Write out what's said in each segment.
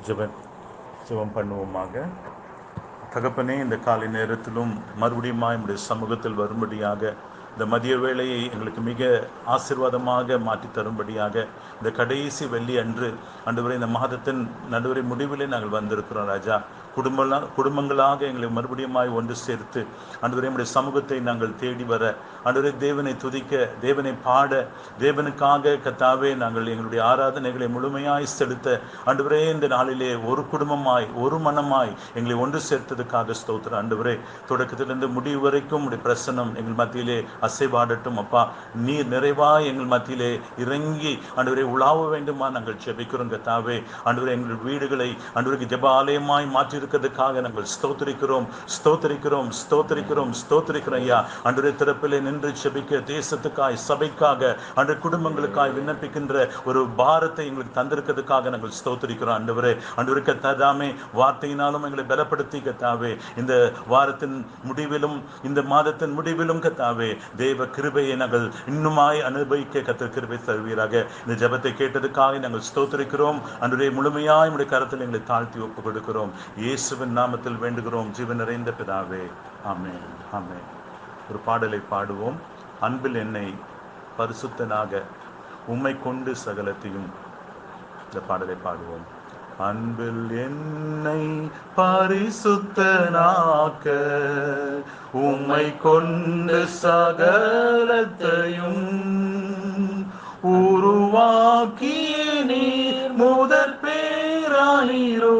ஜெபம் பண்ணுவோமாக. தகப்பனே, இந்த காலை நேரத்திலும் மறுபடியும் நம்முடைய சமூகத்தில் வரும்படியாக இந்த மதிய வேளையை எங்களுக்கு மிக ஆசீர்வாதமாக மாற்றி தரும்படியாக இந்த கடைசி வெள்ளி அன்று ஆண்டவரே, இந்த மாதத்தின் நடுவரை முடிவிலே நாங்கள் வந்திருக்கிறோம் ராஜா. குடும்பங்களாக எங்களை மறுபடியும் ஒன்று சேர்த்து ஆண்டவரே, நம்முடைய சமூகத்தை நாங்கள் தேடி வர, ஆண்டவரே தேவனை துதிக்க, தேவனை பாட, தேவனுக்காக கத்தாவே நாங்கள் எங்களுடைய ஆராதனைகளை முழுமையாய் செலுத்த ஆண்டவரே, இந்த நாளிலே ஒரு குடும்பமாய் ஒரு மனமாய் எங்களை ஒன்று சேர்த்ததுக்காக ஸ்தோத்திரம். ஆண்டவரே, தொடக்கத்திலிருந்து முடிவு வரைக்கும் உடைய பிரசன்னம் எங்கள் மத்தியிலே அசைவாடட்டும் அப்பா. நீர் நிறைவாய் எங்கள் மத்தியிலே இறங்கி ஆண்டவரே உலாவ வேண்டுமா நாங்கள் ஜெபிக்கிறோம் கத்தாவே. ஆண்டவரே, எங்கள் வீடுகளை ஆண்டவருக்கு ஜெப ஆலயமாய் மாற்றியிருக்கிறதுக்காக நாங்கள் ஸ்தோத்திரிக்கிறோம் ஐயா. ஆண்டவரே, திறப்பிலே நின்று ஜெபிக்க தேசத்துக்காய், சபைக்காக, ஆண்டவரே குடும்பங்களுக்காய் விண்ணப்பிக்கின்ற ஒரு பாரத்தை எங்களுக்கு தந்திருக்கிறதுக்காக நாங்கள் ஸ்தோத்திரிக்கிறோம். ஆண்டவரே, ஆண்டவருக்கு கத்தாமே வார்த்தையினாலும் எங்களை பலப்படுத்தி கத்தாவே இந்த வாரத்தின் முடிவிலும் இந்த மாதத்தின் முடிவிலும் கத்தாவே தேவ கிருபையை நாங்கள் இன்னுமாய் அனுபவிக்க கர்த்தர் கிருபை தருவீராக. இந்த ஜெபத்தை கேட்டதுக்காக நாங்கள் ஸ்தோத்திரிக்கிறோம். ஆண்டவரே, முழுமையாய் உம்முடைய கரத்தில் எங்களை தாழ்த்தி ஒப்புக் கொடுக்கிறோம். இயேசுவின் நாமத்தில் வேண்டுகிறோம் ஜீவன் நிறைந்த பிதாவே, ஆமென், ஆமென். ஒரு பாடலை பாடுவோம். அன்பில் என்னை பரிசுத்தனாக உம்மை கொண்டு சகலத்தையும். இந்த பாடலை பாடுவோம். அன்பில் என்னை பரிசுத்தனாக்க உம்மை கொண்டு சகலத்தையும் உருவாக்கிய நீர் முதற் பேரானீரோ,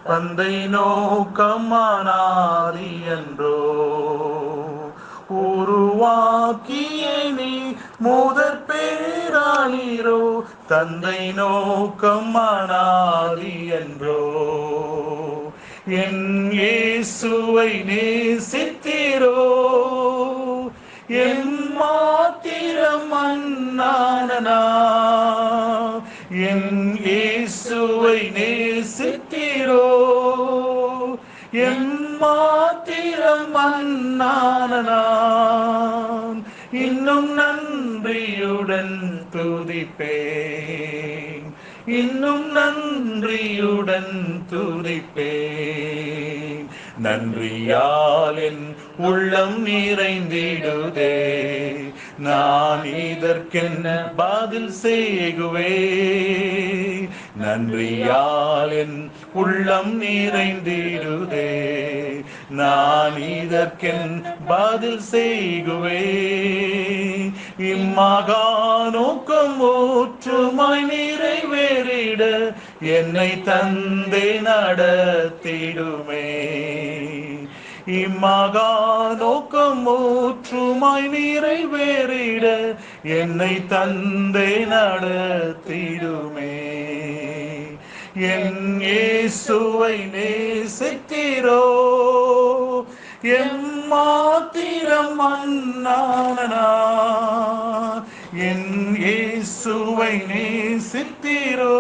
தந்தை நோக்கமானாரி என்றோ. உருவாக்கிய நீ முதற் பேரானீரோ, தந்தை நோக்கமானாரி என்றோ. என் இயேசுவை நேசித்தீரோ, என் மாத்திரம் அன்னானா. என் இயேசுவை நேசித்தீரோ, என் மாத்திரம் அன்னானா. இன்னும் நன்றியுடன் துதிப்பேன், இன்னும் நன்றியுடன் துதிப்பேன். நன்றியால் என் உள்ளம் நிறைந்திடுதே, நான் இதற்கென்ன பதில் செய்குவேன். நன்றியால் என் உள்ளம் நிறைந்திடுதே, நான் இதற்கென் பதில் செய்குவேன். இம்மகா நோக்கம் ஊற்றுமாய் நிறைவேறிட என்னை தந்தை நடத்திடுமே. இம்மகா நோக்கம் ஊற்றுமாய் நிறைவேறிட என்னை தந்தை நடத்திடுமே. என் இயேசுவை நேசித்தீரோ, என் மாத்திரம் அன்னானா. என் இயேசுவை நேசித்தீரோ,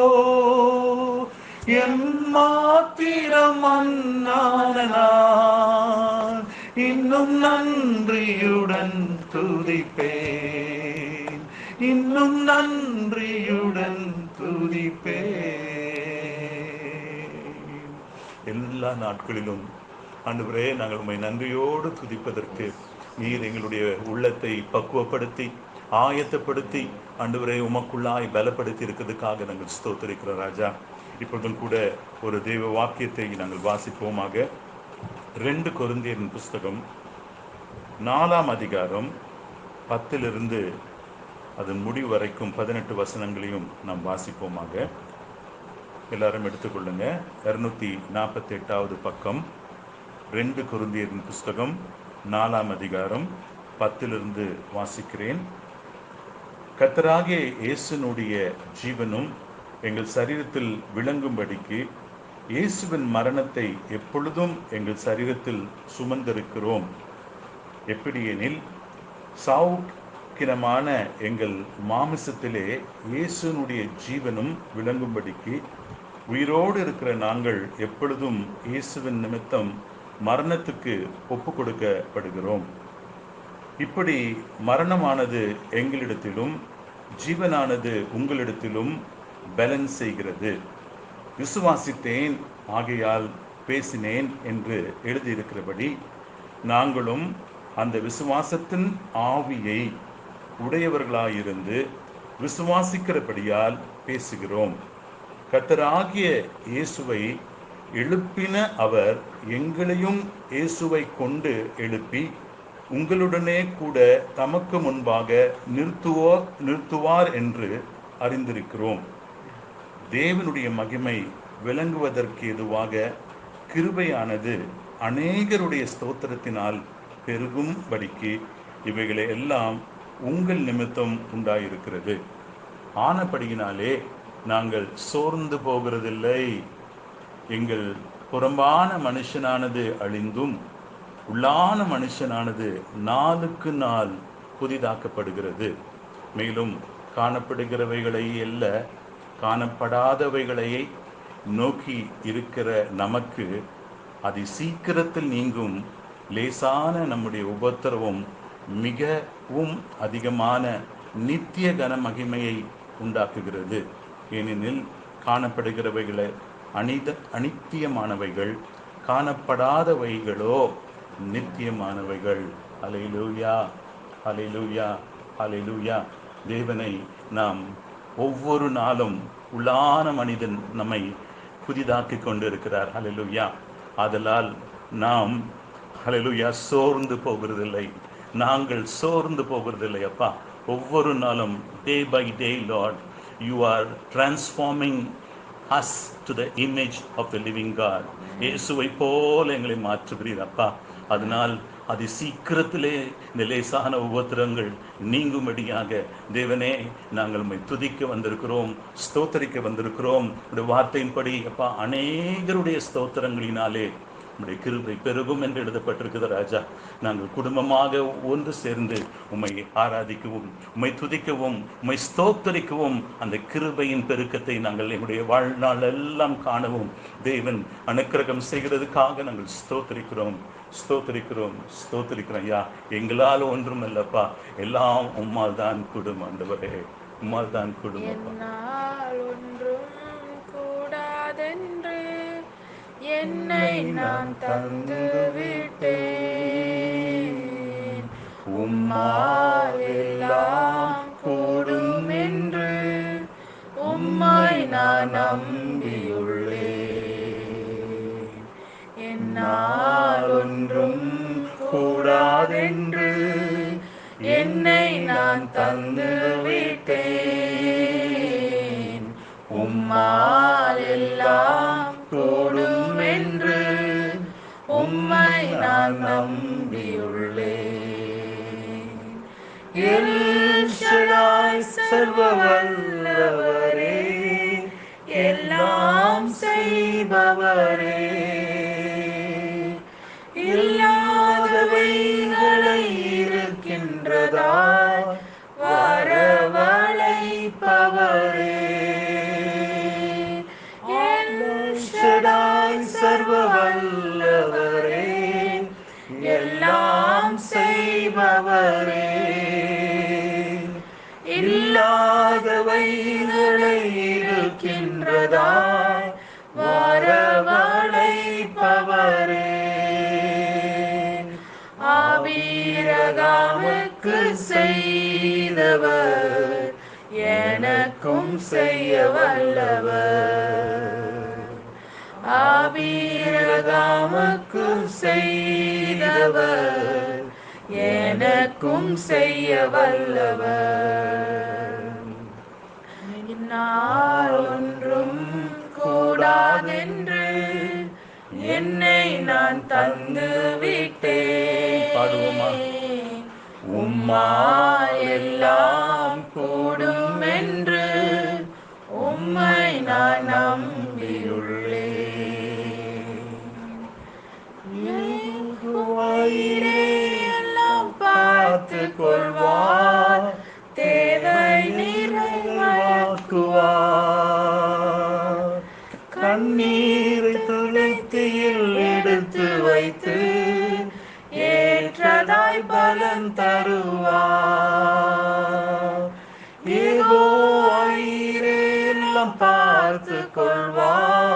என் மாத்திரம் அன்னானா. இன்னும் நன்றியுடன் துதிப்பேன், இன்னும் நன்றியுடன் துதிப்பேன். எல்லா நாட்களிலும் ஆண்டவரே, நாங்கள் உம்மை நன்றியோடு துதிப்பதற்கு நீர் எங்களுடைய உள்ளத்தை பக்குவப்படுத்தி ஆயத்தப்படுத்தி ஆண்டவரே உமக்குள்ளாய் பலப்படுத்தி இருக்கிறதுக்காக நாங்கள் ஸ்தோத்திரிக்கிறோம் ராஜா. இப்பொழுதும் கூட ஒரு தேவ வாக்கியத்தை நாங்கள் வாசிப்போமாக. 2 கொரிந்தியரின் புஸ்தகம் 4ஆம் அதிகாரம் 10 அதன் முடிவு வரைக்கும் 18 வசனங்களையும் நாம் வாசிப்போமாக. எல்லாரும் எடுத்துக்கொள்ளுங்க. 248வது பக்கம், 2 கொரிந்தியரின் புஸ்தகம் 4ஆம் அதிகாரம் 10 வாசிக்கிறேன். கர்த்தராகிய இயேசுனுடைய ஜீவனும் எங்கள் சரீரத்தில் விளங்கும்படிக்கு இயேசுவின் மரணத்தை எப்பொழுதும் எங்கள் சரீரத்தில் சுமந்திருக்கிறோம். எப்படியெனில், சாவுக்கினமான எங்கள் மாமிசத்திலே இயேசுனுடைய ஜீவனும் விளங்கும்படிக்கு உயிரோடு இருக்கிற நாங்கள் எப்பொழுதும் இயேசுவின் நிமித்தம் மரணத்துக்கு ஒப்பு கொடுக்கப்படுகிறோம். இப்படி மரணமானது எங்களிடத்திலும் ஜீவனானது உங்களிடத்திலும் பலன் செய்கிறது. விசுவாசித்தேன் ஆகையால் பேசினேன் என்று எழுதியிருக்கிறபடி நாங்களும் அந்த விசுவாசத்தின் ஆவியை உடையவர்களாயிருந்து விசுவாசிக்கிறபடியால் பேசுகிறோம். கர்த்தராகிய இயேசுவை எழுப்பின அவர் எங்களையும் இயேசுவை கொண்டு எழுப்பி உங்களுடனே கூட தமக்கு முன்பாக நிறுத்துவார் என்று அறிந்திருக்கிறோம். தேவனுடைய மகிமை விளங்குவதற்கு ஏதுவாக கிருபையானது அநேகருடைய ஸ்தோத்திரத்தினால் பெருகும்படிக்கு இவைகளை எல்லாம் உங்கள் நிமித்தம் உண்டாயிருக்கிறது. ஆனபடியினாலே நாங்கள் சோர்ந்து போகிறதில்லை. எங்கள் புறம்பான மனுஷனானது அழிந்தும் உள்ளான மனுஷனானது நாளுக்கு நாள் புதிதாக்கப்படுகிறது. மேலும் காணப்படுகிறவைகளை அல்ல, காணப்படாதவைகளை நோக்கி இருக்கிற நமக்கு அது சீக்கிரத்தில் நீங்கும் லேசான நம்முடைய உபத்திரவம் மிகவும் அதிகமான நித்திய கன மகிமையை உண்டாக்குகிறது. ஏனெனில் காணப்படுகிறவைகளை அனித்தியமானவைகள், காணப்படாதவைகளோ நித்தியமானவைகள். ஹல்லேலூயா, ஹல்லேலூயா, ஹல்லேலூயா. தேவனை நாம் ஒவ்வொரு நாளும் உள்ளான மனிதன் நம்மை புதிதாக்கி கொண்டிருக்கிறார். ஹல்லேலூயா. ஆதலால் நாம் ஹல்லேலூயா சோர்ந்து போகிறதில்லை. நாங்கள் சோர்ந்து போகிறதில்லை அப்பா. ஒவ்வொரு நாளும் day by day Lord, you are transforming us to the image of the living God. இயேசுவை போல எங்களை மாற்றுகிறீர் அப்பா. அதனால் அது சீக்கிரத்திலே இந்த லேசான உபத்திரங்கள் நீங்கும்படியாக தேவனே நாங்கள் உம்மை துதிக்க வந்திருக்கிறோம், ஸ்தோத்தரிக்க வந்திருக்கிறோம். உடைய வார்த்தையின்படி அப்பா அநேகருடைய ஸ்தோத்திரங்களினாலே உம்முடைய கிருபை பெருகும் என்று எழுதப்பட்டிருக்கிறது ராஜா. நாங்கள் குடும்பமாக ஒன்று சேர்ந்து உம்மை ஆராதிக்கவும், உம்மை துதிக்கவும், உம்மை ஸ்தோத்தரிக்கவும், அந்த கிருபையின் பெருக்கத்தை நாங்கள் எங்களுடைய வாழ்நாள் எல்லாம் காணவும் தேவன் அனுக்கிரகம் செய்கிறதுக்காக நாங்கள் ஸ்தோத்தரிக்கிறோம், ஸ்தோத்தரிக்கிறோம், ஸ்தோத்தரிக்கிறோம். ஐயா, எங்களால் ஒன்றும் இல்லப்பா, எல்லாம் உம்மால் தான் கூடும் ஆண்டவரே, உம்மால் தான் கூடும். ஒன்றும் கூடாதென்று என்னை நான் தந்து விட்டேன். உம்மால் எல்லாம் கூடும் என்று உம்மை நான் நம்பியுள்ளேன். என்னால் ஒன்றும் கூடாதென்று என்னை நான் தந்து விட்டேன். உம்மால் எல்லாம் கூடும் என்று உம்மை நான் நம்பியுள்ளேன். எல் ஷடாய் சர்வ வல்லவரே, எல்லாம் செய்பவரே, இல்லாதவைகளை இருக்கின்றதாய் வரவழைப்பவரே, சர்வ வல்லவரே, எல்லாம் செய்பவரே, இல்லாதவைகளை இருக்கின்றதாய் வரவழைப்பவரே, ஆபிரகாமுக்கு செய்தவர் எனக்கும் செய்ய வல்லவர். ஆபிரகாமுக்கு செய்தவர் எனக்கும் செய்ய வல்லவர். என்னால் ஒன்றும் கூடாதென்று என்னை நான் தந்து விட்டேன். உம்மால் எல்லாம் கூடும் என்று உம்மை நான் நம்பியுள்ளேன். எல்லாம் பார்த்து கொள்வார், தேவை நிறைவாக்குவார். கண்ணீரை துளைத்தியில் எடுத்து வைத்து ஏற்றதாய் பலன் தருவார். யெகோவா எல்லாம் பார்த்து கொள்வார்,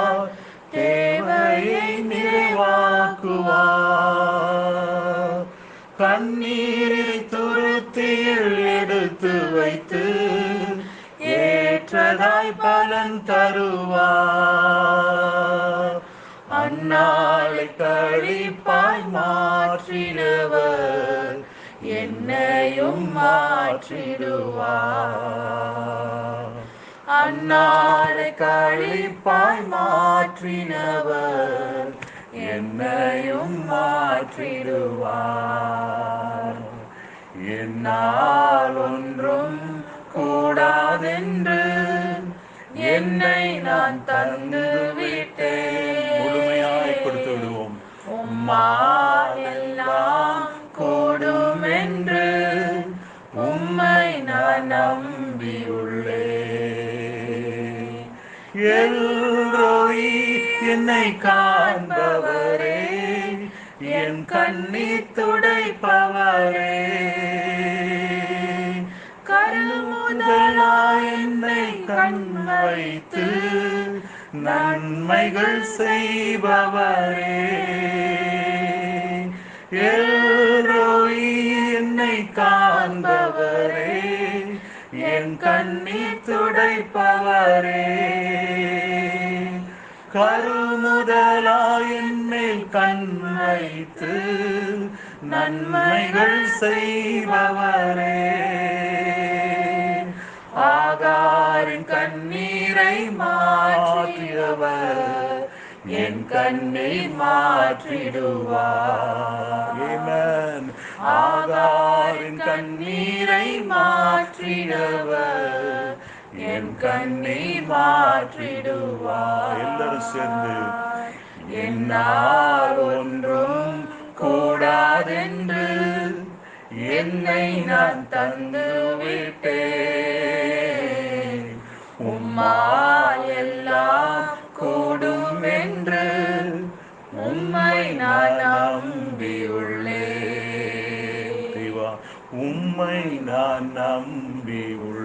கண்ணீரை துருத்தியில் எடுத்து வைத்து ஏற்றதாய் பலன் தருவார். அந்நாளை கழிப்பாய் மாற்றினவர் என்னையும் மாற்றிடுவார். அந்நாளை கழிப்பாய் மாற்றினவர் என்னையும் மாற்றிடுவார். என்னால் ஒன்றும் கூடாதென்று என்னை நான் தந்து விட்டேன். முழுமையாய் கொடுத்து விடுவோம். உம்மால் எல்லாம் கூடும் என்று உம்மை நான் நம்பியுள்ளேன். எல்ரோயி என்னை காண்பவரே, என் கண்ணீர் துடைப்பவரே, கருமுதலாய் என்னை கண் வைத்து நன்மைகள் செய்பவரே. எல்ரோயி என்னை காண்பவரே, என் கண்ணீர் துடைப்பவரே, கருமுதலாய் என்னை கண் வைத்து நன்மைகள் செய்பவரே. ஆகாரின் கண்ணீரை மாற்றியவர் என் கண்ணீர் மாற்றிடுவார். ஆகாரின் கண்ணீரை மாற்றியவர் என் கண்ணீர் மாற்றிடுவார். எல்லாரும் சேர்ந்து என்னால் ஒன்றும் கூடாதென்று என்னை நான் தந்து விட்டேன். உம்மால் எல்லாம் கூடும் என்று உம்மை நான் நம்பியுள்ளேன். தேவா, உம்மை நான் நம்பியுள்ளேன்.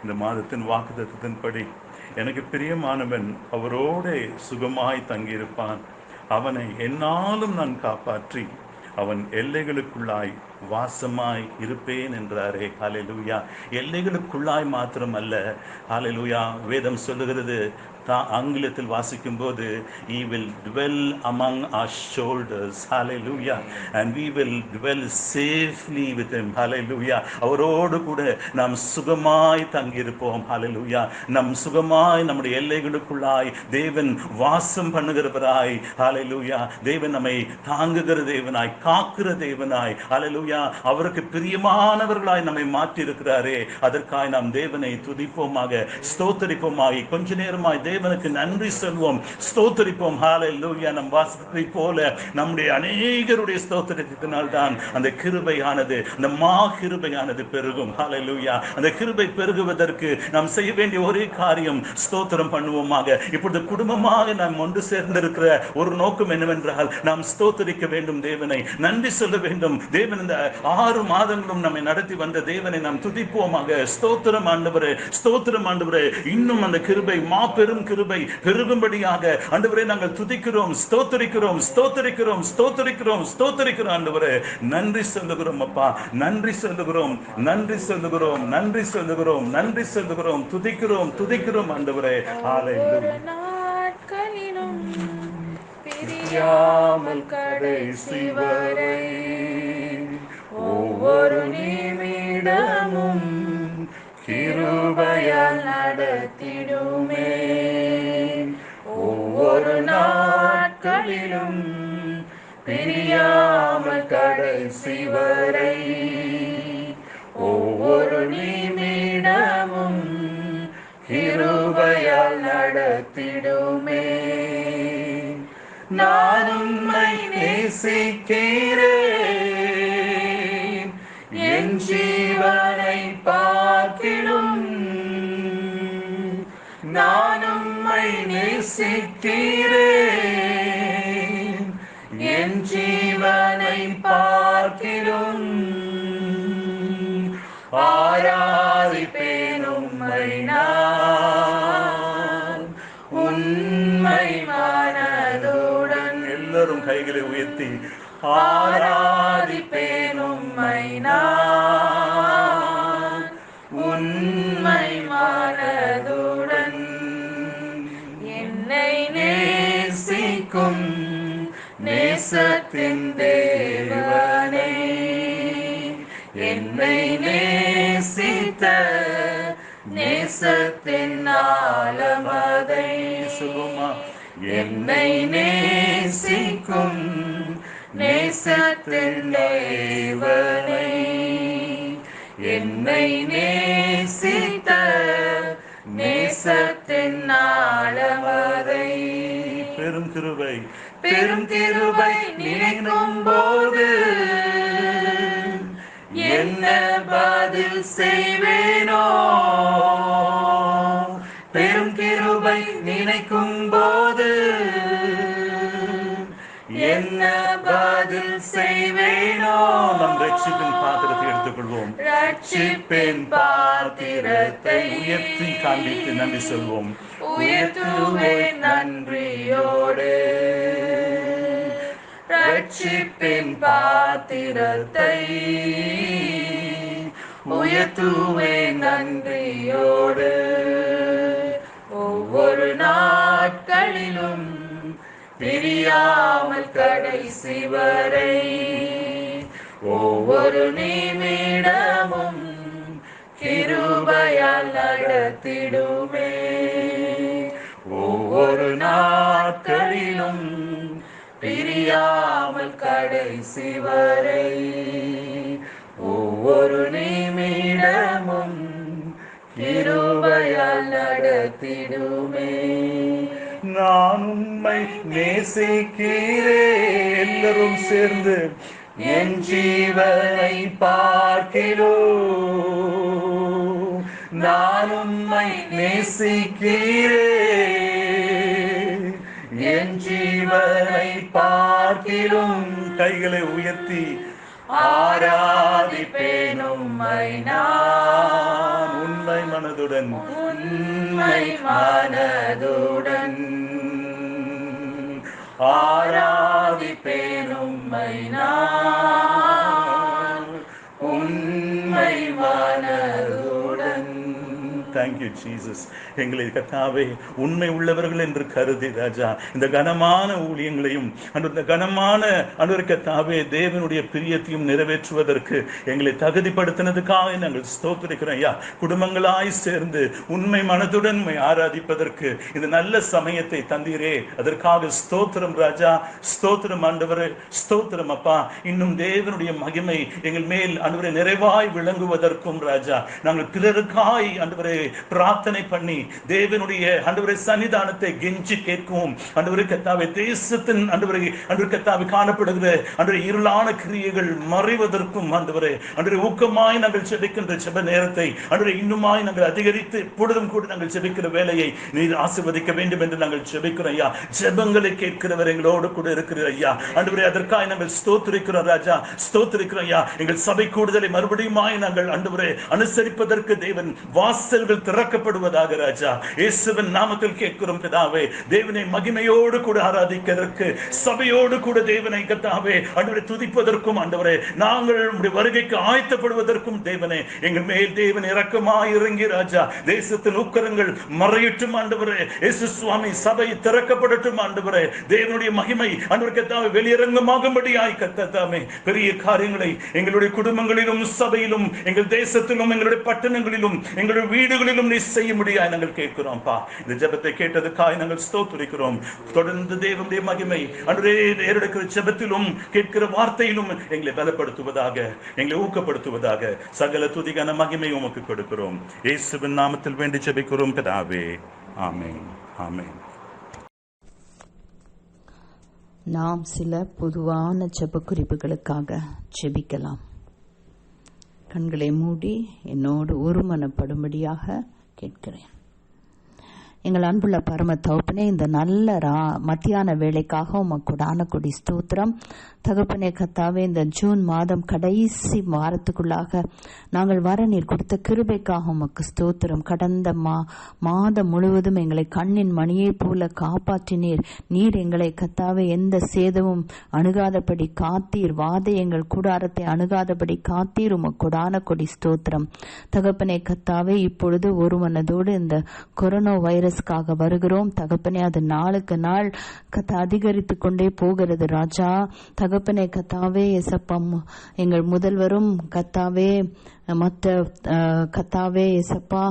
இந்த மாதத்தின் வாக்குத்தத்தத்தின்படி எனக்கு பிரியமானவன் அவரோடு சுகமாய் தங்கியிருப்பான். அவனை என்னாலும் நான் காப்பாற்றி அவன் எல்லைகளுக்குள்ளாய் வாசமாய் இருப்பேன் என்றாரே. ஹல்லேலூயா. எல்லைகளுக்குள்ளாய் மாத்திரமல்ல, ஹல்லேலூயா, வேதம் சொல்லுகிறது, ஆங்கிலத்தில் வாசிக்கும் போது he will dwell among our shoulders. Hallelujah. And we will dwell safely with him. Hallelujah. அவரோடு கூட நாம் சுகமாய் தங்கியிருப்போம். Hallelujah. நம் சுகமாய் நம்முடைய எல்லைகளுக்குள்ளாய் தேவன் வாசம் பண்ணுகிறவராய். Hallelujah. தேவன் நம்மை தாங்குகிற தேவனாய், காக்கிற தேவனாய். Hallelujah. அவருக்கு பிரியமானவர்களாய் நம்மை மாற்றி இருக்கிறாரே. அதற்காய் நாம் தேவனை துதிப்போமாக, ஸ்தோத்தரிப்போமாக. கொஞ்ச நேரமாய் தேவனுக்கு நன்றி சொல்வோம், ஸ்தோத்தரிப்போம். ஹல்லேலூயா. நம் வாசத்தை போல நம்முடைய அநேகருடைய ஸ்தோத்திரத்தினால் தான் அந்த கிருபையானது, அந்த கிருபையானது பெருகும். ஹல்லேலூயா. அந்த கிருபை பெருகுவதற்கு நாம் செய்ய வேண்டிய ஒரே காரியம் ஸ்தோத்திரம் பண்ணுவோமாக. இப்பொழுது குடும்பமாக நாம் ஒன்று சேர்ந்திருக்கிற ஒரு நோக்கம் என்னவென்றால், நாம் ஸ்தோத்தரிக்க வேண்டும், தேவனை நன்றி சொல்ல வேண்டும். தேவன் இந்த 6 மாதங்களும் நம்மை நடத்தி வந்த தேவனை நாம் துதிப்போமாக. ஸ்தோத்திரம் ஆண்டவரே, ஸ்தோத்திரம் ஆண்டவரே. இன்னும் அந்த கிருபை, மாபெரும் கிருபை பெருகும்படியாக ஆண்டவரே நாங்கள் துதிக்கிறோம், ஸ்தோத்தரிக்கிறோம், ஸ்தோத்தரிக்கிறோம், ஸ்தோத்தரிக்கிறோம், ஸ்தோத்தரிக்கிறோம். ஆண்டவரே நன்றி சொல்லுகிறோம் அப்பா, நன்றி சொல்லுகிறோம், நன்றி சொல்லுகிறோம், நன்றி சொல்லுகிறோம், நன்றி சொல்லுகிறோம், துதிக்கிறோம், துதிக்கிறோம். ஆண்டவரே நாட்களிலும் பிரியாமல் கடைசி வரை ஒவ்வொரு நிமிடமும் கிருபையால் நடத்திடுமே. ஒவ்வொரு நாட்களிலும் பிரியாமல் கடைசி வரை ஒவ்வொரு நிமிடமும் கிருபையால் நடத்திடுமே. நான் உம்மை நேசிக்கிறேன், என் ஜீவனை பார்க்கிலும். நான் உம்மை நேசிக்கிறேன், என் ஜீவனை பார்க்கிலும். ஆராதிப்பேன் உம்மை நான் உண்மை மனதுடன். எல்லாரும் கைகளை உயர்த்தி ஆராதிப்பேன் உம்மை நான் உண்மை மனதுடன். என்னை நேசிக்கும் நேசத்தின் தேவனே, என்னை நேசித்த நேசத்தின் ஆலமதை சொல்லுமா, என்னை நேசிக்கும் நேசத்தின் தேவனை, என்னை நேசித்த நேசத்தின் ஆலமதை. பெரும் கிருபை பெரும் கிருபை நினைக்கும் போது என்ன பதில் செய்வேனோ, பெரும் கிருபை நினைக்கும் போது என்ன பதில் செய்வேனோ. நம் ரட்சிப்பின் பாத்திரத்தை எடுத்துக்கொள்வோம். ரட்சிப்பின் பாத்திரத்தை உயர்த்தி காண்பித்து நன்றி சொல்வோம். உயர்த்துவேன் நன்றியோடு. ரட்சிப்பின் பாத்திரத்தை உயர்த்துவேன் நன்றியோடு. ஒவ்வொரு நாட்களிலும் பிரியாமல் கடைசி வரை, ஒவ்வொரு நிமிடமும் கிருபையால் நடத்திடுமே. ஒவ்வொரு நாட்களிலும் பிரியாமல் கடைசி வரை, ஒவ்வொரு நிமிடமும் கிருபையால் நடத்திடுமே. நான் உம்மை நேசிக்கிறேன். எல்லாரும் சேர்ந்து என் ஜீவனை பார்க்கிறோம். நான் உம்மை நேசிக்கிறேன். என் ஜீவனை பார்க்கிறோம். கைகளை உயர்த்தி ஆராதிப்பேன் உம்மை நான் உண்மை மனதுடன். உண்மை மனதுடன். ஆராதிப்பேன் உம்மை நான் உண்மை மனதுடன். Thank you Jesus. எங்களை கர்த்தாவே உண்மை உள்ளவர்கள் என்று கருதி ராஜா இந்த கனமான ஊழியங்களையும் இந்த கனமான கர்த்தாவே தேவனுடைய பிரியத்தையும் நிறைவேற்றுவதற்கு எங்களை தகுதிப்படுத்தினதுக்காக நாங்கள் ஸ்தோத்திரிக்கிறோம் ஐயா. குடும்பங்களாய் சேர்ந்து உண்மை மனதுடன் ஆராதிப்பதற்கு இந்த நல்ல சமயத்தை தந்தீரே, அதற்காக ஸ்தோத்திரம் ராஜா. ஸ்தோத்திரம் ஆண்டவரே, ஸ்தோத்திரம் அப்பா. இன்னும் தேவனுடைய மகிமை எங்கள் மேல் ஆண்டவரே நிறைவாய் விளங்குவதற்கும் ராஜா நாங்கள் பிறருக்காய் ஆண்டவரே பிரார்த்தனை பண்ணி தேவனுடைய ஆண்டவரே சன்னிதானத்தை கெஞ்சி கேட்கவும் ஆண்டவரே கர்த்தாவே தேசத்தின் ஆண்டவரே கர்த்தாவே காணப்படுகிற ஆண்டவரே இருளான கிரியைகள் மறைவதற்கும் ஆண்டவரே ஊக்கமாய் நாங்கள் ஜெபிக்கின்ற ஜெப நேரத்தை ஆண்டவரே இன்னுமாய் நாங்கள் அதிகரித்து எப்பொழுதும் கூட நாங்கள் ஜெபிக்கிற வேலையை நீர் ஆசீர்வதிக்க வேண்டும் என்று நாங்கள் ஜெபிக்கிறோம் ஐயா. ஜெபங்களை கேட்கிறவர் எங்களோடு கூட இருக்கிற ஐயா. ஆண்டவரே அதற்காக நாங்கள் ஸ்தோத்திரிக்கிறோம் ராஜா, ஸ்தோத்திரிக்கிறோம் ஐயா. எங்கள் சபை கூடுதலை மறுபடியுமாய் நாங்கள் ஆண்டவரே அனுசரிப்பதற்கு தேவன் வாசல்கள் திறக்கப்படுவதாக ராஜா. இயேசுவின் நாமத்தில் கேட்கிறோம் பிதாவே. தேவனை மகிமையோடு கூட ஆராதிக்கிறதற்கு சபையோடு கூட தேவனை கர்த்தாவே ஆண்டவரே துதிப்பதற்கும் ஆண்டவரே நாங்கள் உம்முடைய வருகைக்கு ஆயத்தப்படுவதற்கும் தேவனே எங்கள் மேல் தேவன் இரக்கமாய் இறங்கி ராஜா தேசத்தின் உக்கரங்கள் மறையட்டும் ஆண்டவரே. இயேசு சுவாமி சபை திறக்கப்படட்டும் ஆண்டவரே. தேவனுடைய மகிமை ஆண்டவரே கர்த்தாவே வெளியரங்கமாகும்படியாய் கர்த்தாவே பெரிய காரியங்களை எங்களுடைய குடும்பங்களிலும் சபையிலும் எங்கள் தேசத்திலும் எங்களுடைய பட்டணங்களிலும் எங்களுடைய வீடுகளிலும் நீ செய்ய முடியாது நாங்கள் கேட்கிறோம்ப்பா. இந்த ஜெபத்தை கேட்டதுக்காக நாங்கள் ஸ்தோத்திரிக்கிறோம். தொடர்ந்து தேவனுடைய மகிமை ஆண்டவரே ஏறெடுக்கிற ஜெபத்திலும் கேட்கிற வார்த்தையிலும் எங்களை பலப்படுத்துவதாக, எங்களை ஊக்கப்படுத்துவதாக சகல துதிகான மகிமை உமக்கு கொடுக்கிறோம். இயேசுவின் நாமத்தில் வேண்டி ஜெபிக்கிறோம் பிதாவே. ஆமென், ஆமென். நாம் சில பொதுவான ஜெப குறிப்புகளுக்காக ஜெபிக்கலாம். கண்களை மூடி என்னோடு ஒருமனப்படும்படியாக கேட்கிறேன். எங்கள் அன்புள்ள பரம தகப்பனே, இந்த நல்ல மத்தியான வேளைக்காக உமக்கு கொடி ஸ்தோத்திரம். தகப்பனே கத்தாவே, இந்த ஜூன் மாதம் கடைசி வாரத்துக்குள்ளாக நாங்கள் வர நீர் கொடுத்த கிருபைக்காக உமக்கு ஸ்தோத்திரம். கடந்த மாதம் முழுவதும் எங்களை கண்ணின் மணியை போல காப்பாற்றினீர். நீர் எங்களை கத்தாவே எந்த சேதமும் அணுகாதபடி காத்தீர். வாதை எங்கள் கூடாரத்தை அணுகாதபடி காத்தீர். உமக்கு கொடி ஸ்தோத்திரம். தகப்பனே கத்தாவே, இப்பொழுது ஒரு மனதோடு இந்த கொரோனா வைரஸ்க்காக வருகிறோம். தகப்பனே, அது நாளுக்கு நாள் அதிகரித்து கொண்டே போகிறது ராஜா. தகப்பனே கத்தாவே, எசப்பா, எங்கள் முதல்வரும் கத்தாவே, மற்ற கத்தாவே எசப்பா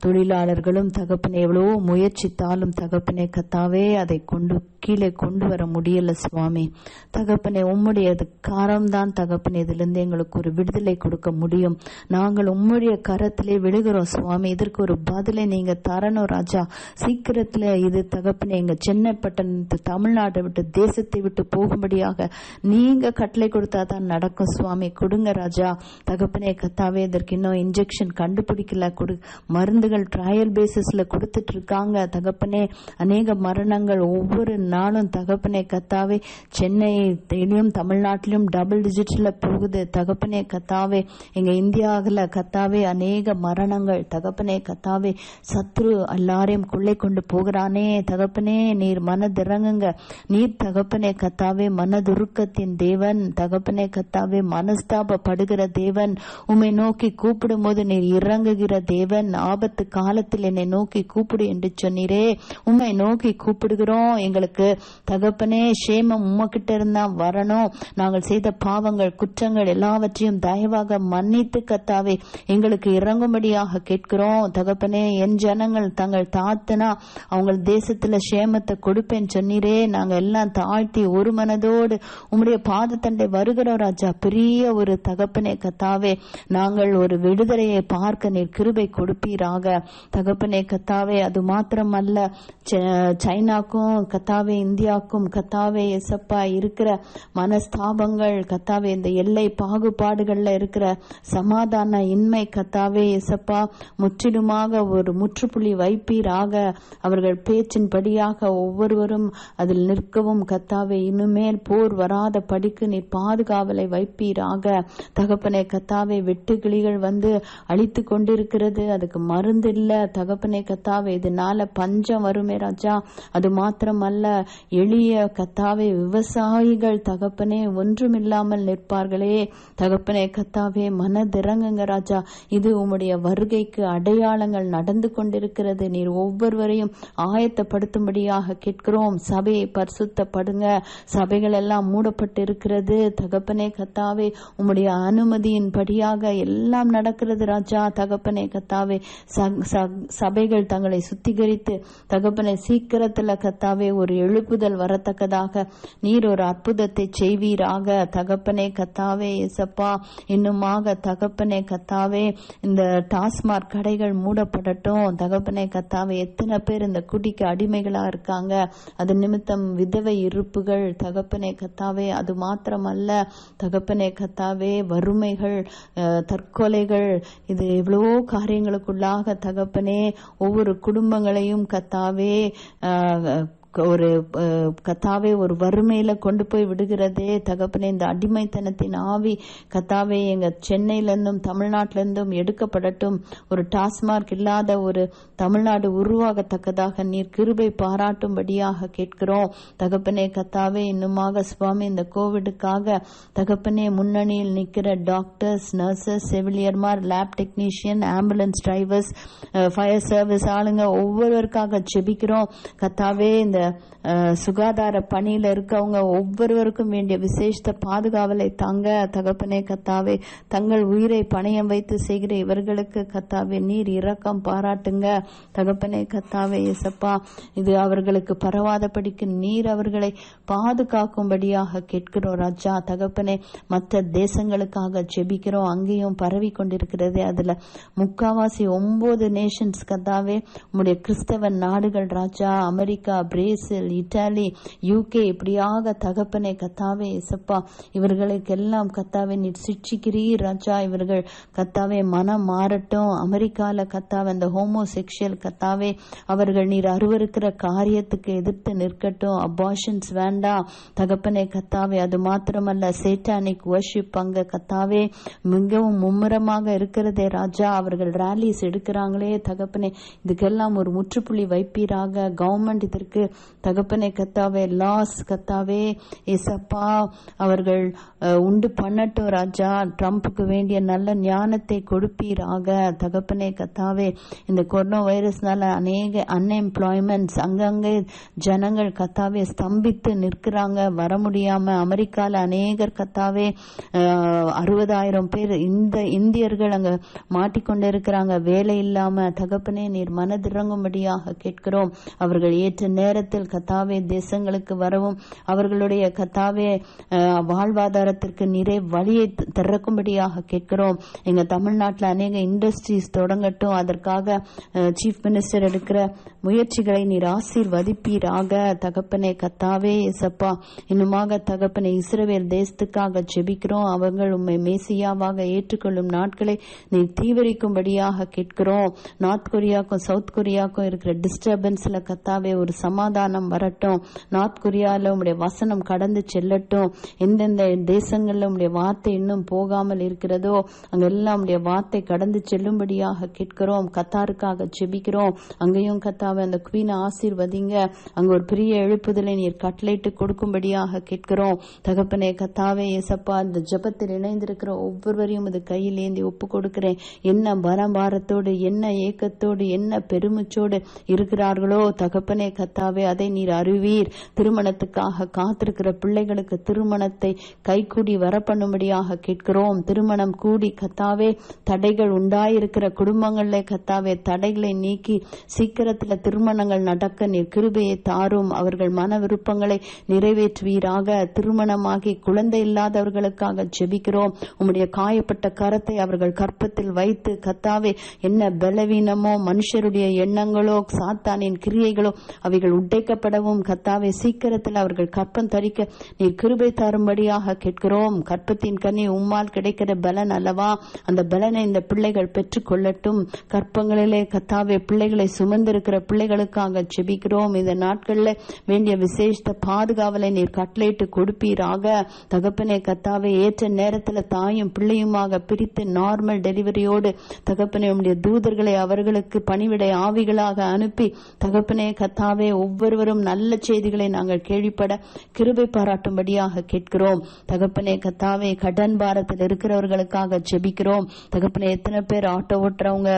தொழிலாளர்களும் தகப்பனே எவ்வளவோ முயற்சித்தாலும் தகப்பனே கத்தாவே அதை கீழே கொண்டு வர முடியல சுவாமி. தகப்பனே, உம்முடைய காரம்தான் தகப்பனே இதிலிருந்து எங்களுக்கு ஒரு விடுதலை கொடுக்க முடியும். நாங்கள் உம்முடைய கரத்திலே விழுகிறோம் சுவாமி. இதற்கு ஒரு பதிலை நீங்க தரணும் ராஜா. சீக்கிரத்துல இது தகப்பனே எங்க சென்னை பட்டணத்து தமிழ்நாட்டை விட்டு தேசத்தை விட்டு போகும்படியாக நீங்க கட்டளை கொடுத்தா தான் நடக்கும் சுவாமி. கொடுங்க ராஜா. தகப்பனே கத்தாவே, இதற்கு இன்னும் இன்ஜெக்ஷன் கண்டுபிடிக்கல, மருந்துகள் ட்ரையல் பேசிஸ்ல கொடுத்துட்டு இருக்காங்க தகப்பனே. அநேக மரணங்கள் ஒவ்வொரு நாளும் தகப்பனே கத்தாவே சென்னையிலும் தமிழ்நாட்டிலும் டபுள் டிஜிட்ல போகுது தகப்பனே கத்தாவே. எங்க இந்தியாவில் கத்தாவே அநேக மரணங்கள் தகப்பனே கத்தாவே. சத்ரு எல்லாரையும் கொள்ளை கொண்டு போகிறானே தகப்பனே. நீர் மனதிறங்குங்க. நீர் தகப்பனே கத்தாவே மனதுருக்கத்தின் தேவன் தகப்பனே கத்தாவே. மனஸ்தாபப்படுகிற தேவன். உம்மை நோக்கி கூப்பிடும் போது நீர் இறங்குகிற தேவன். ஆபத்து காலத்தில் என்னை நோக்கி கூப்பிடு என்று சொன்னீரே. உம்மை நோக்கி கூப்பிடுகிறோம். எங்களுக்கு தகப்பனே சேமம் உம்மக்கிட்ட இருந்தா வரணும். நாங்கள் செய்த பாவங்கள் குற்றங்கள் எல்லாவற்றையும் தயவாக மன்னித்து கத்தாவே எங்களுக்கு இறங்கும்படியாக கேட்கிறோம் தகப்பனே. என் ஜனங்கள் தங்கள் தாத்தனா அவங்க தேசத்துல சேமத்தை கொடுப்பேன்னு சொன்னீரே. நாங்க எல்லாம் தாழ்த்தி ஒரு மனதோடு உம்முடைய பாதத்தண்டை வருகிறோம் ராஜா. பெரிய ஒரு தகப்பனே கத்தாவே, நாங்கள் ஒரு விடுதலையை பார்க்க நீர் கிருபை கொடுப்பீராக தகப்பனே கத்தாவே. அது மாத்திரமல்ல, சைனாக்கும் கத்தாவே இந்தியாவுக்கும் கத்தாவே எசப்பா இருக்கிற மனஸ்தாபங்கள் கத்தாவே, இந்த எல்லை பாகுபாடுகள்ல இருக்கிற சமாதான இன்மை கத்தாவே எசப்பா முற்றிலுமாக ஒரு முற்றுப்புள்ளி வைப்பீராக. அவர்கள் பேச்சின்படியாக ஒவ்வொருவரும் அதில் நிற்கவும் கத்தாவே இனிமேல் போர் வராத படிக்கு நீர் பாதுகாவலை வைப்பீராக தகப்பனே கத்தாவே. வெட்டுக்கிளிகள் வந்து அழித்து கொண்டிருக்கிறது, அதுக்கு மருந்து இல்ல தகப்பனே கத்தாவே. இதனால பஞ்சம் வருமே ராஜா. அது மாத்திரமல்ல, எளிய கத்தாவே விவசாயிகள் தகப்பனே ஒன்றுமில்லாமல் நிற்பார்களே தகப்பனே கத்தாவே. மனதிறங்குங்க ராஜா. இது உம்முடைய வருகைக்கு அடையாளங்கள் நடந்து கொண்டிருக்கிறது. நீர் ஒவ்வொருவரையும் ஆயத்தப்படுத்தும்படியாக கேட்கிறோம். சபையை பரிசுத்தப்படுங்க. சபைகள் எல்லாம் மூடப்பட்டு இருக்கிறது தகப்பனே கத்தாவே. உம்முடைய அனுமதியின் படியாக எல்லாம் நடக்கிறது ராஜா தகப்பனே கத்தாவே. சபைகள் தங்களை சுத்திகரித்து தகப்பனை சீக்கிரத்துல கத்தாவே ஒரு எழுப்புதல் வரத்தக்கதாக நீர் ஒரு அற்புதத்தை செய்வீராக தகப்பனே கத்தாவே எசப்பா. இன்னுமாக தகப்பனே கத்தாவே, இந்த டாஸ்மாக் கடைகள் மூடப்படட்டும் தகப்பனே கத்தாவே. எத்தனை பேர் இந்த குடிக்கு அடிமைகளா இருக்காங்க. அது நிமித்தம் விதவை இருப்புகள் தகப்பனே கத்தாவே. அது மாத்திரமல்ல தகப்பனே கத்தாவே, வறுமைகள், தற்கொலைகள், இது எவ்வளவோ காரியங்களுக்குள்ளாக தகப்பனே ஒவ்வொரு குடும்பங்களையும் கத்தாவே ஒரு கத்தாவே ஒரு வறுமையில கொண்டு போய் விடுகிறதே தகப்பனே. இந்த அடிமைத்தனத்தின் ஆவி கத்தாவே எங்க சென்னையில இருந்தும் தமிழ்நாட்டில இருந்தும் எடுக்கப்படட்டும். ஒரு டாஸ்மார்க் இல்லாத ஒரு தமிழ்நாடு உருவாகத்தக்கதாக நீர் கிருபை பாராட்டும்படியாக கேட்கிறோம் தகப்பனே கத்தாவே. இன்னுமாக சுவாமி, இந்த கோவிடுக்காக தகப்பனே முன்னணியில் நிற்கிற டாக்டர்ஸ், நர்சஸ், செவிலியர்மார், lab technician, ambulance drivers, fire service ஆளுங்க ஒவ்வொருவருக்காக ஜெபிக்கிறோம் கத்தாவே. இந்த சுகாதார பணியில இருக்கவங்க ஒவ்வொருவருக்கும் வேண்டிய விசேஷ பாதுகாவலை தாங்க தகப்பனே கத்தாவே. தங்கள் உயிரை பணயம் வைத்து செய்கிற இவர்களுக்கு கத்தாவே நீர் இரக்கம் பாராட்டுங்க தகப்பனே கத்தாவே எசப்பா. இது அவர்களுக்கு பரவாதபடிக்கு நீர் அவர்களை பாதுகாக்கும்படியாக கேட்கிறோம் ராஜா தகப்பனே. மற்ற தேசங்களுக்காக ஜெபிக்கிறோம். அங்கேயும் பரவி கொண்டிருக்கிறது. அதுல முக்காவாசி 9 நேஷன்ஸ் கத்தாவே உம்முடைய கிறிஸ்தவ நாடுகள் ராஜா. அமெரிக்கா, பிரேசில், இத்தாலி, UK, இப்படியாக தகப்பனே கத்தாவே இசப்பா இவர்களுக்கெல்லாம் கத்தாவே நீர் சிட்சிக்கிறீர் ராஜா. இவர்கள் கத்தாவே மனம் மாறட்டும். அமெரிக்கால கத்தாவே அந்த ஹோமோசெக்சுவல் கத்தாவே அவர்கள் நீர் அருவருக்கிற காரியத்துக்கு எதிர்த்து நிற்கட்டும். அபார்ஷன்ஸ் வேண்டாம் தகப்பனே கத்தாவே. அது மாத்திரமல்ல, சேட்டானிக் வர்ஷிப் அங்க கத்தாவே மிகவும் மும்முரமாக இருக்கிறதே ராஜா. அவர்கள் ரேலிஸ் எடுக்கிறாங்களே தகப்பனே, இதுக்கெல்லாம் ஒரு முற்றுப்புள்ளி வைப்பீராக. கவர்மெண்ட் இதற்கு தகப்பனே கத்தாவே லாஸ் கத்தாவே ஏசப்பா அவர்கள் உண்டு பண்ணட்டும் ராஜா. ட்ரம்புக்கு வேண்டிய நல்ல ஞானத்தை கொடுப்பீராக தகப்பனே கத்தாவே. இந்த கொரோனா வைரஸ்னால அநேக அன்எம்ப்ளாய்மெண்ட்ஸ் அங்கங்கே ஜனங்கள் கத்தாவே ஸ்தம்பித்து நிற்கிறாங்க, வர முடியாம. அமெரிக்கால அநேகர் கத்தாவே 60,000 பேர் இந்தியர்கள் அங்க மாட்டிக்கொண்டு இருக்கிறாங்க, வேலை இல்லாம. தகப்பனே நீர் மனதிறங்கும்படியாக கேட்கிறோம். அவர்கள் ஏற்ற நேரத்தில் கத்தாவே தேசங்களுக்கு வரவும் அவர்களுடைய கத்தாவே வாழ்வாதாரத்திற்கு நிறை வழியை திறக்கும்படியாக கேட்கிறோம். எங்க தமிழ்நாட்டில் அநேக இண்டஸ்ட்ரீஸ் தொடங்கட்டும். அதற்காக சீஃப் மினிஸ்டர் எடுக்கிற முயற்சிகளை நீர் ஆசீர்வதிப்பீராக தகப்பனே கத்தாவே இசப்பா. இன்னுமாக தகப்பனே இஸ்ரவேல் தேசத்துக்காக ஜெபிக்கிறோம். அவர்கள் உம்மை மேசியாவாக ஏற்றுக்கொள்ளும் நாட்களை நீர் தீவிரிக்கும்படியாக கேட்கிறோம். நார்த் கொரியாக்கும் சவுத் கொரியாக்கும் இருக்கிற டிஸ்டர்பன்ஸ்ல கத்தாவே ஒரு சமாதானம் வரட்டும். நார்த் கொரியால உம்முடைய வசனம் கடந்து செல்லட்டும். எந்தெந்த தேசங்கள்ல உம்முடைய வார்த்தை இன்னும் போகாமல் இருக்கிறதோ அங்கெல்லாம் உம்முடைய வார்த்தை கடந்து செல்லும்படியாக கேட்கிறோம். கத்தாருக்காக ஜெபிக்கிறோம். அங்கேயும் கத்தாவே அந்த குவீனை ஆசீர்வதிங்க. அங்க ஒரு பெரிய எழுப்புதலை நீர் கட்டளையிட்டு கொடுக்கும்படியாக கேட்கிறோம். தகப்பனே கத்தாவே ஏசப்பா, இந்த ஜெபத்தில் இணைந்திருக்கிற ஒவ்வொருவரையும் இது கையில் ஏந்தி ஒப்பு கொடுக்கிறேன். என்ன பரபாரத்தோடு, என்ன ஏக்கத்தோடு, என்ன பெருமிச்சோடு இருக்கிறார்களோ தகப்பனே கத்தாவே அதை நீர் அறிவீர். திருமணத்துக்காக காத்திருக்கிற பிள்ளைகளுக்கு திருமணத்தை கைகூடி வர பண்ணும்படியாக கேட்கிறோம். திருமணம் கூடி கத்தாவே தடைகள் உண்டாயிருக்கிற குடும்பங்களிலே கத்தாவே தடைகளை நீக்கி சீக்கிரத்தில் திருமணங்கள் நடக்க நீர் கிருபையை தாரும். அவர்கள் மன விருப்பங்களை நிறைவேற்றுவீராக. திருமணமாகி குழந்தை இல்லாதவர்களுக்காக ஜெபிக்கிறோம். உம்முடைய காயப்பட்ட கரத்தை அவர்கள் கற்பத்தில் வைத்து கத்தாவே என்ன பலவீனமோ மனுஷருடைய எண்ணங்களோ சாத்தானின் கிரியைகளோ அவைகள் உடைக்கப்படவும் கத்தாவே சீக்கிரத்தில் அவர்கள் கற்பம் தரிக்க நீர் கிருபை தரும்படியாக கேட்கிறோம். கற்பத்தின் கனி உம்மால் கிடைக்கிற பலன் அல்லவா, அந்த பலனை இந்த பிள்ளைகள் பெற்றுக் கொள்ளட்டும். கற்பங்களிலே கத்தாவே பிள்ளைகளை சுமந்திருக்கிற பிள்ளைகளுக்காக ஜெபிக்கிறோம். இந்த நாட்களில் வேண்டிய விசேஷ பாதுகாவலை நீர் கட்டளையிட்டு கொடுப்பீராக. தகப்பனே கத்தாவே ஏற்ற நேரத்தில் தாயும் பிள்ளையுமாக பிரித்து நார்மல் டெலிவரியோடு தகப்பனே உம்முடைய தூதர்களை அவர்களுக்கு பணிவிடை ஆவிகளாக அனுப்பி தகப்பனே கத்தாவே ஒவ்வொருவரும் நல்ல செய்திகளை நாங்கள் கேள்விப்பட கிருபை பாராட்டும்படியாக கேட்கிறோம். தகப்பனே கத்தாவே கடன் பாரத்தில் இருக்கிறவர்களுக்காக ஜெபிக்கிறோம். தகப்பனே எத்தனை பேர் ஆட்டோ ஓட்டுறவங்க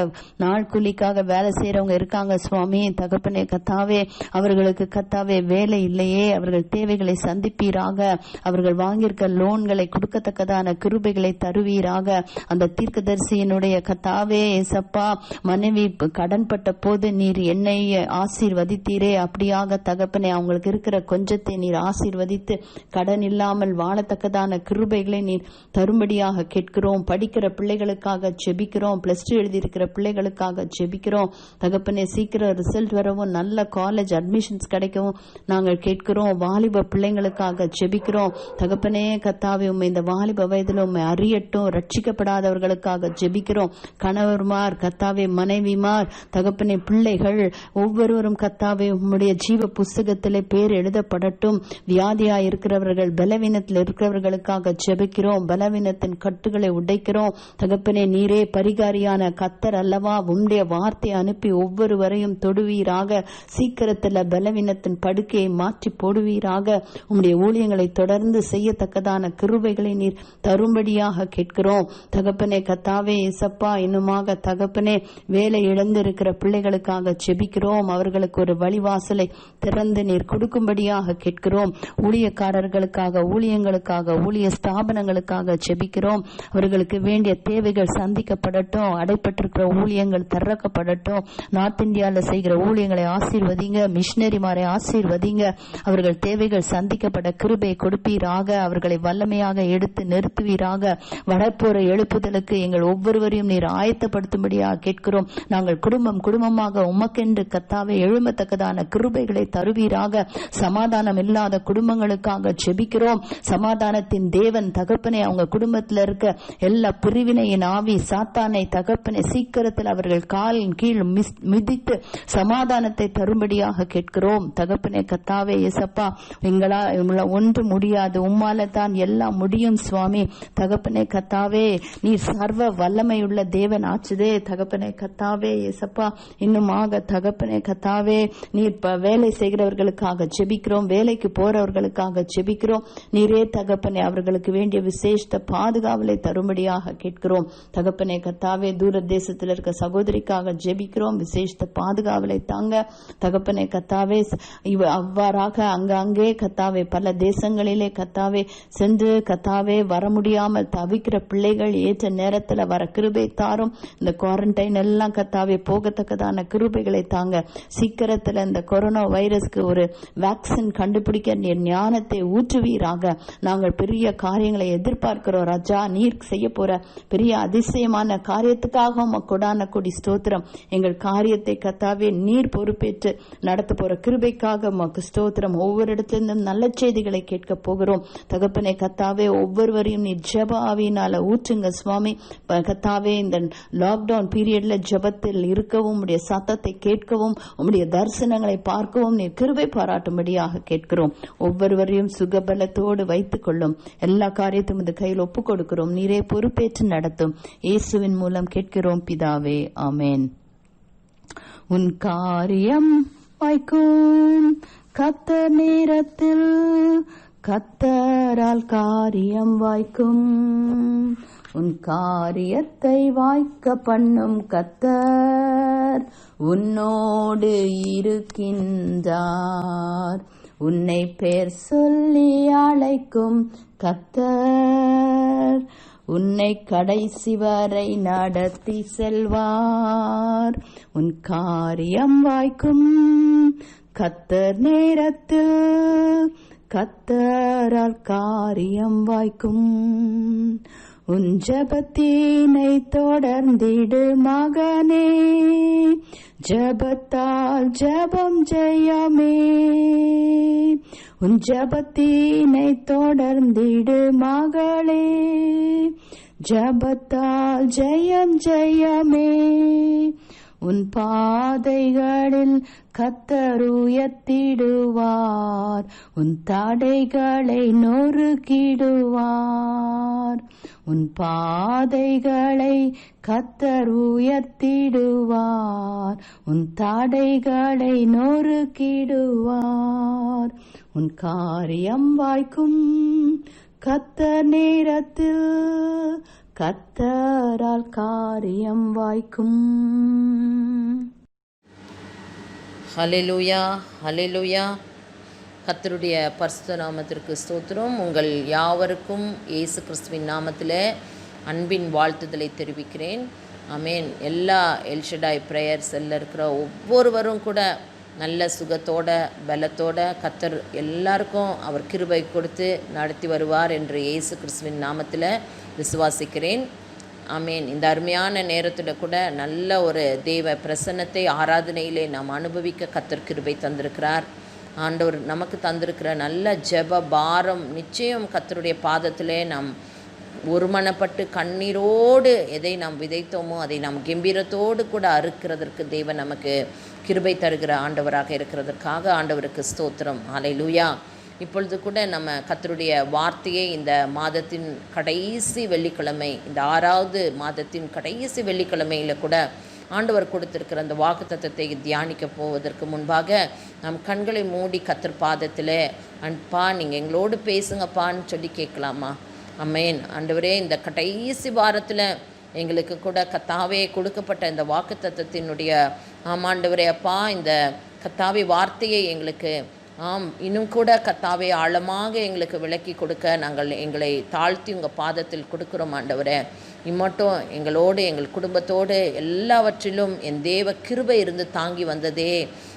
நாள் கூலிக்காக வேலை செய்யறவங்க இருக்காங்க சுவாமி. தகப்பனே கத்தாவே அவர்களுக்கு கத்தாவே வேலை இல்லையே, அவர்கள் தேவைகளை சந்திப்பீராக. அவர்கள் வாங்கியிருக்க லோன்களை கொடுக்கத்தக்கதான கிருபைகளை தருவீராக. அந்த தீர்க்கதரிசியினுடைய கத்தாவே ஏசப்பா மனைவி கடன்பட்ட போது நீர் என்னை ஆசீர்வதித்தீரே, அப்படியாக தகப்பனே அவங்களுக்கு இருக்கிற கொஞ்சத்தை நீர் ஆசீர்வதித்து கடன் இல்லாமல் வாழத்தக்கதான கிருபைகளை நீர் தரும்படியாக கேட்கிறோம். படிக்கிற பிள்ளைகளுக்காக ஜெபிக்கிறோம். +2 எழுதியிருக்கிற பிள்ளைகளுக்காக ஜெபிக்கிறோம். தகப்பனே சீக்கிரம் ரிசல்ட் வரவும் நல்ல காலேஜ் அட்மிஷன்ஸ் கிடைக்கவும் நாங்கள் கேட்கிறோம். வாலிப பிள்ளைங்களுக்காக ஜெபிக்கிறோம். தகப்பனே கத்தாவே உம்மை இந்த வாலிப வயதில் உம்மை அறியட்டும். ரட்சிக்கப்படாதவர்களுக்காக ஜெபிக்கிறோம். கணவர்மார் கத்தாவே மனைவிமார் தகப்பனே பிள்ளைகள் ஒவ்வொருவரும் கத்தாவே உம்முடைய ஜீவ புஸ்தகத்திலே பேர் எழுதப்படட்டும். வியாதியாய் இருக்கிறவர்கள் பலவீனத்தில் இருக்கிறவர்களுக்காக ஜெபிக்கிறோம். பலவீனத்தின் கட்டுகளை உடைக்கிறோம். தகப்பனே நீரே பரிகாரியான கத்தர் அல்லவா, உம்முடைய வார்த்தை அனுப்பி ஒவ்வொருவரையும் தொடுவீராக. சீக்கிரத்தில் பலவீனத்தின் படுக்கையை மாற்றி போடுவீராக. உம்முடைய ஊழியங்களை தொடர்ந்து செய்யத்தக்கதான கிருபைகளை நீர் தரும்படியாக கேட்கிறோம். தகப்பனே கத்தாவே இசப்பா இன்னுமாக தகப்பனே வேலை இழந்திருக்கிற பிள்ளைகளுக்காக ஜெபிக்கிறோம். அவர்களுக்கு ஒரு வழிவாசலை திறந்து நீர் கொடுக்கும்படியாக கேட்கிறோம். ஊழியக்காரர்களுக்காக ஊழியங்களுக்காக ஊழிய ஸ்தாபனங்களுக்காக ஜெபிக்கிறோம். அவர்களுக்கு வேண்டிய தேவைகள் சந்திக்கப்படட்டும். அடைப்பட்டிருக்கிற ஊழியங்கள் திறக்கப்படட்டும். நார்த் இந்தியாவில் செய்கிற ஊழியங்களை ஆசீர்வதிங்க. மிஷினரிமாரை ஆசீர்வதிங்க. அவர்கள் தேவைகள் சந்திக்கப்பட கிருபை கொடுப்பீராக. அவர்களை வல்லமையாக எடுத்து நிறுத்துவீராக. வடப்போற எழுப்புதலுக்கு எங்கள் ஒவ்வொருவரையும் நீர் ஆயத்தப்படுத்தும்படியாக கேட்கிறோம். நாங்கள் குடும்பமாக உமக்கென்று கத்தாவே எழுமத்தக்கதான கிருபை கிருபைகளை தருவீராக. சமாதானம் இல்லாத குடும்பங்களுக்காக ஜெபிக்கிறோம். சமாதானத்தின் தேவன் தகப்பனே அவங்க குடும்பத்தில் இருக்க எல்லா பிரிவினையின் ஆவி சாத்தானை தகப்பனே சீக்கிரத்தில் அவர்கள் காலின் கீழ் மிதித்து சமாதானத்தை தரும்படியாக கேட்கிறோம். தகப்பனே கத்தாவே இயேசப்பா, எங்களால் ஒன்று முடியாது, உம்மால தான் எல்லாம் முடியும் சுவாமி. தகப்பனே கத்தாவே, நீர் சர்வ வல்லமையுள்ள தேவன் ஆச்சுதே. தகப்பனே கத்தாவே இயேசப்பா, இன்னுமாக தகப்பனே கத்தாவே, நீர் வேலை செய்கிறவர்களுக்காக ஜெபிக்கிறோம், வேலைக்கு போறவர்களுக்காக ஜெபிக்கிறோம். நீரே தகப்பனே அவர்களுக்கு வேண்டிய விசேஷ பாதுகாவலை தரும்படியாக கேட்கிறோம். தகப்பனே கத்தாவே, தூர தேசத்தில் இருக்க சகோதரிக்காக ஜெபிக்கிறோம், விசேஷ பாதுகாவலை தாங்க. தகப்பனே கத்தாவே, அவ்வாறாக அங்கே கத்தாவே பல தேசங்களிலே கத்தாவே சென்று கத்தாவே வர முடியாமல் தவிக்கிற பிள்ளைகள் ஏற்ற நேரத்தில் வர கிருபை தாரும். இந்த குவாரண்டைன் எல்லாம் கத்தாவே போகத்தக்கதான கிருபைகளை தாங்க. சீக்கிரத்தில் இந்த கொரோனா வைரஸ்க்கு ஒரு வேக்சின் கண்டுபிடிக்க நீர் ஞானத்தை ஊற்றுவீராக. நாங்கள் பெரிய காரியங்களை எதிர்பார்க்கிறோம் ராஜா. நீர் செய்ய போற பெரிய அதிசயமான காரியத்துக்காக கொடான கொடி ஸ்தோத்திரம். எங்கள் காரியத்தை கத்தாவே நீர் பொறுப்பேற்று நடத்த போற கிருபைக்காக உமக்கு ஸ்தோத்திரம். ஒவ்வொரு இடத்திலிருந்தும் நல்ல செய்திகளை கேட்க போகிறோம். தகப்பனே கத்தாவே, ஒவ்வொருவரையும் நீர் ஜெப ஆவியினால ஊற்றுங்க சுவாமி. கத்தாவே, இந்த லாக்டவுன் பீரியட்ல ஜெபத்தில் இருக்கவும் உம்முடைய சத்தத்தை கேட்கவும் உம்முடைய தரிசனங்களை பார்க்கவும் நீர் கிருபை பாராட்டும்படியாக கேட்கிறோம். ஒவ்வொருவரையும் சுகபலத்தோடு வைத்துக் கொள்ளும். எல்லா காரியத்தையும் இந்த கையில் ஒப்புக் கொடுக்கிறோம். நீரே பொறுப்பேற்று நடத்தும். இயேசுவின் மூலம் கேட்கிறோம் பிதாவே, ஆமேன். உன் காரியம் வாய்க்கும் கர்த்தர் நேரத்தில், கர்த்தரால் காரியம் வாய்க்கும். உன் காரியத்தை வாய்க்க பண்ணும் கர்த்தர் உன்னோடு இருக்கின்றார். உன்னை பேர் சொல்லி அழைக்கும் கர்த்தர் உன்னை கடைசி வரை நடத்தி செல்வார். உன் காரியம் வாய்க்கும் கர்த்தர் நேரத்தில், கர்த்தரால் காரியம் வாய்க்கும். உன் ஜெபத்தினை தொடர்ந்திடு மகனே, ஜெபத்தால் ஜெபம் ஜெயமே. உன் ஜெபத்தினை தொடர்ந்திடு மகளே, ஜெபத்தால் ஜெயம் ஜெயமே. உன் பாதைகளில் கர்த்தர் உயர்த்திடுவார், உன் தடைகளை நொறுக்கிடுவார். உன் பாதைகளை கர்த்தர் உயர்த்திடுவார், உன் தடைகளை நொறுக்கிடுவார். உன் காரியம் வாய்க்கும் கர்த்தர் நேரத்தில், கர்த்தரால் காரியம் வாய்க்கும். ஹல்லேலூயா, ஹல்லேலூயா. கர்த்தருடைய பரிசுத்த நாமத்திற்கு ஸ்தோத்திரம். உங்கள் யாவருக்கும் இயேசு கிறிஸ்துவின் நாமத்தில் அன்பின் வாழ்த்துதலை தெரிவிக்கிறேன். ஆமேன். எல்லா எல்ஷடாய் பிரேயர்ஸ் எல்லாம் இருக்கிற ஒவ்வொருவரும் கூட நல்ல சுகத்தோட பலத்தோட கர்த்தர் எல்லாருக்கும் அவர் கிருபை கொடுத்து நடத்தி வருவார் என்று இயேசு கிறிஸ்துவின் நாமத்தில் விசுவாசிக்கிறேன். ஆமேன். இந்த அருமையான நேரத்தில் கூட நல்ல ஒரு தேவ பிரசன்னத்தை ஆராதனையிலே நாம் அனுபவிக்க கர்த்தர் கிருபை தந்திருக்கிறார். ஆண்டவர் நமக்கு தந்திருக்கிற நல்ல ஜெப பாரம் நிச்சயம் கர்த்தருடைய பாதத்திலே நாம் ஒருமனப்பட்டு கண்ணீரோடு எதை நாம் விதைத்தோமோ அதை நாம் கம்பீரத்தோடு கூட அறுக்கிறதற்கு தேவன் நமக்கு கிருபை தருகிற ஆண்டவராக இருக்கிறதற்காக ஆண்டவருக்கு ஸ்தோத்திரம். ஹல்லேலூயா. இப்பொழுது கூட நம்ம கர்த்தருடைய வார்த்தையை இந்த மாதத்தின் கடைசி வெள்ளிக்கிழமை, இந்த 6வது மாதத்தின் கடைசி வெள்ளிக்கிழமையில் கூட ஆண்டவர் கொடுத்திருக்கிற அந்த வாக்குத்தத்தத்தை தியானிக்க போவதற்கு முன்பாக நம் கண்களை மூடி கர்த்தர் பாதத்தில், அன்பா நீங்கள் எங்களோடு பேசுங்கப்பான்னு சொல்லி கேட்கலாமா? ஆமென். ஆண்டவரே, இந்த கடைசி வாரத்தில் எங்களுக்கு கூட கர்த்தாவே கொடுக்கப்பட்ட இந்த வாக்குத்தத்தத்தினுடைய ஆமாண்டவரே அப்பா, இந்த கர்த்தாவே வார்த்தையை எங்களுக்கு இன்னும் கூட கர்த்தாவே ஆழமாக எங்களுக்கு விளக்கி கொடுக்க நாங்கள் எங்களை தாழ்த்தி உங்கள் பாதத்தில் கொடுக்குறோம் ஆண்டவரே. இம்மட்டும் எங்களோடு எங்கள் குடும்பத்தோடு எல்லாவற்றிலும் என் தேவ கிருபை இருந்து தாங்கி வந்ததே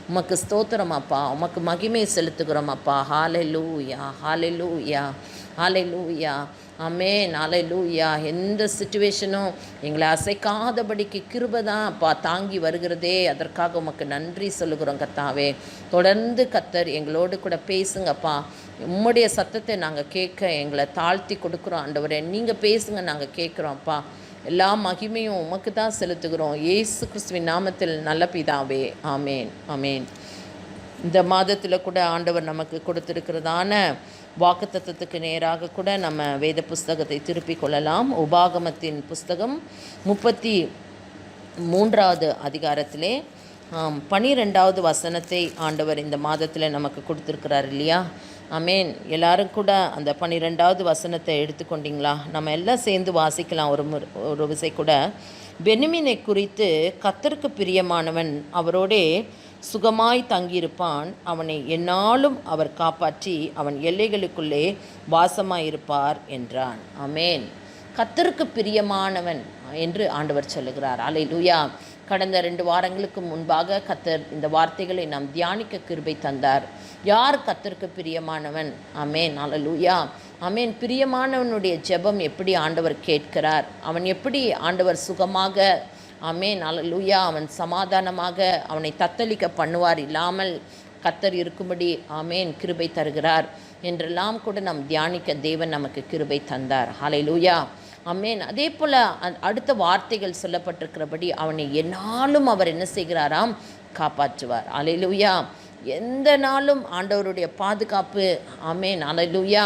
உமக்கு ஸ்தோத்திரம் அப்பா, உமக்கு மகிமை செலுத்துகிறோம் அப்பா. ஹல்லேலூயா, ஹல்லேலூயா. ஹல்லேலூயா. ஆமென். ஹல்லேலூயா. எந்த சிச்சுவேஷனும் எங்களை அசைக்காதபடிக்கு கிருபை தான் அப்பா தாங்கி வருகிறதே, அதற்காக உமக்கு நன்றி சொல்லுகிறோம் கர்த்தாவே. தொடர்ந்து கர்த்தர் எங்களோடு கூட பேசுங்கப்பா. உம்முடைய சத்தத்தை நாங்கள் கேட்க எங்களை தாழ்த்தி கொடுக்குறோம் ஆண்டவரே. நீங்கள் பேசுங்க, நாங்கள் கேட்குறோம்ப்பா. எல்லா மகிமையும் உமக்கு தான் செலுத்துகிறோம் இயேசு கிறிஸ்துவின் நாமத்தில் நல்ல பிதாவே. ஆமேன். ஆமேன். இந்த மாதத்தில் கூட ஆண்டவர் நமக்கு கொடுத்திருக்கிறதான வாக்குத்தத்தத்துக்கு நேராக கூட நம்ம வேத புஸ்தகத்தை திருப்பிக் கொள்ளலாம். உபாகமத்தின் புஸ்தகம் 33வது அதிகாரத்திலே 12வது வசனத்தை ஆண்டவர் இந்த மாதத்தில் நமக்கு கொடுத்துருக்கிறார் இல்லையா? ஆமேன். எல்லாரும் கூட அந்த 12வது வசனத்தை எடுத்துக்கொண்டீங்களா? நம்ம எல்லாம் சேர்ந்து வாசிக்கலாம் ஒரு விசை கூட. பென்யமீனை குறித்து கர்த்தருக்கு பிரியமானவன் அவரோடே சுகமாய் தங்கியிருப்பான், அவனை எந்நாளும் அவர் காப்பாற்றி அவன் எல்லைகளுக்குள்ளே வாசமாயிருப்பார் என்றான். ஆமேன். கர்த்தருக்கு பிரியமானவன் என்று ஆண்டவர் சொல்லுகிறார். அல்லேலூயா. கடந்த 2 வாரங்களுக்கு முன்பாக கர்த்தர் இந்த வார்த்தைகளை நாம் தியானிக்க கிருபை தந்தார். யார் கர்த்தருக்கு பிரியமானவன்? ஆமேன். அல்லேலூயா. ஆமேன். பிரியமானவனுடைய ஜெபம் எப்படி ஆண்டவர் கேட்கிறார், அவன் எப்படி ஆண்டவர் சுகமாக, ஆமேன், அல்லேலூயா, அவன் சமாதானமாக அவனை தத்தளிக்க பண்ணுவார், இல்லாமல் கர்த்தர் இருக்கும்படி ஆமேன் கிருபை தருகிறார் என்றெல்லாம் கூட நாம் தியானிக்க தேவன் நமக்கு கிருபை தந்தார். அல்லேலூயா. ஆமேன். அதே போல் அடுத்த வார்த்தைகள் சொல்லப்பட்டிருக்கிறபடி அவனை எந்நாளும் அவர் என்ன செய்கிறாராம்? காப்பாற்றுவார். அல்லேலூயா. எந்த நாளும் ஆண்டவருடைய பாதுகாப்பு. ஆமேன். அல்லேலூயா.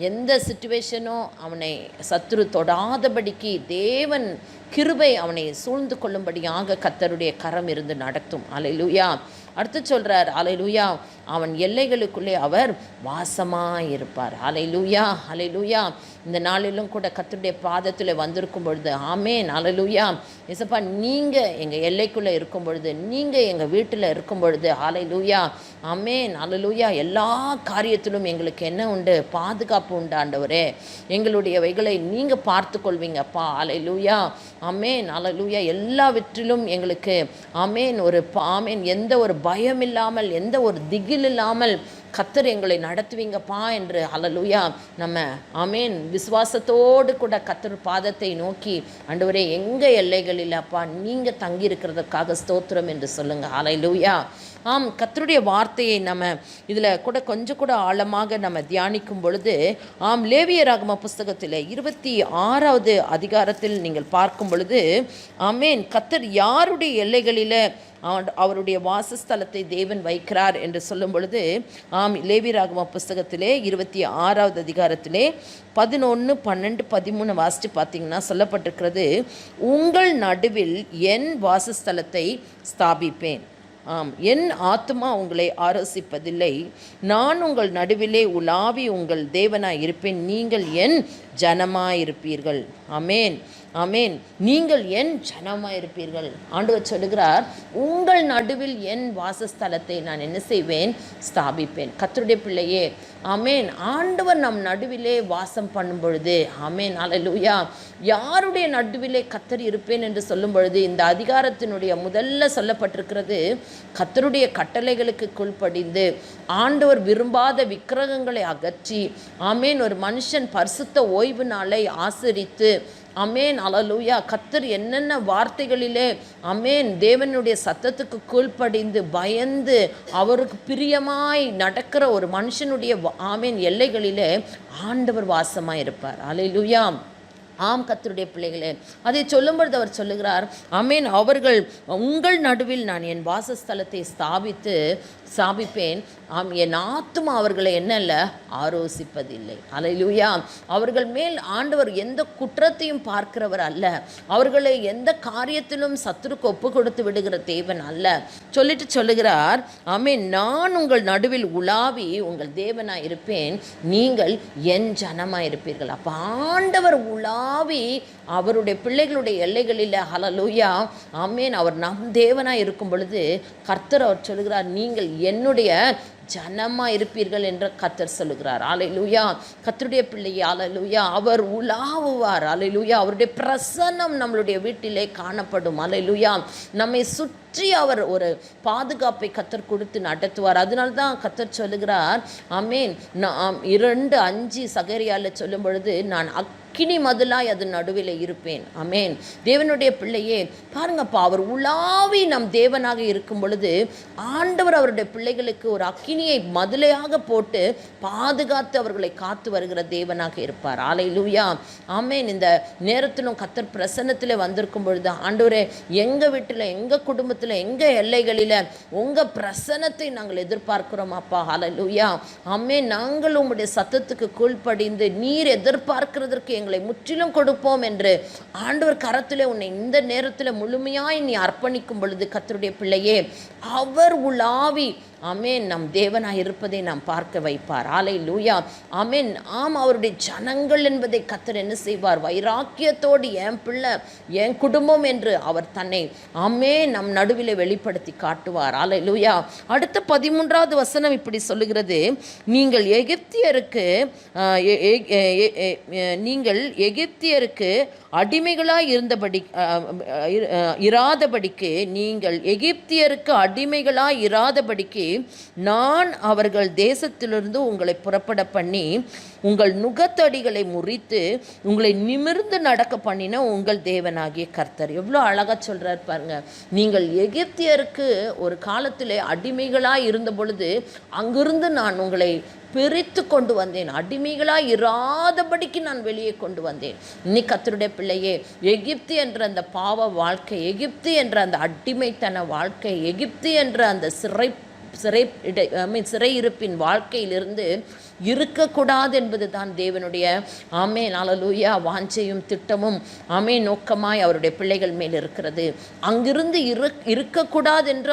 எந்த சிச்சுவேஷனும் அவனை சத்துரு தொடாதபடிக்கு தேவன் கிருபை அவனை சூழ்ந்து கொள்ளும்படியாக கர்த்தருடைய கரம் இருந்து நடத்தும். அல்லேலூயா. அடுத்து சொல்கிறார், அல்லேலூயா, அவன் எல்லைகளுக்குள்ளே அவர் வாசமாயிருப்பார். அல்லேலூயா. அல்லேலூயா. இந்த நாளிலும் கூட கர்த்தருடைய பாதத்தில் வந்திருக்கும் பொழுது ஆமேன், அல்லேலூயா, ஏசப்பா நீங்கள் எங்கள் எல்லைக்குள்ளே இருக்கும் பொழுது, நீங்கள் எங்கள் வீட்டில் இருக்கும் பொழுது, அல்லேலூயா, ஆமேன், அல்லேலூயா, எல்லா காரியத்திலும் எங்களுக்கு என்ன உண்டு? பாதுகாப்பு உண்டு ஆண்டவரே. எங்களுடையவைகளை நீங்கள் பார்த்து கொள்வீங்கப்பா. அல்லேலூயா. ஆமேன். அல்லேலூயா. எல்லாவற்றிலும் எங்களுக்கு ஆமேன் ஆமேன் எந்த ஒரு பயம் இல்லாமல், எந்த ஒரு திகில் இல்லாமல் கர்த்தர் எங்களை நடத்துவீங்கப்பா என்று அல்லேலூயா நம்ம ஆமேன் விசுவாசத்தோடு கூட கர்த்தர் பாதத்தை நோக்கி, ஆண்டவரே எங்கள் எல்லைகளில் அப்பா நீங்கள் தங்கியிருக்கிறதுக்காக ஸ்தோத்திரம் என்று சொல்லுங்கள். அல்லேலூயா. ஆம், கர்த்தருடைய வார்த்தையை நம்ம இதில் கூட கொஞ்சம் கூட ஆழமாக நம்ம தியானிக்கும் பொழுது, ஆம், லேவியராகம புஸ்தகத்தில் 26வது அதிகாரத்தில் நீங்கள் பார்க்கும் பொழுது, ஆமேன், கர்த்தர் யாருடைய எல்லைகளில் அவருடைய வாசஸ்தலத்தை தேவன் வைக்கிறார் என்று சொல்லும் பொழுது, ஆம், லேவியராகம புஸ்தகத்திலே 26வது அதிகாரத்திலே 11, 12, 13 வாசித்து பார்த்தீங்கன்னா சொல்லப்பட்டிருக்கிறது, உங்கள் நடுவில் என் வாசஸ்தலத்தை ஸ்தாபிப்பேன், ஆம், என் ஆத்துமா உங்களை ஆரோசிப்பதில்லை, நான் உங்கள் நடுவிலே உலாவி உங்கள் தேவனாய் இருப்பேன், நீங்கள் என் ஜனமாயிருப்பீர்கள். ஆமேன். ஆமேன். நீங்கள் என் ஜனமாக இருப்பீர்கள். ஆண்டவர் சொல்லுகிறார், உங்கள் நடுவில் என் வாசஸ்தலத்தை நான் என்ன செய்வேன்? ஸ்தாபிப்பேன். கர்த்தருடைய பிள்ளையே, ஆமேன், ஆண்டவர் நம் நடுவிலே வாசம் பண்ணும் பொழுது, ஆமேன், அல்லேலூயா, யாருடைய நடுவிலே கர்த்தர் இருப்பேன் என்று சொல்லும் பொழுது, இந்த அதிகாரத்தினுடைய முதல்ல சொல்லப்பட்டிருக்கிறது, கர்த்தருடைய கட்டளைகளுக்கு கீழ்ப்படிந்து ஆண்டவர் விரும்பாத விக்கிரகங்களை அகற்றி, ஆமேன், ஒரு மனுஷன் பரிசுத்த ஓய்வு நாளை ஆசரித்து, அமேன், அல்லேலூயா, கர்த்தர் என்னென்ன வார்த்தைகளிலே அமேன் தேவனுடைய சத்தத்துக்கு கீழ்ப்படிந்து பயந்து அவருக்கு பிரியமாய் நடக்கிற ஒரு மனுஷனுடைய ஆமேன் எல்லைகளிலே ஆண்டவர் வாசமாய் இருப்பார். அல்லேலூயா. ஆம், கர்த்தருடைய பிள்ளைகளே, அதை சொல்லும்பொழுது அவர் சொல்லுகிறார், ஆமேன், அவர்கள் உங்கள் நடுவில் நான் என் வாசஸ்தலத்தை ஸ்தாபிப்பேன், ஆம், என் ஆத்துமா அவர்களை என்னல்ல ஆரோசிப்பதில்லை. அல்லேலூயா. அவர்கள் மேல் ஆண்டவர் எந்த குற்றத்தையும் பார்க்கிறவர் அல்ல, அவர்களை எந்த காரியத்திலும் சத்துருக்கு ஒப்பு கொடுத்து விடுகிற தேவன் அல்ல. சொல்லிட்டு சொல்லுகிறார், ஆமேன், நான் உங்கள் நடுவில் உலாவி உங்கள் தேவனாய் இருப்பேன், நீங்கள் என் ஜனமாய் இருப்பீர்கள். அப்போ ஆண்டவர் உலாவி உலாவி அவருடைய பிள்ளைகளுடைய எல்லைகளில் ஹல்லேலூயா ஆமென் அவர் நம் தேவனாய் இருக்கும் பொழுது கர்த்தர் அவர் சொல்கிறார், நீங்கள் என்னுடைய ஜனமா இருப்பீர்கள் என்று கர்த்தர் சொல்லுகிறார். அல்லேலூயா. கர்த்தருடைய பிள்ளையே அல்லேலூயா அவர் உலாவுவார். அல்லேலூயா. அவருடைய பிரசன்னம் நம்மளுடைய வீட்டிலே காணப்படும். அல்லேலூயா. நம்மை சுற்றி அவர் ஒரு பாதுகாப்பை கர்த்தர் கொடுத்து நடத்துவார். அதனால தான் கர்த்தர் சொல்லுகிறார் ஆமென் 2:5 சகரியால சொல்லும் பொழுது, நான் அக்கினி மதிலாய் அது நடுவில் இருப்பேன். ஆமென். தேவனுடைய பிள்ளையே பாருங்கப்பா, அவர் உலாவி நம் தேவனாக இருக்கும் பொழுது ஆண்டவர் அவருடைய பிள்ளைகளுக்கு ஒரு அக்கினியை மதிலையாக போட்டு பாதுகாத்து அவர்களை காத்து வருகிற தேவனாக இருப்பார். அல்லேலூயா. ஆமென். இந்த நேரத்திலும் கர்த்தர் பிரசன்னத்தில் வந்திருக்கும் பொழுது, ஆண்டவரே எங்கள் வீட்டில், எங்கள் குடும்பத்தில், எங்கள் எல்லைகளில் உங்கள் பிரசன்னத்தை நாங்கள் எதிர்பார்க்கிறோம் அப்பா. அல்லேலூயா. ஆமென். நாங்கள் உங்களுடைய சத்தத்துக்கு கீழ்ப்படிந்து நீர் எதிர்பார்க்கிறதற்கு எங்களை முற்றிலும் கொடுப்போம் என்று ஆண்டவர் கரத்திலே உன்னை இந்த நேரத்தில் முழுமையாய் நீ அர்ப்பணிக்கும் பொழுது கர்த்தருடைய பிள்ளையே அவர் உலாவி ஆமென் நம் தேவனாய் இருப்பதை நாம் பார்க்க வைப்பார். அல்லேலூயா. ஆமென். ஆம், அவருடைய ஜனங்கள் என்பதை கர்த்தர் என்ன செய்வார்? வைராக்கியத்தோடு என் பிள்ளை, என் குடும்பம் என்று அவர் தன்னை ஆமென் நம் நடுவில் வெளிப்படுத்தி காட்டுவார். அல்லேலூயா. அடுத்த 13வது வசனம் இப்படி சொல்லுகிறது, நீங்கள் எகிப்தியருக்கு அடிமைகளாய் இராதபடிக்கு நான் அவர்கள் தேசத்திலிருந்து உங்களை புறப்பட பண்ணி உங்கள் நுகத்தடிகளை முறித்து உங்களை நிமிர்ந்து நடக்க பண்ணின உங்கள் தேவனாகிய கர்த்தர். எவ்வளோ அழகாக சொல்கிறார் பாருங்க. நீங்கள் எகிப்தியருக்கு ஒரு காலத்திலே அடிமைகளாக இருந்த பொழுது அங்கிருந்து நான் உங்களை பிரித்து கொண்டு வந்தேன், அடிமைகளாக இராதபடிக்கு நான் வெளியே கொண்டு வந்தேன். இன்னைக்கு கர்த்தருடைய பிள்ளையே, எகிப்து என்ற அந்த பாவ வாழ்க்கை, எகிப்து என்ற அந்த அடிமைத்தன வாழ்க்கை, எகிப்து என்ற அந்த சிறையிருப்பின் வாழ்க்கையிலிருந்து இருக்கக்கூடாது என்பது தான் தேவனுடைய ஆமென் அல்லேலூயா வாஞ்சையும் திட்டமும் ஆமென் நோக்கமாய் அவருடைய பிள்ளைகள் மேல் இருக்கிறது. அங்கிருந்து இருக்கக்கூடாது என்று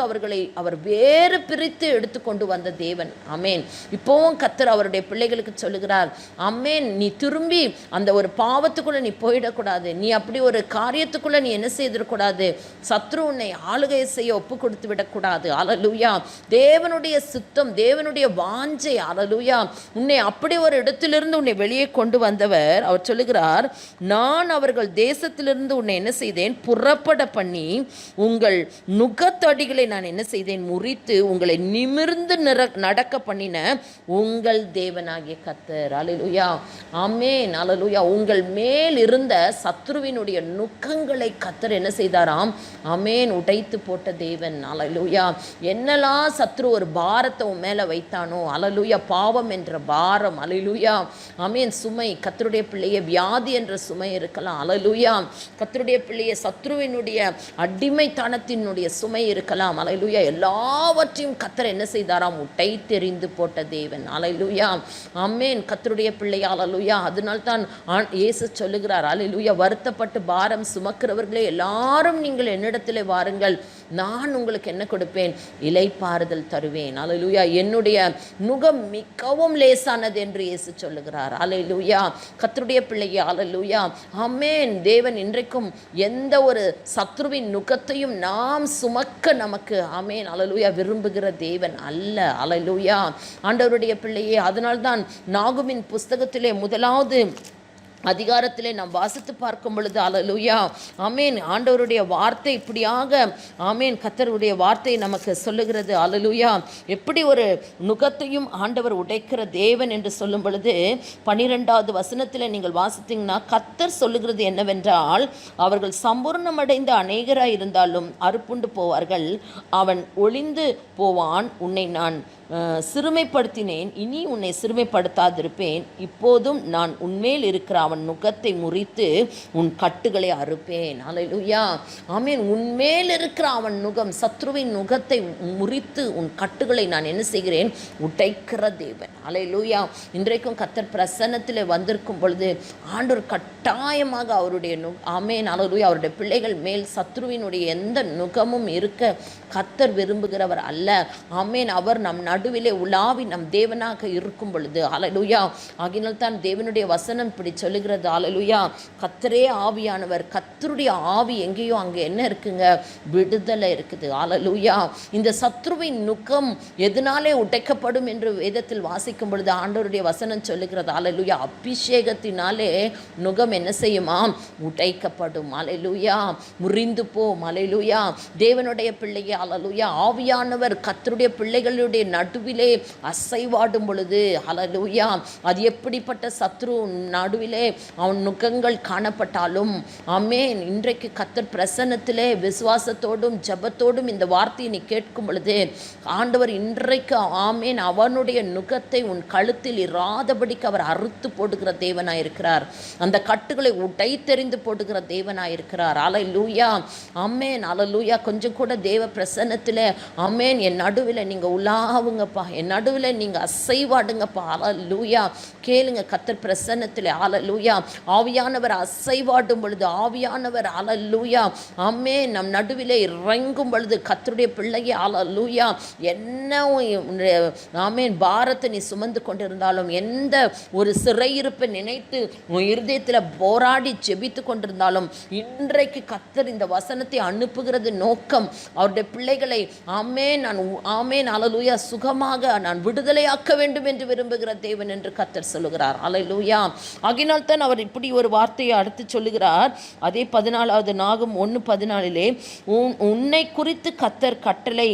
அவர் வேறு பிரித்து எடுத்துக்கொண்டு வந்த தேவன். ஆமென். இப்போவும் கர்த்தர் அவருடைய பிள்ளைகளுக்கு சொல்லுகிறார், ஆமென் நீ திரும்பி அந்த ஒரு பாவத்துக்குள்ளே நீ போயிடக்கூடாது, நீ அப்படி ஒரு காரியத்துக்குள்ளே நீ என்ன செய்திடக்கூடாது, சத்ரு உன்னை ஆளுகை செய்ய ஒப்பு கொடுத்து விடக்கூடாது. அல்லேலூயா. தேவனுடைய சித்தம், தேவனுடைய வாஞ்சை. அல்லேலூயா. உன்னை அப்படி ஒரு இடத்திலிருந்து உன்னை வெளியே கொண்டு வந்தவர். அவர் சொல்லுகிறார், நான் அவர்கள் தேசத்திலிருந்து உன்னை என்ன செய்தேன், புறப்பட பண்ணி உங்கள் நுகத்தடிகளை நான் என்ன செய்தேன், முறித்து உங்களை நிமிர்ந்து நடக்க பண்ணின உங்கள் தேவனாகிய கர்த்தர். அல்லேலூயா. ஆமென். அல்லேலூயா. உங்கள் மேல் இருந்த சத்ருவினுடைய நுக்கங்களை கர்த்தர் என்ன செய்தாராம், ஆமென் உடைத்து போட்ட தேவன். அல்லேலூயா. என்னெல்லாம் சத்ரு ஒரு பாரத்தை உன் மேலே வைத்தானோ, அல்லேலூயா, பாவம் என்ற பாரம், அல்லேலூயா, ஆமென், சுமை, கர்த்தருடைய பிள்ளையை வியாதி என்ற சுமை இருக்கலாம், அல்லேலூயா, கர்த்தருடைய பிள்ளையை சத்ருவினுடைய அடிமைத்தனத்தினுடைய சுமை இருக்கலாம், அல்லேலூயா, எல்லாவற்றையும் கர்த்தர் என்ன செய்தாராம், உடை தெரிந்து போட்ட தேவன். அல்லேலூயா. ஆமென். கர்த்தருடைய பிள்ளையா, அல்லேலூயா. அதனால்தான் இயேசு சொல்லுகிறார், அல்லேலூயா, வருத்தப்பட்டு பாரம் சுமக்கிறவர்களே எல்லாரும் நீங்கள் என்னிடத்திலே வாருங்கள், நான் உங்களுக்கு என்ன கொடுப்பேன், இளைப்பாறுதல் தருவேன். அல்லேலூயா. என்னுடைய நுகம் மிகவும் லேசானது என்று இயேசு சொல்லுகிறார். அல்லேலூயா. கர்த்தருடைய பிள்ளையே, அல்லேலூயா. ஆமென். தேவன் இன்றைக்கும் எந்த ஒரு சத்ருவின் நுகத்தையும் நாம் சுமக்க நமக்கு ஆமென் அல்லேலூயா விரும்புகிற தேவன் அல்ல. அல்லேலூயா. ஆண்டவருடைய பிள்ளையே, அதனால்தான் நாகுமின் புஸ்தகத்திலே 1வது அதிகாரத்திலே நாம் வாசித்து பார்க்கும் பொழுது அல்லேலூயா, ஆமென், ஆண்டவருடைய வார்த்தை இப்படியாக ஆமென் கர்த்தருடைய வார்த்தை நமக்கு சொல்லுகிறது. அல்லேலூயா. எப்படி ஒரு நுகத்தையும் ஆண்டவர் உடைக்கிற தேவன் என்று சொல்லும் பொழுது 12வது வசனத்தில் நீங்கள் வாசித்தீங்கன்னா கர்த்தர் சொல்லுகிறது என்னவென்றால், அவர்கள் சம்பூர்ணமடைந்த அநேகராய் இருந்தாலும் அறுப்புண்டு போவார்கள், அவன் ஒளிந்து போவான், உன்னை நான் சிறுமைப்படுத்தினேன், இனி உன்னை சிறுமைப்படுத்தாதிருப்பேன், இப்போதும் நான் உன்மேல் இருக்கிற அவன் நுகத்தை முறித்து உன் கட்டுகளை அறுப்பேன். அல்லேலூயா. ஆமென். உன்மேல் இருக்கிற அவன் நுகம், சத்ருவின் நுகத்தை முறித்து உன் கட்டுகளை நான் என்ன செய்கிறேன், உடைக்கிற தேவன். அல்லேலூயா. இன்றைக்கும் கர்த்தர் பிரசன்னத்தில் வந்திருக்கும் பொழுது ஆண்டவர் கட்டாயமாக அவருடைய ஆமென் அல்லேலூயா அவருடைய பிள்ளைகள் மேல் சத்ருவினுடைய எந்த நுகமும் இருக்க கர்த்தர் விரும்புகிறவர் அல்ல. ஆமென். அவர் நம் நடுவிலே உலாவி நம் தேவனாக இருக்கும் பொழுது அல்லேலூயா. ஆகினால் தான் தேவனுடைய வசனம் இப்படி சொல்லுகிறது அல்லேலூயா. கர்த்தரே ஆவியானவர். கர்த்தருடைய ஆவி எங்கேயோ அங்கே என்ன இருக்குங்க? விடுதலை இருக்குது. அல்லேலூயா. இந்த சத்ருவின் நுகம் எதனாலே உடைக்கப்படும் என்று வேதத்தில் வாசிக்கும் பொழுது ஆண்டவருடைய வசனம் சொல்லுகிறது அல்லேலூயா. அபிஷேகத்தினாலே நுகம் என்ன செய்யுமா? உடைக்கப்படும். அல்லேலூயா. முறிந்து போம். அல்லேலூயா. தேவனுடைய பிள்ளையே அல்லேலூயா. ஆவியானவர் கர்த்தருடைய பிள்ளைகளுடைய நடுவிலே அசைவாடும் பொழுது அல்லேலூயா அது எப்படிப்பட்ட சத்ரு நடுவிலே அவன் நுகங்கள் காணப்பட்டாலும் ஆமென். இன்றைக்கு கர்த்தர் பிரசன்னத்திலே விசுவாசத்தோடும் ஜெபத்தோடும் இந்த வார்த்தையை நீ கேட்கும் பொழுது ஆண்டவர் இன்றைக்கு ஆமென் அவனுடைய நுகத்தை உன் கழுத்தில் இராதபடிக்கு அவர் அறுத்து போடுகிற தேவனாயிருக்கிறார். அந்த கட்டுகளை உடைத்தெறிந்து போடுகிற தேவனாயிருக்கிறார். அல்லேலூயா. ஆமென். அல்லேலூயா. கொஞ்சம் கூட தேவ பிரசன்னத்தில் ஆமென் என் நடுவில் நீங்கள் உலாவுங்கப்பா, என் நடுவில் நீங்கள் அசைவாடுங்கப்பா. அல்லேலூயா. கேளுங்க கர்த்தர் பிரசன்னத்தில் அல்லேலூயா ஆவியானவர் அசைவாடும் பொழுது ஆவியானவர் அல்லேலூயா ஆமென் நம் நடுவிலே இறங்கும் பொழுது கர்த்தருடைய பிள்ளையே அல்லேலூயா என்ன ஆமென் பாரத்தை நீ சுமந்து கொண்டிருந்தாலும் எந்த ஒரு சிறையிருப்பை நினைத்து உன் இருதயத்தில் போராடி ஜெபித்து கொண்டிருந்தாலும் இன்றைக்கு கர்த்தர் இந்த வசனத்தை அனுப்புகிறது நோக்கம் அவருடைய பிள்ளைகளை ஆமென் அல்லேலூயா சுகமாக நான் விடுதலையாக்க வேண்டும் என்று விரும்புகிற தேவன் என்று கர்த்தர் சொல்லுகிறார். அல்லேலூயா. ஆகினால் தான் அவர் இப்படி ஒரு வார்த்தையை அடுத்து சொல்லுகிறார். அதே 14வது நாகம் 1:14 உன்னை குறித்து கர்த்தர் கட்டளை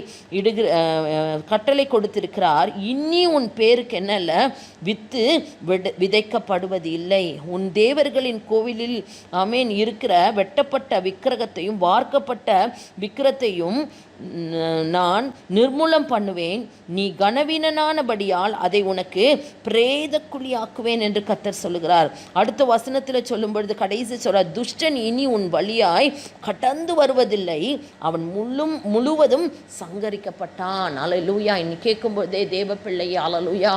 கொடுத்திருக்கிறார். இனி உன் பேருக்கு என்னல்ல வித்து விதைக்கப்படுவது இல்லை. உன் தேவர்களின் கோவிலில் ஆமென் இருக்கிற வெட்டப்பட்ட விக்கிரகத்தையும் வார்க்கப்பட்ட விக்கிரத்தையும் நான் நிர்மூலம் பண்ணுவேன். நீ கனவீனனானபடியால் அதை உனக்கு பிரேத குழியாக்குவேன் என்று கர்த்தர் சொல்லுகிறார். அடுத்த வசனத்தில் சொல்லும் பொழுது கடைசி சொல்றார், துஷ்டன் இனி உன் வழியாய் கடந்து வருவதில்லை, அவன் முழுவதும் சங்கரிக்கப்பட்டான். அல்லேலூயா. இன்னி கேட்கும் போதே தேவ பிள்ளையே அல்லேலூயா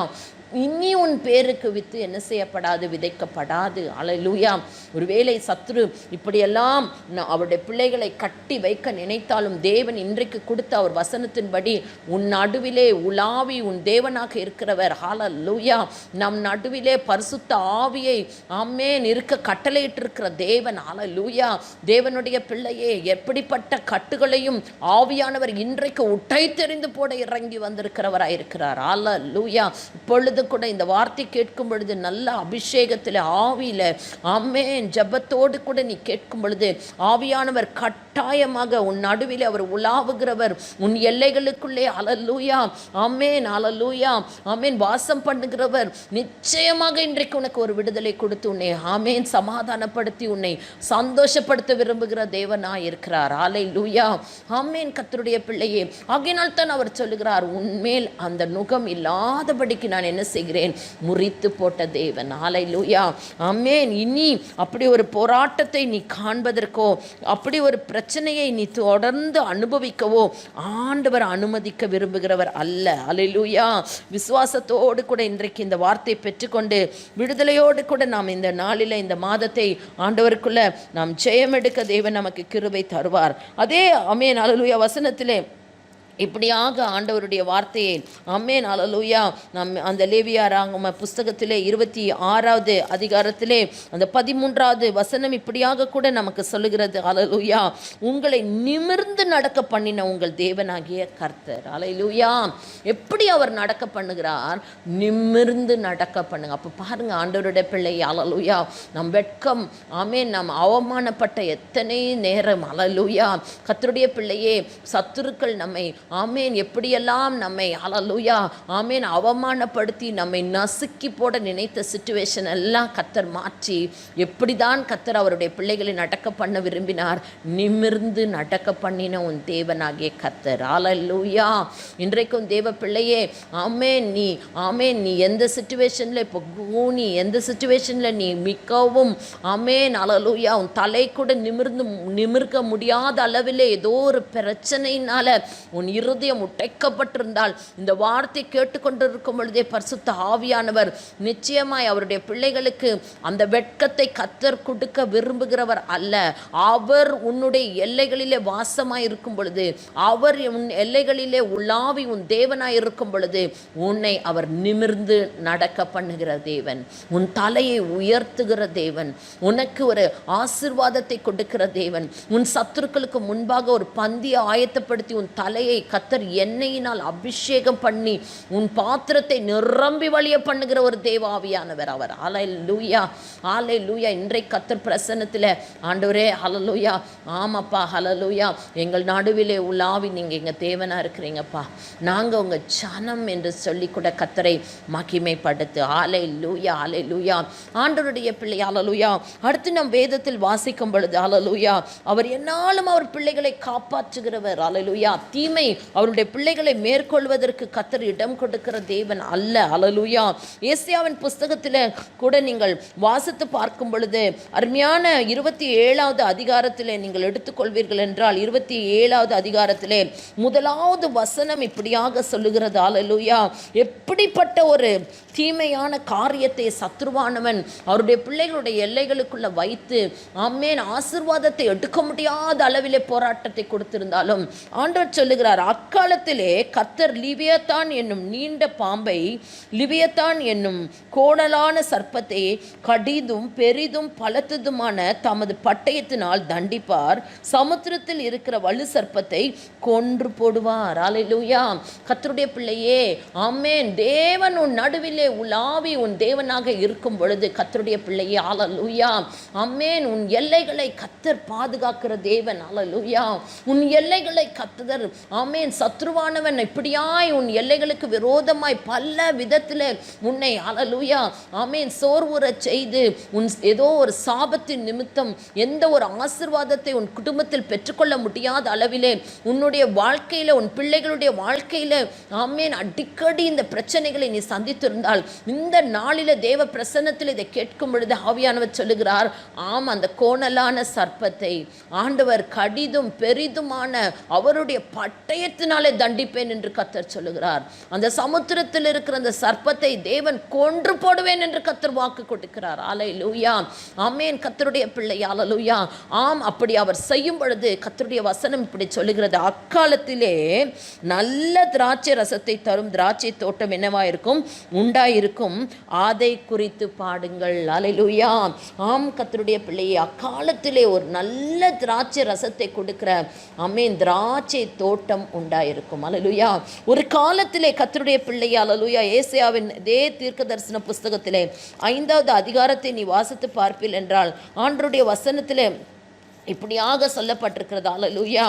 இனி உன் பேருக்கு வித்து என்ன செய்யப்படாது? விதைக்கப்படாது. அல்லேலூயா. ஒருவேளை சத்ரு இப்படியெல்லாம் அவருடைய பிள்ளைகளை கட்டி வைக்க நினைத்தாலும் தேவன் இன்றைக்கு கொடுத்த அவர் வசனத்தின்படி உன் நடுவிலே உலாவி உன் தேவனாக இருக்கிறவர் அல்லேலூயா நம் நடுவிலே பரிசுத்த ஆவியை ஆமென் இருக்க கட்டளையிட்டிருக்கிற தேவன் அல்லேலூயா. தேவனுடைய பிள்ளையே எப்படிப்பட்ட கட்டுகளையும் ஆவியானவர் இன்றைக்கு உடைத்தெறிந்து போட இறங்கி வந்திருக்கிறவராயிருக்கிறார். அல்லேலூயா. இப்பொழுது கூட இந்த வார்த்தை கேட்கும் பொழுது நல்ல அபிஷேகத்தில் ஆவியில ஆமென் ஜெபத்தோடு கூட நீ கேட்கும் பொழுது ஆவியானவர் கட்டாயமாக உன் நடுவில் அவர் உலாவுகிறவர் உன் எல்லைகளுக்குள்ளே அல்லேலூயா ஆமென் அல்லேலூயா ஆமென் வாசம் பண்ணுகிறவர் நிச்சயமாக இன்றைக்கு உனக்கு ஒரு விடுதலை கொடுத்து உன்னை ஆமென் சமாதானப்படுத்தி உன்னை சந்தோஷப்படுத்த விரும்புகிற தேவனாய் இருக்கிறார். அல்லேலூயா. ஆமென். கர்த்தருடைய பிள்ளையே ஆகையினால் தான் அவர் சொல்லுகிறார் உன்மேல் அந்த நுகம் இல்லாதபடிக்கு நான் என்ன செய்கிறேன்? முறித்து போட்ட தேவன். அல்லேலூயா. ஆமென். இனி அப்படி ஒரு போராட்டத்தை நீ காண்பதற்கோ அப்படி ஒரு பிரச்சனையை நீ தொடர்ந்து அனுபவிக்கவோ ஆண்டவர் அனுமதிக்க விரும்புகிறவர் அல்ல. அல்லேலூயா. விசுவாசத்தோடு கூட இன்றைக்கு இந்த வார்த்தையை பெற்றுக்கொண்டு விடுதலையோடு கூட நாம் இந்த நாளில் இந்த மாதத்தை ஆண்டவருக்குள்ள நாம் ஜெயம் எடுக்க தேவன் நமக்கு கிருபை தருவார். அதே ஆமென் அல்லேலூயா வசனத்திலே இப்படியாக ஆண்டவருடைய வார்த்தையை ஆமென் அல்லேலூயா நம் அந்த லேவியராகம புஸ்தகத்திலே 26வது அதிகாரத்திலே அந்த 13வது வசனம் இப்படியாக கூட நமக்கு சொல்லுகிறது. அல்லேலூயா. உங்களை நிமிர்ந்து நடக்க பண்ணின உங்கள் தேவனாகிய கர்த்தர். அல்லேலூயா. எப்படி அவர் நடக்க பண்ணுகிறார்? நிமிர்ந்து நடக்க பண்ணுங்க. அப்போ பாருங்க ஆண்டவருடைய பிள்ளை அல்லேலூயா நம் வெட்கம் ஆமென் நாம் அவமானப்பட்ட எத்தனை நேரம் அல்லேலூயா கர்த்தருடைய பிள்ளையே சத்துருக்கள் நம்மை ஆமேன் எப்படியெல்லாம் நம்மை அல்லேலூயா ஆமேன் அவமானப்படுத்தி நம்மை நசுக்கி போட நினைத்த சிச்சுவேஷன் எல்லாம் கர்த்தர் மாற்றி எப்படிதான் கர்த்தர் அவருடைய பிள்ளைகளை நடக்க பண்ண விரும்பினார்? நிமிர்ந்து நடக்க பண்ணின உன் தேவனாகிய கர்த்தர். அல்லேலூயா. இன்றைக்கும் தேவ பிள்ளையே ஆமேன் நீ எந்த சிச்சுவேஷனில் இப்போ நீ எந்த சிச்சுவேஷனில் நீ மிகவும் ஆமேன் அல்லேலூயா உன் தலை கூட நிமிர்க்க முடியாத அளவிலே ஏதோ ஒரு பிரச்சனையினால உன் இருதயம் உடைக்கப்பட்டிருந்தால் இந்த வார்த்தை கேட்டுக்கொண்டிருக்கும் பொழுதே பரிசுத்த ஆவியானவர் நிச்சயமாய் அவருடைய பிள்ளைகளுக்கு அந்த வெட்கத்தை கத்தர் கொடுக்க விரும்புகிறவர் அல்ல. அவர் உன்னுடைய எல்லைகளிலே வாசமாய் இருக்கும் பொழுது, அவர் உன் எல்லைகளிலே உலாவி உன் தேவனாய் இருக்கும் பொழுது உன்னை அவர் நிமிர்ந்து நடக்க பண்ணுகிற தேவன், உன் தலையை உயர்த்துகிற தேவன், உனக்கு ஒரு ஆசீர்வாதத்தை கொடுக்கிற தேவன், உன் சத்துருக்களுக்கு முன்பாக ஒரு பந்தியை ஆயத்தப்படுத்தி உன் தலையை கத்தர் எண்ணெயினால் அபிஷேகம் பண்ணி உன் பாத்திரத்தை நிரம்பி வழிய பண்ணுகிற ஒரு தேவாவியானவர் அவர். ஹல்லேலூயா, ஹல்லேலூயா. இன்றைக்கு கத்தர் பிரசன்னத்தில் ஆண்டவரே ஹல்லேலூயா, ஆமாப்பா ஹல்லேலூயா, எங்கள் நடுவிலே உலாவி நீங்கள் எங்கள் தேவனாக இருக்கிறீங்கப்பா, நாங்கள் உங்கள் ஜனம் என்று சொல்லி கூட கத்தரை மகிமைப்படுத்து. ஹல்லேலூயா, ஹல்லேலூயா. ஆண்டவருடைய பிள்ளை ஹல்லேலூயா. அடுத்து நம் வேதத்தில் வாசிக்கும் பொழுது ஹல்லேலூயா, அவர் என்னாலும் அவர் பிள்ளைகளை காப்பாற்றுகிறவர். ஹல்லேலூயா. தீமை அவருடைய பிள்ளைகளை மேற்கொள்வதற்கு கத்தர் இடம் கொடுக்கிற தேவன் அல்ல. ஹல்லேலூயா. ஏசாயாவின் புஸ்தகத்தில் கூட நீங்கள் வாசித்து பார்க்கும் பொழுது அருமையான 27வது அதிகாரத்திலே நீங்கள் எடுத்துக்கொள்வீர்கள் என்றால் 27வது அதிகாரத்திலே முதலாவது வசனம் இப்படியாக சொல்லுகிறது. ஹல்லேலூயா. எப்படிப்பட்ட ஒரு தீமையான காரியத்தை சத்ருவானவன் அவருடைய பிள்ளைகளுடைய எல்லைகளுக்குள்ள வைத்து ஆமென் ஆசீர்வாதத்தை எடுக்க முடியாத அளவிலே போராட்டத்தை கொடுத்திருந்தாலும் ஆண்டவர் சொல்லுகிறார், அக்காலத்திலே கர்த்தர் லிவியத்தான் என்னும் நீண்ட பாம்பை, லிவியத்தான் என்னும் கோணலான சர்ப்பத்தை கடிதும் பெரிதும் பலத்ததுமான தமது பட்டயத்தினால் தண்டிப்பார், சமுத்திரத்தில் இருக்கிற வலு சர்ப்பத்தை கொன்று போடுவார். ஹல்லேலூயா. கர்த்தருடைய பிள்ளையே ஆமென், தேவன் உன் நடுவிலே உலாவி உன் தேவனாக இருக்கும் பொழுது கர்த்தருடைய பிள்ளையே ஹல்லேலூயா, ஆமென், உன் எல்லைகளை கர்த்தர் பாதுகாக்கிற தேவன். ஹல்லேலூயா. உன் எல்லைகளை கர்த்தர் ஆமென், சத்ருவானவன் இப்படியாய் உன் எல்லைகளுக்கு விரோதமாய் பல விதத்தில் உன்னை ஹல்லேலூயா ஆமென் சோர்வுறச் செய்து உன் ஏதோ ஒரு சாபத்தின் நிமித்தம் எந்த ஒரு ஆசீர்வாதத்தை உன் குடும்பத்தில் பெற்றுக்கொள்ள முடியாத அளவிலே உன்னுடைய வாழ்க்கையில் உன் பிள்ளைகளுடைய வாழ்க்கையில் ஆமென் அடிக்கடி இந்த பிரச்சனைகளை நீ சந்தித்திருந்தால் இந்த நாளில் தேவ பிரசன்னத்தில் இதை கேட்கும் பொழுது ஆவியானவர் சொல்லுகிறார், ஆம், அந்த கோணலான சர்ப்பத்தை ஆண்டவர் கடிதும் பெரிதுமான அவருடைய பட்டயத்தினாலே தண்டிப்பேன் என்று கர்த்தர் சொல்லுகிறார். அந்த சமுத்திரத்தில் இருக்கிற அந்த சர்ப்பத்தை தேவன் கொன்று போடுவேன் என்று கர்த்தர் வாக்கு கொடுக்கிறார். ஹல்லேலூயா, ஆமென். கர்த்தருடைய பிள்ளை ஹல்லேலூயா. ஆம், அப்படி அவர் செய்யும் பொழுது கர்த்தருடைய வசனம் இப்படி சொல்லுகிறது, அக்காலத்திலே நல்ல திராட்சை ரசத்தை தரும் திராட்சை தோட்டம் என்னவாயிருக்கும், உண்டாயிருக்கும், அதை குறித்து பாடுங்கள். ஹல்லேலூயா. ஆம், கர்த்தருடைய பிள்ளையை அக்காலத்திலே ஒரு நல்ல திராட்சை ரசத்தை கொடுக்கிற ஆமென் திராட்சை தோட்டம் உண்டாயிருக்கும். ஹல்லேலூயா. ஒரு காலத்திலே கர்த்தருடைய பிள்ளை ஹல்லேலூயா, ஏசாயாவின் இதே தீர்க்க தரிசன புஸ்தகத்திலே 5வது அதிகாரத்தை நீ வாசித்து பார்ப்பீல் என்றால் ஆண்டவருடைய வசனத்திலே இப்படியாக சொல்லப்பட்டிருக்கிறது. ஹல்லேலூயா.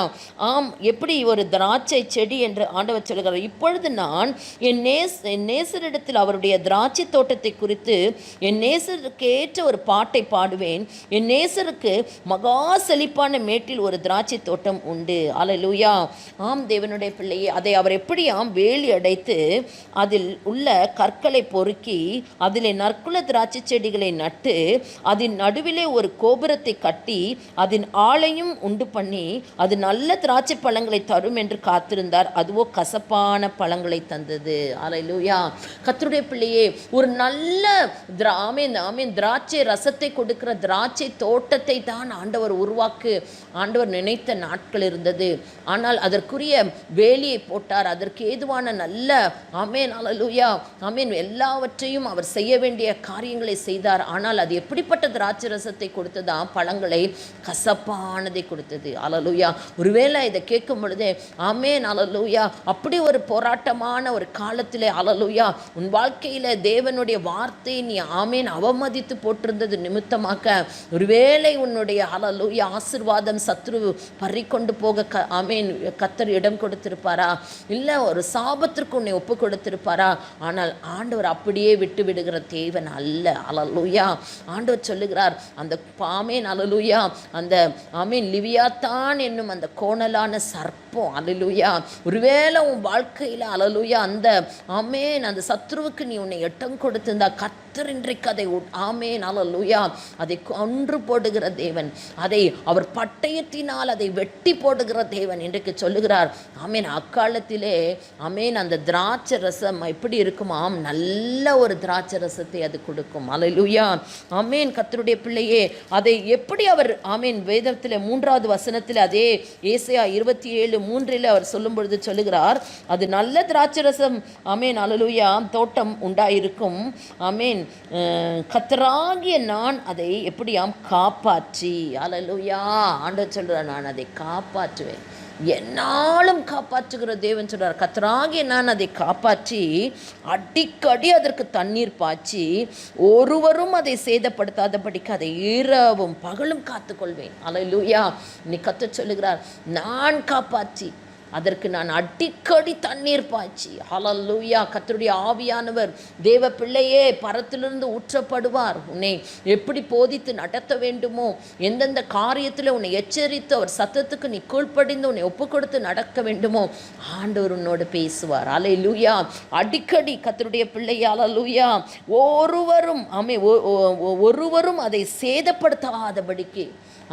ஆம், எப்படி ஒரு திராட்சை செடி என்று ஆண்டவர் சொல்கிறார், இப்பொழுது நான் என் நேசரிடத்தில் அவருடைய திராட்சை தோட்டத்தை குறித்து என் நேசருக்கு ஏற்ற ஒரு பாட்டை பாடுவேன். என் நேசருக்கு மகா செழிப்பான மேட்டில் ஒரு திராட்சை தோட்டம் உண்டு. ஹல்லேலூயா. ஆம், தேவனுடைய பிள்ளையே, அதை அவர் எப்படியாம் வேலி அடைத்து அதில் உள்ள கற்களை பொறுக்கி அதில் நற்குல திராட்சை செடிகளை நட்டு அதன் நடுவிலே ஒரு கோபுரத்தை கட்டி அதன் ஆளையும் உண்டு பண்ணி அது நல்ல திராட்சை பழங்களை தரும் என்று காத்திருந்தார், அதுவோ கசப்பான பழங்களை தந்தது. ஹல்லேலூயா. கர்த்தருடைய பிள்ளையே, ஒரு நல்ல திராட்சை ரசத்தை கொடுக்கிற திராட்சை தோட்டத்தை தான் ஆண்டவர் ஆண்டவர் நினைத்த நாட்கள் இருந்தது. ஆனால் அதற்குரிய வேலியை போட்டார், அதற்கு ஏதுவான நல்ல ஆமென் ஹல்லேலூயா ஆமென் எல்லாவற்றையும் அவர் செய்ய வேண்டிய காரியங்களை செய்தார். ஆனால் அது எப்படிப்பட்ட திராட்சை ரசத்தை கொடுத்ததா, பழங்களை கசப்பானதை கொடுத்தது. ஹல்லேலூயா. ஒருவேளை இதை கேட்கும் பொழுதே ஆமென் ஹல்லேலூயா, அப்படி ஒரு போராட்டமான ஒரு காலத்திலே ஹல்லேலூயா உன் வாழ்க்கையில் தேவனுடைய வார்த்தையை நீ ஆமென் அவமதித்து போட்டிருந்தது நிமித்தமாக ஒருவேளை உன்னுடைய ஹல்லேலூயா ஆசீர்வாதம் சத்ரு பறிக்கொண்டு போக ஆமென் கர்த்தர் இடம் கொடுத்திருப்பாரா, இல்லை ஒரு சாபத்திற்கு உன்னை ஒப்பு கொடுத்திருப்பாரா. ஆனால் ஆண்டவர் அப்படியே விட்டு விடுகிற தேவன் அல்ல. ஹல்லேலூயா. ஆண்டவர் சொல்லுகிறார், அந்த ஆமென் ஹல்லேலூயா அந்த ஆமீன் லிவியாத்தான் என்னும் அந்த கோணலான சர்ப்பம், அல்லேலூயா, ஒருவேளை உன் வாழ்க்கையில் அல்லேலூயா அந்த ஆமேன் அந்த சத்ருவுக்கு நீ உன்னை எட்டம் கொடுத்திருந்தா கர்த்தர் இன்றைக்கு அதை ஆமேன் அல்லேலூயா அதை கொன்று போடுகிற தேவன், அதை அவர் பட்டயத்தினால் அதை வெட்டி போடுகிற தேவன் இன்றைக்கு சொல்லுகிறார். ஆமேன் அக்காலத்திலே ஆமேன் அந்த திராட்சை ரசம் எப்படி இருக்குமாம், நல்ல ஒரு திராட்சை ரசத்தை அது கொடுக்கும். அல்லேலூயா, ஆமேன். கர்த்தருடைய பிள்ளையே, அதை எப்படி அவர் ஆமேன் வேதத்தில் 3வது வசனத்தில் அதே ஏசாயா 27:3 அவர் சொல்லும் பொழுது சொல்லுகிறார், அது நல்ல திராட்சை ரசம் ஆமேன் அல்லேலூயா தோட்டம் உண்டாயிருக்கும். ஆமேன் கர்த்தராகிய நான் அதை எப்படியாம் காப்பாற்றி, அல்லேலூயா, ஆண்டவர் சொல்கிறார், நான் அதை காப்பாற்றுவேன், என்னாலும் காப்பாற்றுகிற தேவன் சொல்றார். கர்த்தராகிய நான் அதை காப்பாற்றி அடிக்கடி அதற்கு தண்ணீர் பாய்ச்சி ஒருவரும் அதை சேதப்படுத்தாதபடிக்கு அதை இரவும் பகலும் காத்துக்கொள்வேன். அல்லேலூயா, நீ கர்த்தர் சொல்லுகிறார், நான் காப்பாற்றி அதற்கு நான் அடிக்கடி தண்ணீர் பாய்ச்சி. ஹல்லேலூயா, கர்த்தருடைய ஆவியானவர் தேவ பிள்ளையே பரத்திலிருந்து ஊற்றப்படுவார். உன்னை எப்படி போதித்து நடத்த வேண்டுமோ, எந்தெந்த காரியத்தில் உன்னை எச்சரித்து அவர் சத்தத்துக்கு நீ கீழ்ப்படிந்து உன்னை ஒப்பு கொடுத்து நடக்க வேண்டுமோ ஆண்டவர் உன்னோடு பேசுவார். அல்லேலூயா, அடிக்கடி கர்த்தருடைய பிள்ளையே அல்லேலூயா ஒருவரும் ஒருவரும் அதை சேதப்படுத்தாதபடிக்கு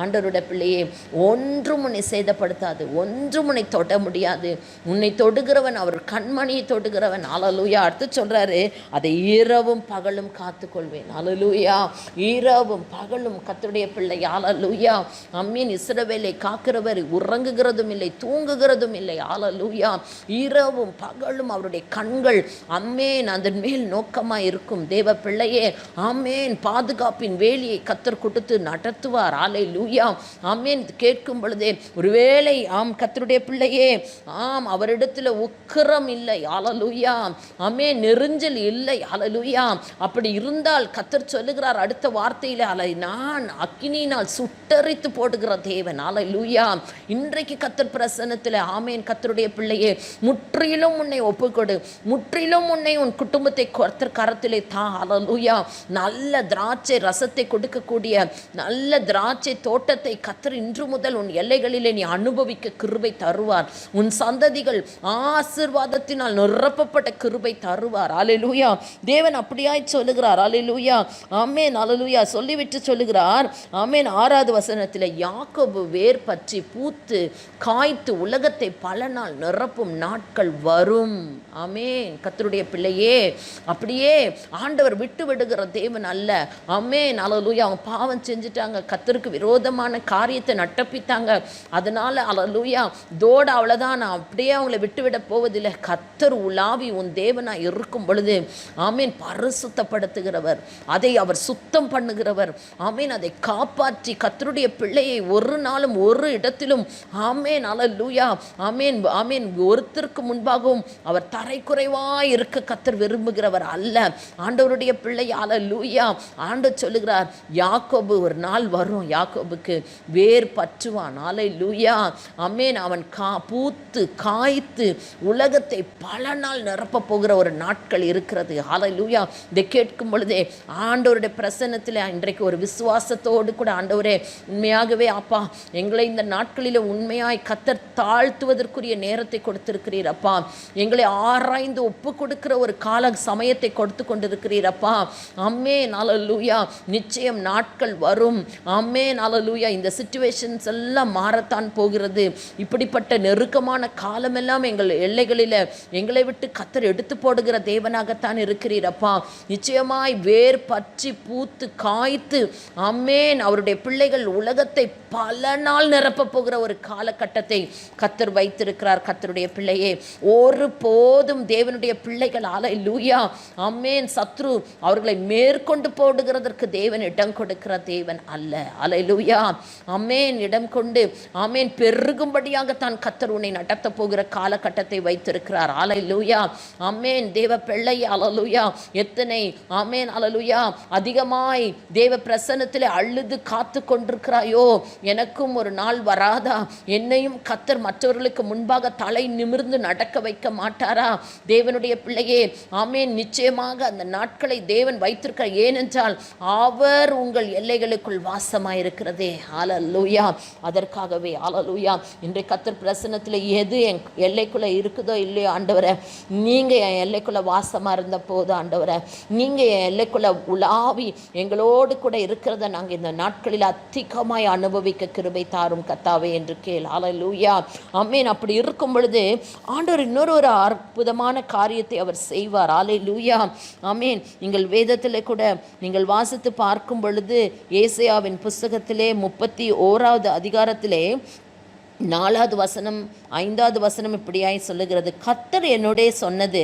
ஆண்டவருடைய பிள்ளையே ஒன்றும் உன்னை சேதப்படுத்தாது, ஒன்றும் உன்னை தொட முடியாது. உன்னை தொடுகிறவன் அவர் கண்மணியை தொடுகிறவன். அல்லேலூயா, அடுத்து சொல்றாரு, அதை இரவும் பகலும் காத்துக்கொள்வேன். அல்லேலூயா, இரவும் பகலும் கர்த்தருடைய பிள்ளை. அல்லேலூயா, அம்மீன் இஸ்ரவேலை காக்கிறவர் உறங்குகிறதும் இல்லை தூங்குகிறதும் இல்லை. அல்லேலூயா, இரவும் பகலும் அவருடைய கண்கள் அம்மேன் அதன் மேல் நோக்கமாக இருக்கும். தேவ பிள்ளையே, ஆமேன் பாதுகாப்பின் வேலியை கர்த்தர் கொடுத்து நடத்துவார். அல்லேலூயா, ஆமேன். கேட்கும் பொழுதே ஒருவேளை ஆம் கர்த்தருடைய பிள்ளையே, ஆம் அவரிடத்தில் உக்கிரம் இல்லை. அல்லேலூயா, ஆமேன் நெருஞ்சல் இல்லை. அல்லேலூயா, அப்படி இருந்தால் கர்த்தர் சொல்லுகிறார் அடுத்த வார்த்தையில், நான் அக்கினியினால் சுட்டரித்து போடுகிற தேவன். அல்லேலூயா, இன்றைக்கு கர்த்தர் பிரசன்னத்தில் ஆமேன் கர்த்தருடைய பிள்ளையே, முற்றிலும் உன்னை ஒப்புக்கொடு, முற்றிலும் உன்னை உன் குடும்பத்தை கர்த்தர் கரத்திலே தா. அல்லேலூயா, நல்ல திராட்சை ரசத்தை கொடுக்கக்கூடிய நல்ல திராட்சை தோட்டத்தை கர்த்தர் இன்று முதல் உன் எல்லைகளிலே நீ அனுபவிக்க கிருபை தருவார். உன் சந்ததிகள் ஆசீர்வாதத்தினால் நிரப்பப்பட்ட கிருபை தருவார். அல்லேலூயா, தேவன் அப்படியாய் சொல்லுகிறார். அல்லேலூயா, ஆமேன். அல்லேலூயா, சொல்லிவிட்டு சொல்லுகிறார். ஆமேன் 6வது வசனத்தில், யாக்கோபு வேர் பற்றி பூத்து காய்த்து உலகத்தை பல நாள் நிரப்பும் நாட்கள் வரும். ஆமேன். கர்த்தருடைய பிள்ளையே, அப்படியே ஆண்டவர் விட்டு விடுகிற தேவன் அல்ல. ஆமேன். அல்லேலூயா, அவங்க பாவம் செஞ்சுட்டாங்க, கர்த்தருக்கு விரோதமான காரியத்தை நட்டப்பித்தாங்க, அதனால அல்லேலூயா தோட அவ்வளோதான், நான் அப்படியே அவங்களை விட்டுவிட போவதில்லை. கர்த்தர் உலாவி உன் தேவனாய் இருக்கும் பொழுது ஆமேன் பரிசுத்தப்படுத்துகிறவர், அதை அவர் சுத்தம் பண்ணுகிறவர். ஆமேன், அதை காப்பாற்றி கர்த்தருடைய பிள்ளையை ஒரு நாளும் ஒரு இடத்திலும் ஆமேன் அல்லேலூயா ஆமேன் ஆமேன் ஒருத்தருக்கு முன்பாகவும் அவர் தரைக்குறைவாய் இருக்க கர்த்தர் விரும்புகிறவர் அல்ல. ஆண்டவருடைய பிள்ளை அல்லேலூயா, ஆண்டவர் சொல்லுகிறார், யாக்கோபு ஒரு நாள் வரும், யாக்கோபுக்கு வேர் பற்றுவான். அல்லேலூயா, ஆமேன். அவன் பூத்து காய்த்து உலகத்தை பல நாள் நிரப்ப போகிற ஒரு நாட்கள் இருக்கிறது. அல்லேலூயா, இதை கேட்கும் பொழுதே ஆண்டவருடைய பிரசன்னத்தில் இன்றைக்கு ஒரு விசுவாசத்தோடு கூட, ஆண்டவரே உண்மையாகவே அப்பா எங்களை இந்த நாட்களில் உண்மையாய் கர்த்தர் தாழ்த்துவதற்குரிய நேரத்தை கொடுத்திருக்கிறீர் அப்பா, எங்களை ஆராய்ந்து ஒப்பு கொடுக்கிற ஒரு கால சமயத்தை கொடுத்து கொண்டிருக்கிறீர் அப்பா. ஆமேன். அல்லேலூயா, நிச்சயம் நாட்கள் வரும். ஆமேன். அல்லேலூயா, இந்த சிச்சுவேஷன்ஸ் எல்லாம் மாறத்தான் போகிறது. இப்படிப்பட்ட நெருக்கமான காலமெல்லாம் எங்கள் எல்லைகளில் எங்களை விட்டு கர்த்தர் எடுத்து போடுகிற தேவனாகத்தான் இருக்கிறீர் அப்பா. நிச்சயமாய் வேர் பற்றி பூத்து காய்த்து ஆமேன் அவருடைய பிள்ளைகள் உலகத்தை பல நாள் நிரப்ப போகிற ஒரு காலகட்டத்தை கர்த்தர் வைத்திருக்கிறார். கர்த்தருடைய பிள்ளையே, ஒரு போதும் தேவனுடைய பிள்ளைகள் அல்லேலூயா ஆமேன் சத்ரு அவர்களை மேற்கொண்டு போடுகிறதற்கு தேவன் இடம் கொடுக்கிற தேவன் அல்ல. அல்லேலூயா, ஆமேன். இடம் கொண்டு ஆமேன் பெருகும்படியாகத்தான் கர்த்தர் உன்னை நடத்த போகிற காலகட்டத்தை வைத்திருக்கிறார். அல்லேலூயா, ஆமேன். தேவ பிள்ளை அல்லேலூயா, எத்தனை ஆமேன் அல்லேலூயா அதிகமாய் தேவ பிரசன்னத்திலே அழுது காத்து கொண்டிருக்கிறாயோ, எனக்கும் ஒரு நாள் வராதா? என்னையும் கர்த்தர் மற்றவர்களுக்கு முன்பாக தலை நிமிர்ந்து நடக்க வைக்க மாட்டாரா? தேவனுடைய பிள்ளையே, ஆமென், நிச்சயமாக அந்த நாட்களை தேவன் வைத்திருக்க. ஏனென்றால் அவர் உங்கள் எல்லைகளுக்குள் வாசமாயிருக்கிறதே. ஹல்லேலூயா. அதற்காகவே ஹல்லேலூயா. இன்றைக்கு கர்த்தர் பிரசன்னத்தில் எது என் எல்லைக்குள்ளே இருக்குதோ இல்லையோ ஆண்டவரே, நீங்கள் என் எல்லைக்குள்ளே வாசமாக இருந்த போது ஆண்டவரே, நீங்கள் என் எல்லைக்குள்ளே உலாவி எங்களோடு கூட இருக்கிறத நாங்கள் இந்த நாட்களில் அதிகமாய் அனுபவிக்க கிருபை தாரும் கர்த்தாவே என்று கேள். ஹல்லேலூயா. ஆமென். அப்படி இருக்கும் பொழுது ஆண்டவர் இன்னொரு அற்புதமான காரியத்தை அவர் செய்வார். ஹல்லேலூயா. ஆமென். நீங்கள் வேதத்திலே கூட நீங்கள் வாசித்து பார்க்கும் பொழுது ஏசாயாவின் புஸ்தகத்திலே 31வது அதிகாரத்திலே 4வது வசனம் 5வது வசனம் இப்படியாய் சொல்லுகிறது. கர்த்தர் என்னோடே சொன்னது,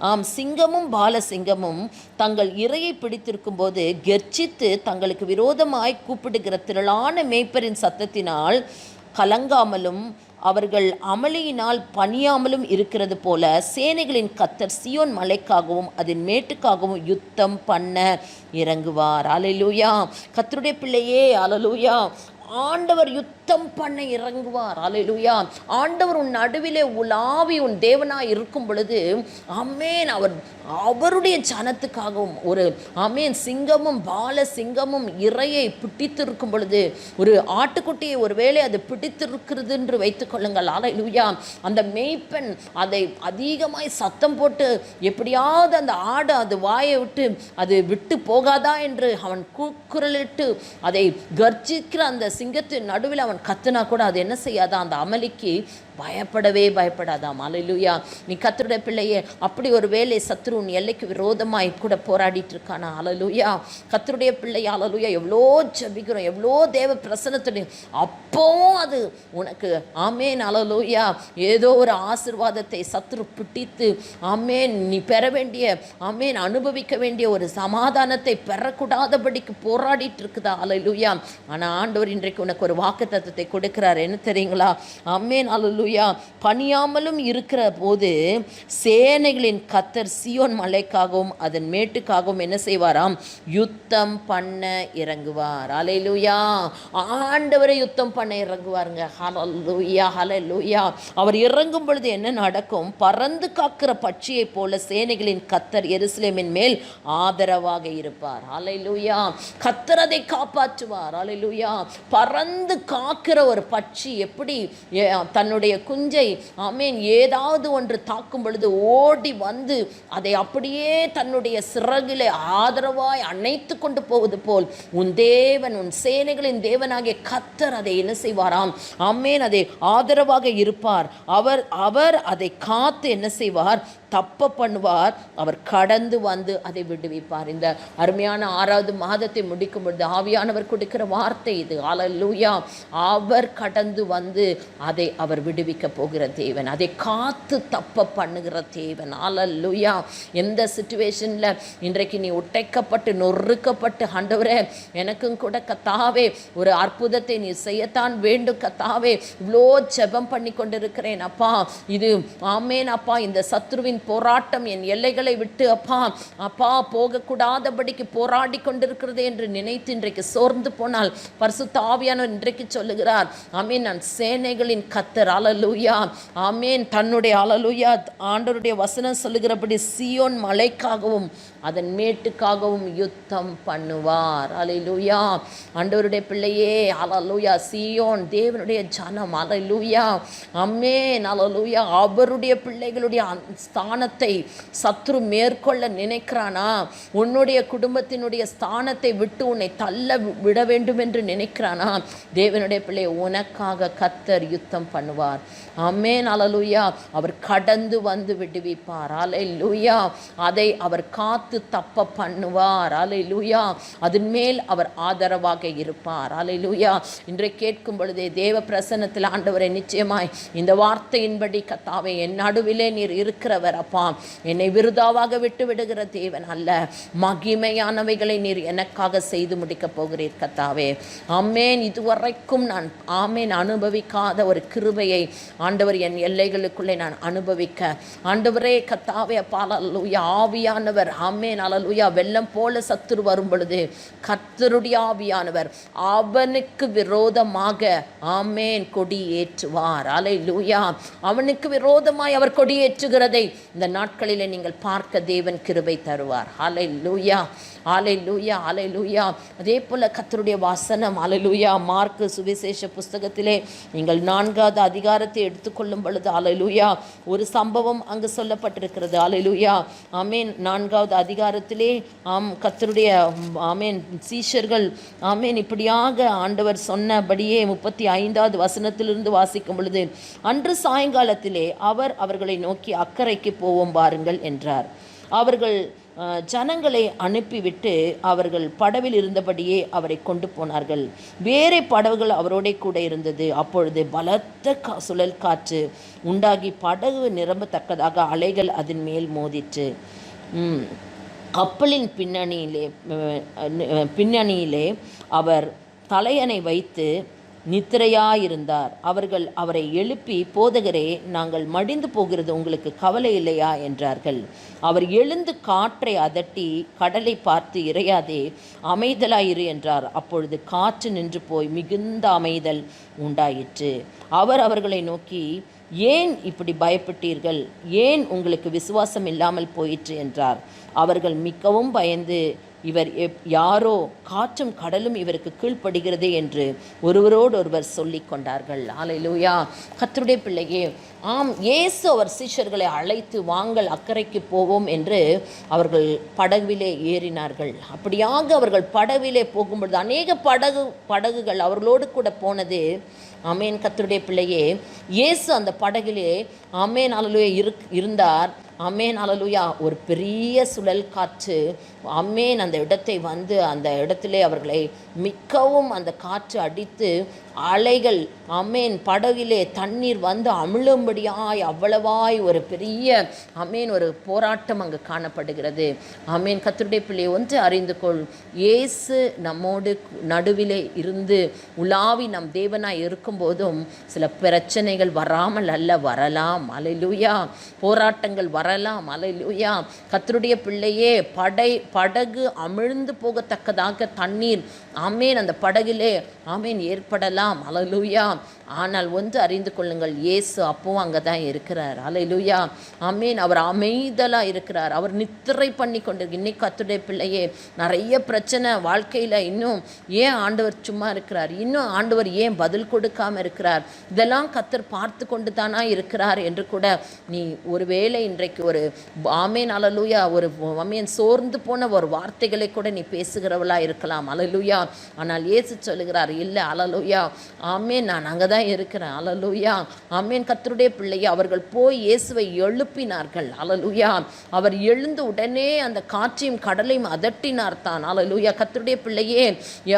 ஆம், சிங்கமும் பாலசிங்கமும் தங்கள் இரையை பிடித்திருக்கும் போது கெர்ச்சித்து தங்களுக்கு விரோதமாய் கூப்பிடுகிற திரளான மேய்ப்பரின் சத்தத்தினால் கலங்காமலும் அவர்கள் அமளியினால் பணியாமலும் இருக்கிறது போல சேனைகளின் கர்த்தர் சியோன் மலைக்காகவும் அதன் மேட்டுக்காகவும் யுத்தம் பண்ண இறங்குவார். ஹல்லேலூயா. கர்த்தருடைய பிள்ளையே, ஹல்லேலூயா, ஆண்டவர் யுத்தம் பண்ண இறங்குவார். ஹல்லேலூயா. ஆண்டவர் உன் நடுவிலே உலாவி உன் தேவனாய் இருக்கும் பொழுது, ஆமென், அவருடைய ஜனத்துக்காகவும் ஒரு ஆமென் சிங்கமும் பால சிங்கமும் இரையை பிடித்திருக்கும் பொழுது, ஒரு ஆட்டுக்குட்டியை ஒருவேளை அது பிடித்திருக்கிறது என்று வைத்துக்கொள்ளுங்கள். ஹல்லேலூயா. அந்த மேய்ப்பன் அதை அதிகமாய் சத்தம் போட்டு எப்படியாவது அந்த ஆடு அது வாயை விட்டு அது விட்டு போகாதா என்று அவன் கூக்குரலிட்டு அதை கர்ஜிக்கிற அந்த சிங்கத்தின் நடுவில் அவன் கத்துனா கூட அது என்ன செய்யாதா? அந்த அமளிக்கு பயப்படவே பயப்படாதாம். ஹல்லேலூயா. நீ கர்த்தருடைய பிள்ளையே, அப்படி ஒரு வேளை சத்ரு உன் எல்லைக்கு விரோதமாய் கூட போராடிட்டு இருக்கானா? ஹல்லேலூயா. கர்த்தருடைய பிள்ளை, ஹல்லேலூயா, எவ்வளோ ஜெபிக்கிறோம், எவ்வளோ தேவ பிரசன்னத்துடைய, அப்போவும் அது உனக்கு ஆமென் ஹல்லேலூயா ஏதோ ஒரு ஆசீர்வாதத்தை சத்ரு பிடித்து ஆமென் நீ பெற வேண்டிய ஆமென் அனுபவிக்க வேண்டிய ஒரு சமாதானத்தை பெறக்கூடாதபடிக்கு போராடிட்டு இருக்குதா? ஹல்லேலூயா. ஆனால் ஆண்டவர் இன்றைக்கு உனக்கு ஒரு வாக்குத்தத்தத்தை கொடுக்கிறார். என்ன தெரியுங்களா? ஆமென் ஹல்லேலூயா. பணியாமலும் இருக்கிற போது சேனைகளின் கர்த்தர் சியோன் மலைக்காகவும் அதன் மேட்டுக்காகவும் என்ன செய்வாராம்? யுத்தம் பண்ண இறங்குவார். ஹல்லேலூயா. ஆண்டவரை யுத்தம் பண்ண இறங்குவாருங்க. ஹல்லேலூயா. ஹல்லேலூயா. அவர் இறங்கும் பொழுது என்ன நடக்கும்? பறந்து காக்கிற பட்சியை போல சேனைகளின் கர்த்தர் எருசலேமின் மேல் ஆதரவாக இருப்பார். ஹல்லேலூயா. கர்த்தர் அதை காப்பாற்றுவார். ஹல்லேலூயா. பறந்து காக்கிற ஒரு பட்சி எப்படி தன்னுடைய குஞ்சை ஆமென் ஏதாவது ஒன்று தாக்கும் பொழுது ஓடி வந்து அதை அப்படியே தன்னுடைய சிறகிலே ஆதரவாய் அணைத்து கொண்டு போவது போல் உன் தேவன், உன் சேனைகளின் தேவனாகிய கர்த்தர் அதை என்ன செய்வாராம்? ஆமென், அதை ஆதரவாக இருப்பார். அவர் அதை காத்து என்ன செய்வார்? தப்ப பண்ணுவார். அவர் கடந்து வந்து அதை விடுவிப்பார். இந்த அருமையான 6வது மாதத்தை முடிக்கும் பொழுது ஆவியானவர் கொடுக்கிற வார்த்தை இது. ஹல்லேலூயா. அவர் கடந்து வந்து அதை அவர் விடுவிக்க போகிற தேவன், அதை காத்து தப்ப பண்ணுகிற தேவன். ஹல்லேலூயா. எந்த சிச்சுவேஷனில் இன்றைக்கு நீ உடைக்கப்பட்டு நொறுக்கப்பட்டு, ஆண்டவரே எனக்கும் கூட கர்த்தாவே ஒரு அற்புதத்தை நீ செய்யத்தான் வேண்டும் கர்த்தாவே, இவ்வளோ ஜெபம் பண்ணி கொண்டிருக்கிறேன் அப்பா, இது ஆமேன் அப்பா, இந்த சத்ருவின் போராட்டம் என் எல்லைகளை விட்டு அப்பா போகக்கூடாதபடிக்கு போராடி கொண்டிருக்கிறது என்று நினைத்து இன்றைக்கு சோர்ந்து போனால் பரிசுத்த ஆவியானவர் இன்றைக்கு சொல்லுகிறார், ஆமேன், நான் சேனைகளின் கர்த்தர். ஹல்லேலூயா. ஆமேன். தன்னுடைய ஹல்லேலூயா ஆண்டவருடைய வசனம் சொல்லுகிறபடி சியோன் மலைக்காகவும் அதன் மேட்டுக்காகவும் யுத்தம் பண்ணுவார். ஹல்லேலூயா. ஆண்டவருடைய பிள்ளையே, ஹல்லேலூயா, சியோன் தேவனுடைய ஜனம். ஹல்லேலூயா. ஆமென். ஹல்லேலூயா. அவருடைய பிள்ளைகளுடைய ஸ்தானத்தை சத்ரு மேற்கொள்ள நினைக்கிறானா? உன்னுடைய குடும்பத்தினுடைய ஸ்தானத்தை விட்டு உன்னை தள்ள விட வேண்டும் என்று நினைக்கிறானா? தேவனுடைய பிள்ளை, உனக்காக கர்த்தர் யுத்தம் பண்ணுவார். ஆமென். ஹல்லேலூயா. அவர் கடந்து வந்து விடுவிப்பார். ஹல்லேலூயா. அதை அவர் காத்து தப்ப பண்ணுவார். ஹல்லேலூயா. அதன் மேல் அவர் ஆதரவாக இருப்பார். ஹல்லேலூயா. இன்றை கேட்கும் பொழுதே தேவ பிரசன்னத்தில் ஆண்டவரை நிச்சயமாய் இந்த வார்த்தையின்படி கர்த்தாவே என் நடுவிலே நீர் இருக்கிறவர் அப்பா. என்னை விருதாவாக விட்டு விடுகிற தேவன் அல்ல, மகிமையானவைகளை நீர் எனக்காக செய்து முடிக்கப் போகிறீர் கர்த்தாவே. ஆமென். இதுவரைக்கும் நான் ஆமென் அனுபவிக்காத ஒரு கிருபையை ஆண்டவர் என் எல்லைகளுக்குள்ளே நான் அனுபவிக்க ஆண்டவரே கர்த்தாவே அப்பா அல்லேலூயா. ஆவியானவர் ஆமென் அல்லேலூயா வெள்ளம் போல சத்துரு வரும் பொழுது கர்த்தருடைய ஆவியானவர் அவனுக்கு விரோதமாக ஆமென் கொடி ஏற்றுவார். அல்லேலூயா. அவனுக்கு விரோதமாய் அவர் கொடி ஏற்றுகிறதை இந்த நாட்களிலே நீங்கள் பார்க்க தேவன் கிருபை தருவார். அல்லேலூயா, அல்லேலூயா, அல்லேலூயா. அதே போல கர்த்தருடைய வசனம் அல்லேலூயா மார்க்கு சுவிசேஷ புஸ்தகத்திலே நீங்கள் 4வது அதிகாரத்தை எடுத்துக்கொள்ளும் பொழுது அல்லேலூயா ஒரு சம்பவம் அங்கு சொல்லப்பட்டிருக்கிறது. அல்லேலூயா. ஆமென். 4வது அதிகாரத்திலே கர்த்தருடைய ஆமென் சீஷர்கள் ஆமென் இப்படியாக ஆண்டவர் சொன்னபடியே 35வது வசனத்திலிருந்து வாசிக்கும் பொழுது, அன்று சாயங்காலத்திலே அவர் அவர்களை நோக்கி அக்கறைக்கு போவோம் பாருங்கள் என்றார். அவர்கள் ஜனங்களை அனுப்பிவிட்டு அவர்கள் படவில் இருந்தபடியே அவரை கொண்டு போனார்கள். வேறே படகுகள் அவரோட கூட இருந்தது. அப்பொழுது பலத்த சுழல் காற்று உண்டாகி படகு நிரம்பத்தக்கதாக அலைகள் அதன் மேல் மோதிற்று. கப்பலின் பின்னணியிலே அவர் தலையணை வைத்து நித்திரையாயிருந்தார். அவர்கள் அவரை எழுப்பி, போதகரே, நாங்கள் மடிந்து போகிறது உங்களுக்கு கவலை இல்லையா என்றார்கள். அவர் எழுந்து காற்றை அதட்டி கடலை பார்த்து, இறையாதே, அமைதலாயிரு என்றார். அப்பொழுது காற்று நின்று போய் மிகுந்த அமைதல் உண்டாயிற்று. அவர் அவர்களை நோக்கி, ஏன் இப்படி பயப்பட்டீர்கள்? ஏன் உங்களுக்கு விசுவாசம் இல்லாமல் போயிற்று என்றார். அவர்கள் மிகவும் பயந்து, இவர் யாரோ, காற்றும் கடலும் இவருக்கு கீழ்ப்படுகிறதே என்று ஒருவரோடு ஒருவர் சொல்லி கொண்டார்கள். அல்லேலூயா. கர்த்தருடைய பிள்ளையே, ஆம், இயேசு அவர் சீஷர்களை அழைத்து வாங்கள் அக்கறைக்கு போவோம் என்று அவர்கள் படகுவிலே ஏறினார்கள். அப்படியாக அவர்கள் படகுவிலே போகும்பொழுது அநேக படகுகள் அவர்களோடு கூட போனது. ஆமென். கர்த்தருடைய பிள்ளையே, இயேசு அந்த படகிலே ஆமென் அல்லேலூயா இருந்தார். ஆமென் அல்லேலூயா. ஒரு பெரிய சுழல் காற்று ஆமென் அந்த இடத்தை வந்து அந்த இடத்திலே அவர்களை மிக்கவும் அந்த காற்று அடித்து அலைகள் ஆமென் படகிலே தண்ணீர் வந்து அமிழும்படியாய் அவ்வளவாய் ஒரு பெரிய ஆமென் ஒரு போராட்டம் அங்கு காணப்படுகிறது. ஆமென். கர்த்தருடைய பிள்ளை, ஒன்று அறிந்து கொள், இயேசு நம்மோடு நடுவிலே இருந்து உலாவி நம் தேவனாய் இருக்கும்போதும் சில பிரச்சனைகள் வராமல் அல்ல, வரலாம். அல்லேலூயா. போராட்டங்கள் வரலாம். அல்லேலூயா. கர்த்தருடைய பிள்ளையே, படகு அமிழ்ந்து போகத்தக்கதாக தண்ணீர் ஆமென் அந்த படகிலே ஆமென் ஏற்படலாம். அல்லேலூயா. ஆனால் ஒன்று அறிந்து கொள்ளுங்கள், இயேசு அப்பவும் அங்கே தான் இருக்கிறார். அல்லேலூயா. ஆமென். அவர் அமைதலாக இருக்கிறார். அவர் நித்திரை பண்ணி கொண்டு இன்னைக்கு கர்த்தருடைய பிள்ளையே, நிறைய பிரச்சனை வாழ்க்கையில், இன்னும் ஏன் ஆண்டவர் சும்மா இருக்கிறார்? இன்னும் ஆண்டவர் ஏன் பதில் கொடுக்காமல் இருக்கிறார்? இதெல்லாம் கர்த்தர் பார்த்து கொண்டு தானா இருக்கிறார் என்று கூட நீ ஒருவேளை இன்றைக்கு ஒரு ஆமென் அல்லேலூயா ஒரு ஆமென் சோர்ந்து போன ஒரு வார்த்தைகளை கூட நீ பேசுகிறவளா இருக்கலாம். அல்லேலூயா. ஆனால் இயேசு சொல்லுகிறார், இல்லை அல்லேலூயா ஆமென், நான் அங்கே தான் இருக்கிறேன். அல்லேலூயா. ஆமென். கர்த்தருடைய பிள்ளையை அவர்கள் போய் இயேசுவை எழுப்பினார்கள். அல்லேலூயா. அவர் எழுந்து உடனே அந்த காற்றையும் கடலையும் அதட்டினார் தான். அல்லேலூயா. கர்த்தருடைய பிள்ளையே,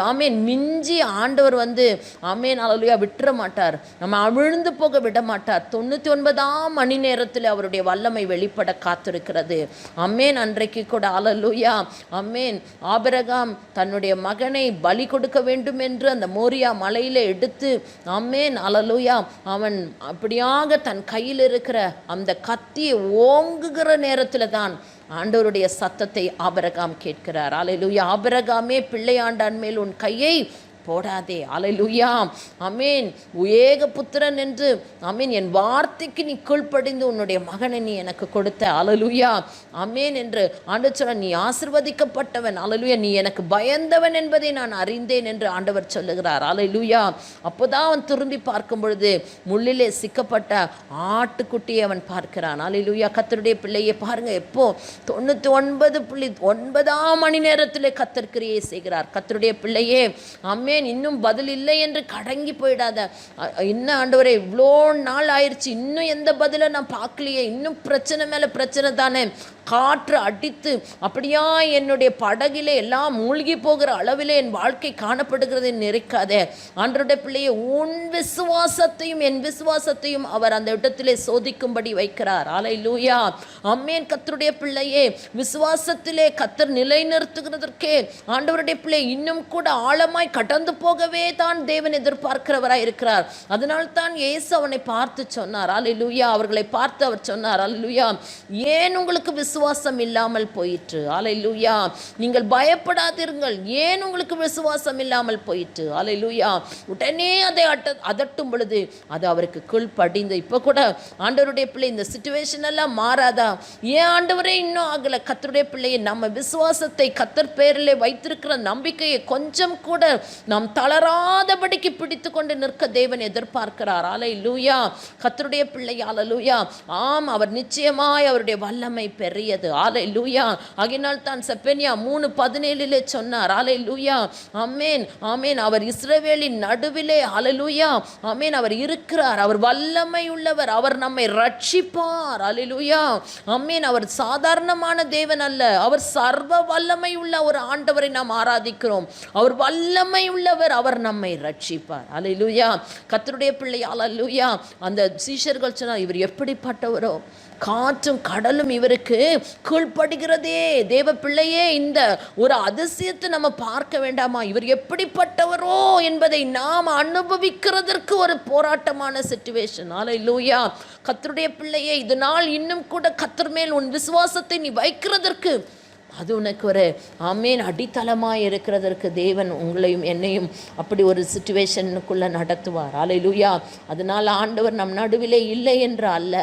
ஆமென், மிஞ்சி ஆண்டவர் வந்து ஆமென் அல்லேலூயா விட்டுற மாட்டார், நம்ம அவிழ்ந்து போக விட மாட்டார். 99ஆம் மணி நேரத்தில் அவருடைய வல்லமை வெளிப்பட காத்திருக்கிறது. ஆமென். அன்றைக்கு கூட அல்லேலூயா ஆமென் ஆபிரகாம் தன்னுடைய மகனை பலி கொடுக்க வேண்டும் என்று அந்த மோரியா மலையில எடுத்து ஆமென் அல்லேலூயா அவன் அப்படியாக தன் கையில் இருக்கிற அந்த கத்தியை ஓங்குகிற நேரத்தில் தான் ஆண்டவருடைய சத்தத்தை ஆபிரகாம் கேட்கிறார். அல்லேலூயா. ஆபிரகாமே, பிள்ளையாண்டான் மேல் உன் கையை போடாதே. அல்லேலூயா. ஆமென். ஏக புத்திரன் என்று ஆமென் என் வார்த்தைக்கு நீ கீழ்ப்படிந்து உன்னுடைய மகனை நீ எனக்கு கொடுத்த. அல்லேலூயா. ஆமென் என்று ஆண்டவர் சொல்ல, நீ ஆசீர்வதிக்கப்பட்டவன். அல்லேலூயா. நீ எனக்கு பயந்தவன் என்பதை நான் அறிந்தேன் என்று ஆண்டவர் சொல்லுகிறார். அல்லேலூயா. அப்போதான் அவன் திரும்பி பார்க்கும் பொழுது முள்ளிலே சிக்கப்பட்ட ஆட்டுக்குட்டியை அவன் பார்க்கிறான். அல்லேலூயா. கர்த்தருடைய பிள்ளையை பாருங்க, எப்போ 99.9 மணி நேரத்திலே கர்த்தர் கிரியை செய்கிறார். கர்த்தருடைய பிள்ளையே, ஆமென், இன்னும் பதில் இல்லை என்று கடங்கி போயிடாத. இன்னும் ஆண்டவரே, இவ்வளோ நாள் ஆயிடுச்சு, இன்னும் எந்த பதிலை நான் பார்க்கலையே, இன்னும் பிரச்சனை மேலே பிரச்சனை தானே. காற்று அடித்து அப்படியா என்னுடைய படகிலே எல்லாம் மூழ்கி போகிற அளவிலே என் வாழ்க்கை காணப்படுகிறது நினைக்காதே. ஆண்டவருடைய பிள்ளையை உன் விசுவாசத்தையும் என் விசுவாசத்தையும் அவர் அந்த இடத்திலே சோதிக்கும்படி வைக்கிறார். அல்லேலூயா. ஆமென். கர்த்தருடைய பிள்ளையே, விசுவாசத்திலே கர்த்தர் நிலைநிறுத்துகிறதற்கே ஆண்டவருடைய பிள்ளை இன்னும் கூட ஆழமாய் கடந்து போகவே தான் தேவன் எதிர்பார்க்கிறவராய் இருக்கிறார். அதனால் தான் இயேசு அவனை பார்த்து சொன்னார். அல்லேலூயா. அவர்களை பார்த்து அவர் சொன்னார், அல்லேலூயா, ஏன் உங்களுக்கு விசுவாசம் இல்லாமல் போயிற்று? அல்லேலூயா. நீங்கள் பயப்படாதீர்கள், ஏன் உங்களுக்கு விசுவாசம் இல்லாமல் போயிற்று? அல்லேலூயா. உடனே அதை அதட்டும் பொழுது அது அவருக்கு கீழ்ப்படிந்து, இப்போ கூட ஆண்டவருடைய பிள்ளை இந்த சிச்சுவேஷன் எல்லாம் மாறாதா? ஏன் ஆண்டவரே இன்னும் ஆகல? கர்த்தருடைய பிள்ளையை நம்ம விசுவாசத்தை கர்த்தர் பேரிலே வைத்திருக்கிற நம்பிக்கையை கொஞ்சம் கூட நாம் தளராதபடிக்கு பிடித்து கொண்டு நிற்க தேவன் எதிர்பார்க்கிறார். அல்லேலூயா. கர்த்தருடைய பிள்ளை, அல்லேலூயா. ஆம், அவர் நிச்சயமாய் அவருடைய வல்லமை பெரியது. அல்லேலூயா. ஆகினால் தான் செப்பனியா 3:17 சொன்னார். அல்லேலூயா. ஆமென், ஆமென். அவர் இஸ்ரவேலின் நடுவிலே, அல்லேலூயா, ஆமென், அவர் இருக்கிறார். அவர் வல்லமை உள்ளவர். அவர் நம்மை ரட்சிப்பார். அல்லேலூயா. ஆமென். அவர் சாதாரணமான தேவன் அல்ல, அவர் சர்வ வல்லமை உள்ள ஒரு ஆண்டவரை நாம் ஆராதிக்கிறோம். அவர் வல்லமை உள்ளவர், அவர் நம்மை ரட்சிப்பார். அல்லேலூயா. கர்த்தருடைய பிள்ளை, அல்லேலூயா. அந்த சீஷர்கள் சொன்னார், இவர் எப்படிப்பட்டவரோ, காற்றும் கடலும் இவருக்கு கீழ்ப்படுகிறதே. தேவ பிள்ளையே, இந்த ஒரு அதிசயத்தை நம்ம பார்க்க வேண்டாமா? இவர் எப்படிப்பட்டவரோ என்பதை நாம் அனுபவிக்கிறதற்கு ஒரு போராட்டமான சிச்சுவேஷன். அல்லேலூயா. கர்த்தருடைய பிள்ளையே, இதனால் இன்னும் கூட கர்த்தர் மேல் உன் விசுவாசத்தை நீ வைக்கிறதற்கு அது உனக்கு ஒரு ஆமேன் அடித்தளமாக இருக்கிறதற்கு தேவன் உங்களையும் என்னையும் அப்படி ஒரு சிச்சுவேஷனுக்குள்ளே நடத்துவார். அல்லேலூயா. அதனால் ஆண்டவர் நம் நடுவிலே இல்லை என்று அல்ல,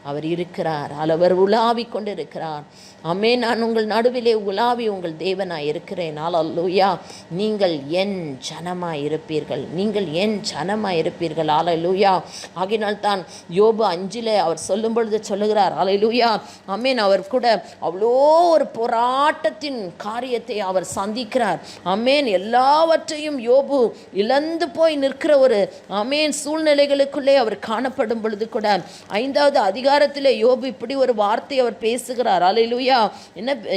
அவர் இருக்கிறார். அவர் உலாவி கொண்டு இருக்கிறார். ஆமென். நான் உங்கள் நடுவிலே உலாவி உங்கள் தேவனாய் இருக்கிறேன். அல்லேலூயா. நீங்கள் என் ஜனமாய் இருப்பீர்கள், நீங்கள் என் ஜனமாய் இருப்பீர்கள். அல்லேலூயா. ஆகினால் தான் யோபு 5 அவர் சொல்லும் பொழுது சொல்லுகிறார். அல்லேலூயா. ஆமென். அவர் கூட அவ்வளோ ஒரு போராட்டத்தின் காரியத்தை அவர் சந்திக்கிறார். ஆமென். எல்லாவற்றையும் யோபு இழந்து போய் நிற்கிற ஒரு ஆமென் சூழ்நிலைகளுக்குள்ளே அவர் காணப்படும் பொழுது கூட 5வது அதிகாரத்திலே யோபு இப்படி ஒரு வார்த்தை அவர் பேசுகிறார். அல்லேலூயா.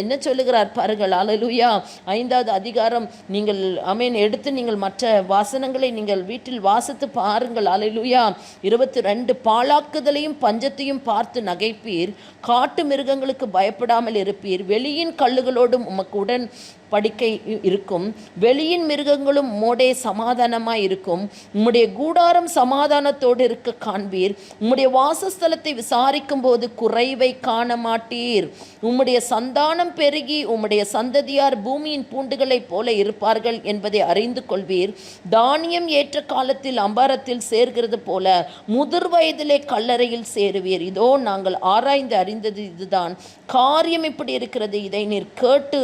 என்ன சொல்லுகிறார் பாருங்கள். அல்லேலூயா. 5வது அதிகாரம் நீங்கள் ஆமென் எடுத்து நீங்கள் மற்ற வாசனங்களை நீங்கள் வீட்டில் வாசித்து பாருங்கள். அல்லேலூயா. 22 பாழாக்குதலையும் பஞ்சத்தையும் பார்த்து நகைப்பீர், காட்டு மிருகங்களுக்கு பயப்படாமல் இருப்பீர், வெளியின் கல்லுகளோடும் உமக்கு உடன் படிக்கை இருக்கும், வெளியின் மிருகங்களும் மோடே சமாதானமாய் இருக்கும், உம்முடைய கூடாரம் சமாதானத்தோடு இருக்க காண்பீர், உம்முடைய வாசஸ்தலத்தை விசாரிக்கும் போது குறைவை காண மாட்டீர், உம்முடைய சந்தானம் பெருகி உம்முடைய சந்ததியார் பூமியின் பூண்டுகளைப் போல இருப்பார்கள் என்பதை அறிந்து கொள்வீர். தானியம் ஏற்ற காலத்தில் அம்பாரத்தில் சேர்கிறது போல முதிர் வயதிலே கல்லறையில் சேருவீர். இதோ நாங்கள் ஆராய்ந்து அறிந்தது இதுதான், காரியம் இப்படி இருக்கிறது, இதை நீர் கேட்டு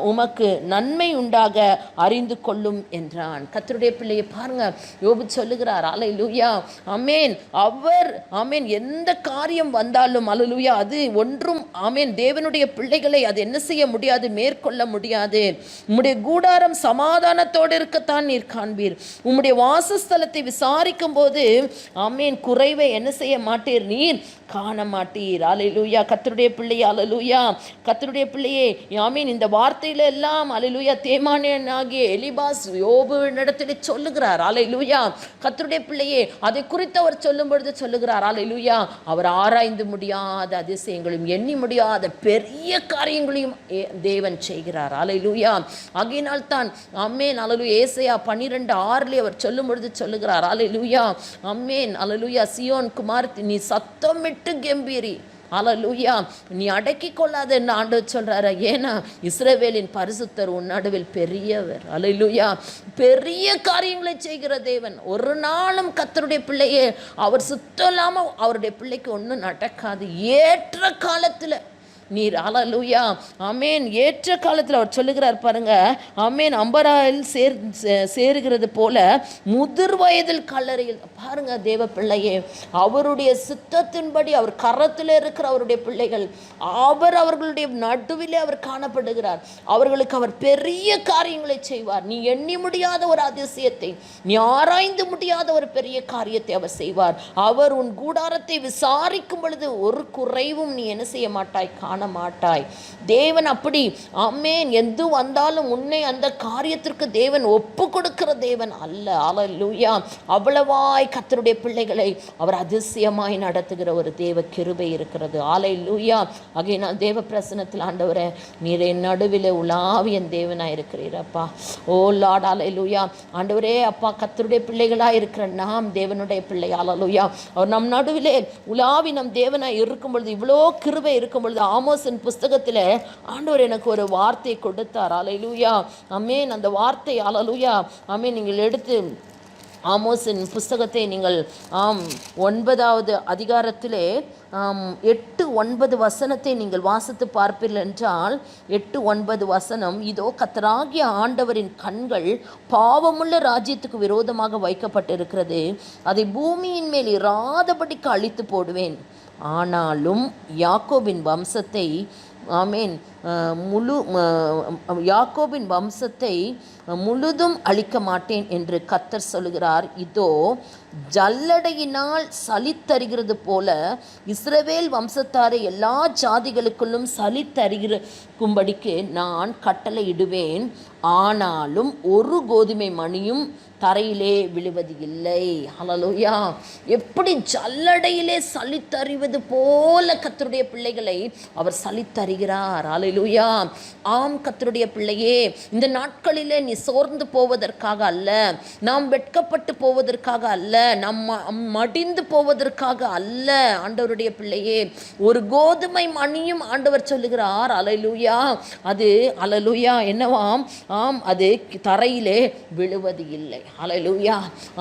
உமக்கு நன்மை உண்டாக அறிந்து கொள்ளும் என்றான். கர்த்தருடைய பிள்ளையை பாருங்க, யோபு சொல்லுகிறார். அல்லேலூயா. ஆமென். அவர் ஆமென் எந்த காரியம் வந்தாலும் அல்லேலூயா அது ஒன்றும் ஆமென் தேவனுடைய பிள்ளைகளை அது என்ன செய்ய முடியாது, மேற்கொள்ள முடியாது. உம்முடைய கூடாரம் சமாதானத்தோடு இருக்கத்தான் நீர் காண்பீர், உம்முடைய வாசஸ்தலத்தை விசாரிக்கும் போது ஆமென் குறைவை என்ன செய்ய மாட்டீர், நீர் காண மாட்டீர். அல்லேலூயா. கர்த்தருடைய பிள்ளையே, அல்லேலூயா. கர்த்தருடைய பிள்ளையே, ஆமென் இந்த வார்த்தையில எல்லாம் அல்லேலூயா தேமானியனாகிய எலிபாஸ் யோபுவினிடத்திலே சொல்லுகிறார். அல்லேலூயா. கர்த்தருடைய பிள்ளையே, அதை குறித்து அவர் சொல்லும் பொழுது சொல்லுகிறார். அல்லேலூயா. அவர் ஆராய்ந்து முடியாத அதிசயங்களையும் எண்ணி முடியாத பெரிய காரியங்களையும் தேவன் செய்கிறார். அல்லேலூயா. ஆகையினால் தான் ஆமென் அல்லேலூயா ஏசாயா 12:6 அவர் சொல்லும் பொழுது சொல்லுகிறார். அல்லேலூயா. ஆமென் அல்லேலூயா. சீயோன் குமாரத்தி நீ சத்தமிட்டு கெம்பீரி. அல்லேலூயா. நீ அடக்கி கொள்ளாத என்ன ஆண்டவர் சொல்றாரு. ஏன்னா இஸ்ரவேலின் பரிசுத்தர் உன் நடுவில் பெரியவர். அல்லேலூயா. பெரிய காரியங்களை செய்கிற தேவன். ஒரு நாளும் கர்த்தருடைய பிள்ளையே அவர் சுத்தம் இல்லாமல் அவருடைய பிள்ளைக்கு ஒன்றும் நடக்காது. ஏற்ற காலத்தில் நீர் அல்லேலூயா ஆமென் ஏற்ற காலத்தில் அவர் சொல்லுகிறார் பாருங்க. ஆமென் அம்பராயில் சேருகிறது போல முதிர் வயதில் கல்லறையில் பாருங்க. தேவ பிள்ளையே, அவருடைய சித்தத்தின்படி அவர் கரத்தில் இருக்கிற அவருடைய பிள்ளைகள் அவர்களுடைய நடுவிலே அவர் காணப்படுகிறார். அவர்களுக்கு அவர் பெரிய காரியங்களை செய்வார். நீ எண்ணி முடியாத ஒரு அதிசயத்தை, நீ ஆராய்ந்து முடியாத ஒரு பெரிய காரியத்தை அவர் செய்வார். அவர் உன் கூடாரத்தை விசாரிக்கும் பொழுது ஒரு குறைவும் நீ என்ன செய்ய மாட்டாய், காண காண மாட்டாய். தேவன் அப்படி ஆமென் எது வந்தாலும் உன்னை அந்த காரியத்திற்கு தேவன் ஒப்பு கொடுக்கிற தேவன் அல்ல. அல்லேலூயா. அவ்வளவாய் கர்த்தருடைய பிள்ளைகளை அவர் அதிசயமாய் நடத்துகிற ஒரு தேவ கிருபை இருக்கிறது. அல்லேலூயா. ஆகையினால் தேவ பிரசன்னத்தில் ஆண்டவரே நீர் என் நடுவில் உலாவி என் தேவனாய் இருக்கிறீரப்பா. ஓ லார்ட் அல்லேலூயா. ஆண்டவரே அப்பா, கர்த்தருடைய பிள்ளைகளாக இருக்கிற நாம் தேவனுடைய பிள்ளை. அல்லேலூயா. அவர் நம் நடுவிலே உலாவி நம் தேவனாய் இருக்கும் பொழுது, இவ்வளோ கிருபை இருக்கும் பொழுது, ஆமோஸின் புஸ்தகத்தில் ஆண்டவர் எனக்கு ஒரு வார்த்தை கொடுத்தார். அல்லேலூயா. ஆமென். அந்த வார்த்தை அல்லேலூயா ஆமென் நீங்கள் எடுத்து ஆமோஸின் புஸ்தகத்தை நீங்கள் 9வது அதிகாரத்திலே 8-9 வசனத்தை நீங்கள் வாசித்து பார்ப்பீர்கள் என்றால் 8-9 வசனம், இதோ கர்த்தராகிய ஆண்டவரின் கண்கள் பாவமுள்ள ராஜ்யத்துக்கு விரோதமாக வைக்கப்பட்டிருக்கிறது, அதை பூமியின் மேல் இராதபடிக்கு அழித்து போடுவேன், ஆனாலும் யாக்கோபின் வம்சத்தை ஆமென் யாக்கோபின் வம்சத்தை முழுதும் அழிக்க மாட்டேன் என்று கர்த்தர் சொல்கிறார். இதோ ஜல்லடையினால் சலித்தறிகிறது போல இஸ்ரவேல் வம்சத்தாரை எல்லா ஜாதிகளுக்குள்ளும் சலித்தறிகும்படிக்கு நான் கட்டளையிடுவேன், ஆனாலும் ஒரு கோதுமை மணியும் தரையிலே விழுவது இல்லை. ஹல்லேலூயா. எப்படி ஜல்லடையிலே சலித்தறிவது போல கர்த்தருடைய பிள்ளைகளை அவர் சலித்தறிகிறார். ஹல்லேலூயா. ஆம் கர்த்தருடைய பிள்ளையே, இந்த நாட்களிலே நீ சோர்ந்து போவதற்காக அல்ல, நாம் வெட்கப்பட்டு போவதற்காக அல்ல, நாம் மடிந்து போவதற்காக அல்ல. ஆண்டவருடைய பிள்ளையே, ஒரு கோதுமை மணியும் ஆண்டவர் சொல்லுகிறார். ஹல்லேலூயா. அது ஹல்லேலூயா என்னவாம்? ஆம், அது தரையிலே விழுவது இல்லை. ஹல்லேலூயா.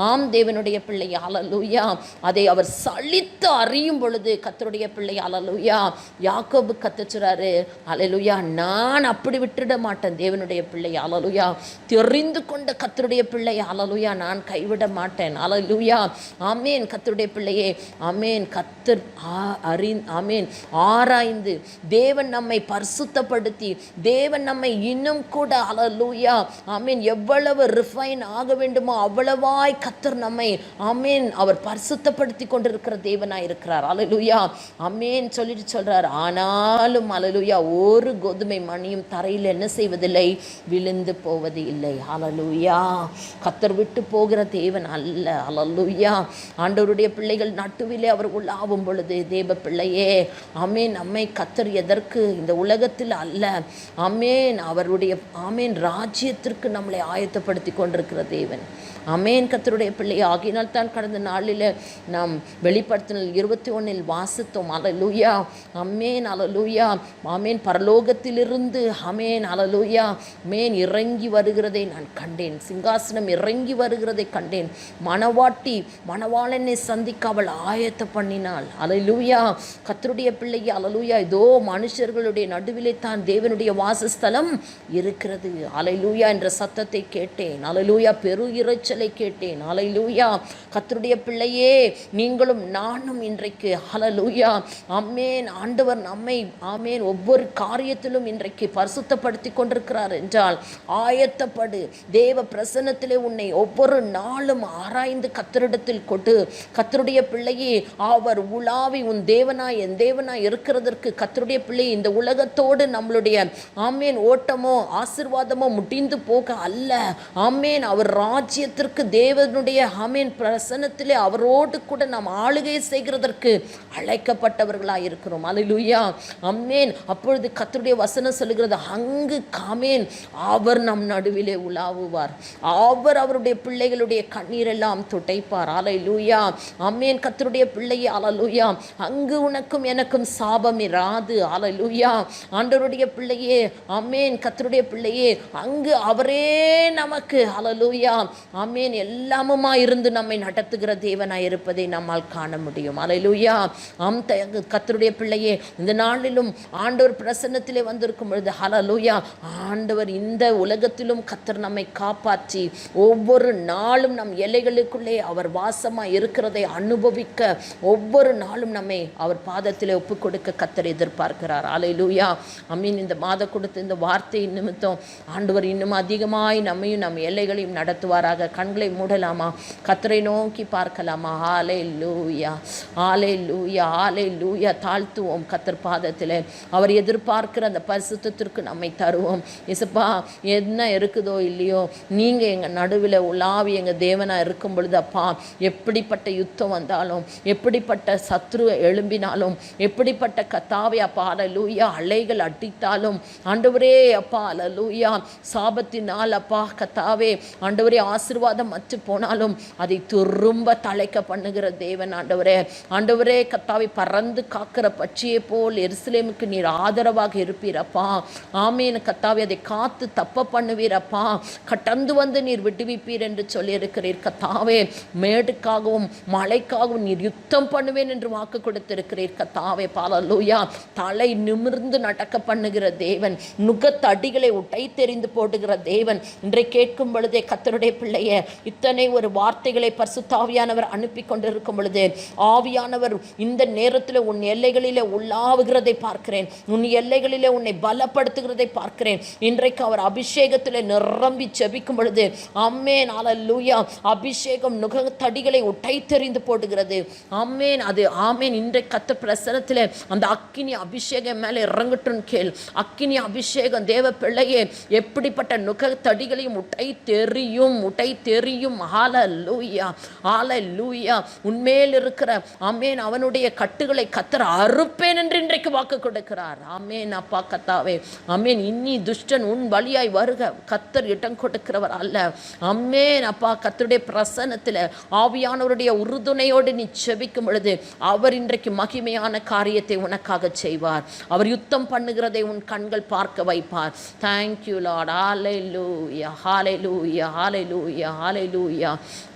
ஆம் தேவனுடைய பிள்ளை. ஹல்லேலூயா. அதை அவர் சலித்து அறியும் பொழுது கர்த்தருடைய பிள்ளை. ஹல்லேலூயா. யாக்கோபு கத்துச்சுறாரு. ஹல்லேலூயா. நான் அப்படி விட்டுட மாட்டேன் தேவனுடைய பிள்ளை. ஹல்லேலூயா. தெரிந்து கொண்ட கர்த்தருடைய பிள்ளை. ஹல்லேலூயா. நான் கைவிட மாட்டேன். ஹல்லேலூயா. ஆமென். கர்த்தருடைய பிள்ளையே, ஆமென். கர்த்தர் ஆமென் ஆராய்ந்து தேவன் நம்மை பரிசுத்தப்படுத்தி தேவன் நம்மை இன்னும் கூட ஹல்லேலூயா ஆமென் எவ்வளவு ரிஃபைன் ஆக வேண்டுமோ அவ்வளவாய் கர்த்தர் நம்மை ஆமென் அவர் பரிசுத்தப்படுத்தி கொண்டிருக்கிற தேவனாய் இருக்கிறார். ஹல்லேலூயா. ஆமென் சொல்லிட்டு சொல்றார், ஆனாலும் ஹல்லேலூயா ஒரு கோதுமை மணியும் தரையில் என்ன செய்வதில்லை, விழுந்து போவது இல்லை. ஹல்லேலூயா. கர்த்தர் விட்டு போகிற தேவன் அல்ல. ஹல்லேலூயா. ஆண்டவருடைய பிள்ளைகள் நட்டுவிலே அவர் உள்ளாவும் பொழுது தேவ பிள்ளையே, ஆமென் நம்மை கர்த்தர் எதற்கு இந்த உலகத்தில் அல்ல, ஆமென் அவருடைய ஆமென் ராஜ்யத்திற்கு நம்மளை ஆயத்தப்படுத்தி கொண்டிருக்கிற தேவன். ஆமென் கர்த்தருடைய பிள்ளை. ஆகினால் தான் கடந்த நாளில் நாம் வெளிப்படுத்தினல் 21 வாசித்தோம். அல்லேலூயா. ஆமென். அல்லேலூயா. ஆமென் பரலோகத்திலிருந்து ஆமென் அல்லேலூயா ஆமென் இறங்கி வருகிறதை நான் கண்டேன். சிங்காசனம் இறங்கி வருகிறதை கண்டேன். மணவாட்டி மணவாளனை சந்திக்க அவள் ஆயத்த பண்ணினாள். அல்லேலூயா. கர்த்தருடைய பிள்ளை. அல்லேலூயா. இதோ மனுஷர்களுடைய நடுவிலே தான் தேவனுடைய வாசஸ்தலம் இருக்கிறது. அல்லேலூயா என்ற சத்தத்தை கேட்டேன். அல்லேலூயா. பெரு இரைச்சலை கேட்டேன். அல்லேலூயா. கர்த்தருடைய பிள்ளையே, நீங்களும் நானும் இன்றைக்கு அல்லேலூயா ஆமென் ஆண்டவர் நம்மை ஆமென் ஒவ்வொரு காரியத்திலும் இன்றைக்கு பரிசுத்தப்படுத்தி கொண்டிருக்கிறார் என்றால் ஆயத்தப்படு. தேவ பிரசன்னத்திலே உன்னை ஒவ்வொரு நாளும் ஆராய்ந்து கர்த்தரிடத்தில் கொடு. கர்த்தருடைய பிள்ளையே, அவர் உலாவி உன் தேவனாய் என் தேவனாய் இருக்கிறதற்கு கர்த்தருடைய பிள்ளை இந்த உலகத்தோடு நம்மளுடைய ஆமென் ஓட்டமோ ஆசீர்வாதமோ முடிந்து போக அல்ல. ஆமென் அவர் ராஜ்யத்திற்கு தேவனுடைய ஆமென் பிரசன்னத்திலே அவரோடு கூட நாம் ஆளுகை செய்கிறதற்கு அழைக்கப்பட்டவர்களாக இருக்கிறோம். அல்லேலூயா. ஆமென். அப்பொழுது கர்த்தருடைய வசனம் சொல்லுகிறது, அங்கு ஆமென் அவர் நம் நடுவிலே உலாவுவார், அவர் அவருடைய பிள்ளைகளுடைய கண்ணீரெல்லாம் துடைப்பார். அல்லேலூயா. ஆமென் கர்த்தருடைய பிள்ளையே. அல்லேலூயா. அங்கு உனக்கும் எனக்கும் சாபம் இராது. அல்லேலூயா. ஆண்டவருடைய பிள்ளையே, ஆமென் கர்த்தருடைய பிள்ளையே, அங்கு அவரே நமக்கு அல்லேலூயா ஆமென் எல்லாமுமா இருந்து நம்மை நடத்துகிற தேவனாய் இருப்பதை நம்மால் காண முடியும். அல்லேலூயா. கர்த்தருடைய பிள்ளையே, இந்த நாளிலும் ஆண்டவர் பிரசன்னத்திலே வந்திருக்கும் பொழுது அல்லேலூயா ஆண்டவர் இந்த உலகத்திலும் கர்த்தர் நம்மை காப்பாற்றி ஒவ்வொரு நாளும் நம் எல்லைகளுக்குள்ளே அவர் வாசமாய் இருக்கிறதை அனுபவிக்க ஒவ்வொரு நாளும் நம்மை அவர் பாதத்திலே ஒப்புக் கொடுக்க கர்த்தர் எதிர்பார்க்கிறார். அல்லேலூயா. ஆமென். இந்த மாத கொடுத்த இந்த வார்த்தை நிமித்தம் ஆண்டவர் இன்னும் அதிகமாய் நம்மையும் நம் எல்லைகளையும் நடத்துவாராக. கண்களை மூடலாமா? கர்த்தரை நோக்கி பார்க்கலாமா? ஹல்லேலூயா, ஹல்லேலூயா, ஹல்லேலூயா. தாழ்த்துவோம் கர்த்தர் பாதத்தில். அவர் எதிர்பார்க்கிற அந்த பரிசுத்தத்திற்கு நம்மை தருவோம். இசப்பா, என்ன இருக்குதோ இல்லையோ, நீங்கள் எங்கள் நடுவில் உலாவி எங்கள் தேவனாக இருக்கும் பொழுது அப்பா, எப்படிப்பட்ட யுத்தம் வந்தாலும், எப்படிப்பட்ட சத்ரு எழும்பினாலும், எப்படிப்பட்ட கத்தாவே அப்பா அல்லேலூயா அலைகள் அடித்தாலும், ஆண்டவரே அப்பா அல்லேலூயா சாபத்தினால் அப்பா கத்தாவே ஆண்டவரே ஆசீர்வாதம் மற்று போனாலும் அதை திரும்ப தலைக்க பண்ணுகிற தேவன் ஆண்டவரே. ஆண்டவரே கத்தாவை பறந்து காக்கிற பட்சியை போல் எருசலேமுக்கு நீர் ஆதரவாக இருப்பீரப்பா. ஆமேன் கத்தாவை அதை காத்து தப்ப பண்ணுவீரப்பா. கடந்து வந்து நீர் விடுவிப்பீர் என்று சொல்லியிருக்கிறீர் கத்தாவே. மேடுக்காகவும் மழைக்காகவும் நீர் யுத்தம் பண்ணுவேன் என்று வாக்கு கொடுத்திருக்கிறீர் கத்தாவே. ஹல்லேலூயா. தலை நிமிர்ந்து நடக்க பண்ணுகிற தேவன், நுகத்தடிகளை உடை தெரிந்து போடுகிற தேவன். இன்றை கேட்கும் பொழுதே கர்த்தருடைய பிள்ளையே, இத்தனை ஒரு வார்த்தைகளை பரிசுத்த ஆவியானவர் அனுப்பி கொண்டிருக்கும் பொழுது, ஆவியானவர் இந்த நேரத்தில் உன் எல்லைகளிலே உள்ளாவுகிறதை பார்க்கிறேன். உன் எல்லைகளிலே உன்னை பலப்படுத்துகிறதை பார்க்கிறேன். இன்றைக்கு அவர் அபிஷேகத்தில் நிரம்பி ஜெபிக்கும் பொழுது ஆமென் ஹல்லேலூயா அபிஷேகம் நுகத்தடிகளை உடை தெரிந்து போடுகிறது. ஆமென். அது ஆமென். இன்றைக்கு கர்த்தர் பிரசன்னத்தில் அந்த அக்கினி அபிஷேகம் மேலே இறங்கட்டும் கேள். அக்கினி அபிஷேகம் தேவ பிள்ளையே எப்படிப்பட்ட நுகத்தடிகளையும் உடை தெரியும். ஹல்லேலூயா, ஹல்லேலூயா. உன்மேல் இருக்கிற ஆமென் அவனுடைய கட்டுகளை கர்த்தர் அறுப்பேன் என்று இன்றைக்கு வாக்கு கொடுக்கிறார். ஆமென் அப்பா கத்தாவே. ஆமென். இன்னி துஷ்டன் உன் வழியாய் வருக, கர்த்தர் இடம் கொடுக்கிறவர் அல்ல. ஆமென் அப்பா. கர்த்தருடைய பிரசன்னத்தில் ஆவியானவருடைய உறுதுணையோடு நீ செபிக்கும் பொழுது அவர் இன்றைக்கு மகிமையான காரியத்தை உனக்காக செய்வார். அவர் யுத்தம் பண்ணுகிறதை உன் கண்கள் பார்க்க வைப்பார். Thank you Lord. ஹல்லேலூயா, ஹல்லேலூயா, ஹல்லேலூயா, ஹல்லேலூயா.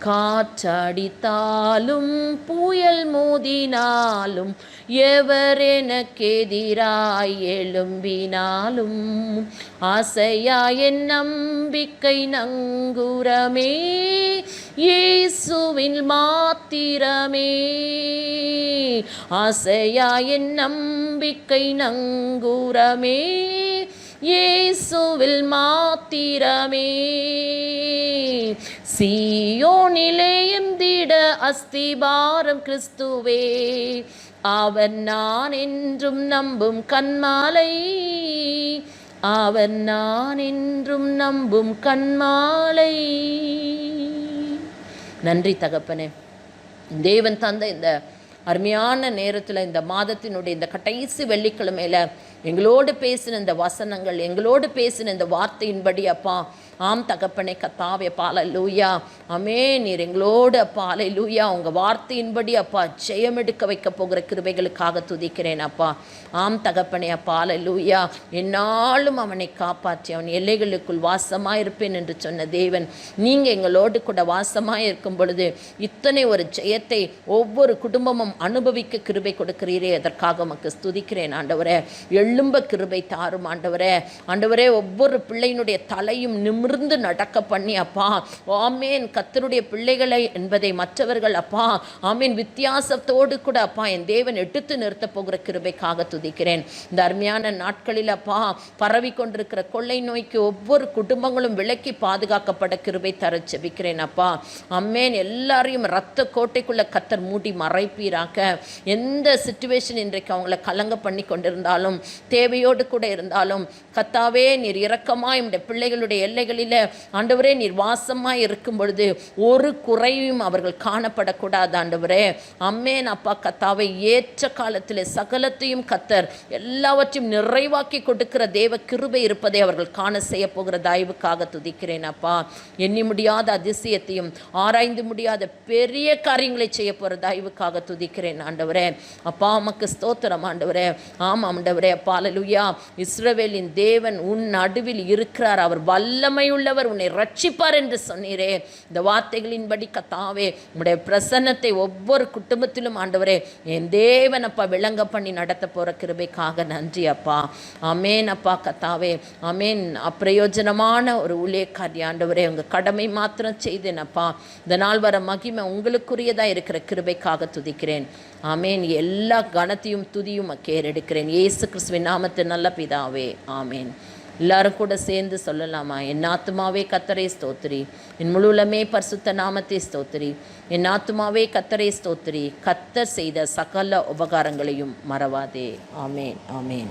காற்றடித்தாலும் புயல் மோதினாலும் எவர் எனக்கெதிராய் எழும்பினாலும் ஆசையா என் நம்பிக்கை நங்கூரமே இயேசுவில் மாத்திரமே. ஆசையா என் நம்பிக்கை நங்கூரமே இயேசுவில் மாத்திரமே. சீயோனிலே எந்திட அஸ்திபாரம் கிறிஸ்துவே, அவர் நான் என்றும் நம்பும் கன்மாலை, அவர் நான் என்றும் நம்பும் கன்மாலை. நன்றி தகப்பனே. தேவன் தந்த இந்த அருமையான நேரத்தில், இந்த மாதத்தினுடைய இந்த கடைசி வெள்ளிக்கிழமையில் எங்களோடு பேசின இந்த வசனங்கள், எங்களோடு பேசின இந்த வார்த்தையின்படி அப்பா, ஆம் தகப்பனே கத்தாவே ஹல்லேலூயா. ஆமே. நீர் எங்களோடு அப்பா ஹல்லேலூயா உங்கள் வார்த்தையின்படி அப்பா ஜெயமெடுக்க வைக்க போகிற கிருபைகளுக்காக துதிக்கிறேன் அப்பா. ஆம் தகப்பனே அப்பா ஹல்லேலூயா. என்னாலும் அவனை காப்பாற்றி அவன் எல்லைகளுக்குள் வாசமாக இருப்பேன் என்று சொன்ன தேவன், நீங்கள் எங்களோடு கூட வாசமாக இருக்கும் பொழுது இத்தனை ஒரு ஜெயத்தை ஒவ்வொரு குடும்பமும் அனுபவிக்க கிருபை கொடுக்கிறீரே, அதற்காக உமக்கு ஸ்துதிக்கிறேன் ஆண்டவரே. எழும்ப கிருபை தாரும் ஆண்டவரே. ஆண்டவரே, ஒவ்வொரு பிள்ளையினுடைய தலையும் நிமிர்ந்து நடக்க பண்ணி அப்பா ஆமேன் கர்த்தருடைய பிள்ளைகளை என்பதை மற்றவர்கள் அப்பா ஆமேன் வித்தியாசத்தோடு கூட அப்பா என் தேவன் எடுத்து நிறுத்த போகிற கிருபைக்காக துதிக்கிறேன். இந்த அருமையான நாட்களில் அப்பா பரவி கொண்டிருக்கிற கொள்ளை நோய்க்கு ஒவ்வொரு குடும்பங்களும் விலக்கி பாதுகாக்கப்பட கிருபை தர ஜெபிக்கிறேன் அப்பா. ஆமேன். எல்லாரையும் இரத்த கோட்டைக்குள்ள கர்த்தர் மூடி மறைப்பீராக. எந்த சிச்சுவேஷன் இன்றைக்கு அவங்கள கலங்க பண்ணி கொண்டிருந்தாலும், தேவையோடு கூட இருந்தாலும் கர்த்தாவே நீர் இரக்கமாய் நம்முடைய பிள்ளைகளுடைய எல்லைகளில் ஆண்டவரே நீர் வாசமாய் இருக்கும் பொழுது ஒரு குறையும் அவர்கள் காணப்படக்கூடாது ஆண்டவரே. அம்மேன் அப்பா கர்த்தாவை ஏற்ற காலத்தில் சகலத்தையும் கர்த்தர் எல்லாவற்றையும் நிறைவாக்கி கொடுக்கிற தேவ கிருபை இருப்பதை அவர்கள் காண செய்ய போகிற தயவுக்காக துதிக்கிறேன் அப்பா. எண்ணி முடியாத அதிசயத்தையும் ஆராய்ந்து முடியாத பெரிய காரியங்களை செய்ய போகிற தயவுக்காக துதிக்கிறேன் ஆண்டவரே. அப்பா உமக்கு ஸ்தோத்திரம் ஆண்டவரே. ஆமாம் ஆண்டவரே அப்பா ஹல்லேலூயா. இஸ்ரவேலின் தேவன் உன் நடுவில் இருக்கிறார், அவர் வல்லமையுள்ளவர், உன்னை ரட்சிப்பார் என்று சொன்னீரே. இந்த வார்த்தைகளின்படி கர்த்தாவே உம்முடைய பிரசன்னத்தை ஒவ்வொரு குடும்பத்திலும் ஆண்டவரே என் தேவன் அப்பா விளங்க பண்ணி நடத்த போகிற கிருபைக்காக நன்றி அப்பா. ஆமேன் அப்பா கர்த்தாவே. ஆமேன். அப்பிரயோஜனமான ஒரு ஊழியக்காரி ஆண்டவரே, உங்கள் கடமை மாத்திரம் செய்தேன் அப்பா. இந்த நாள் வர மகிமை உங்களுக்குரியதாக இருக்கிற கிருபைக்காக துதிக்கிறேன். ஆமேன். எல்லா கனத்தையும் துதியும் கேரெடுக்கிறேன் இயேசு கிறிஸ்துவின் நாமத்தில் நல்ல பிதாவே. ஆமேன். எல்லாரும் கூட சேர்ந்து சொல்லலாமா? என் ஆத்துமாவே கர்த்தரை ஸ்தோத்திரி, என் முழுலமே பரிசுத்த நாமத்தை ஸ்தோத்திரி. என் ஆத்துமாவே கர்த்தரை ஸ்தோத்திரி, கர்த்தர் செய்த சகல உபகாரங்களையும் மறவாதே. ஆமேன், ஆமேன்.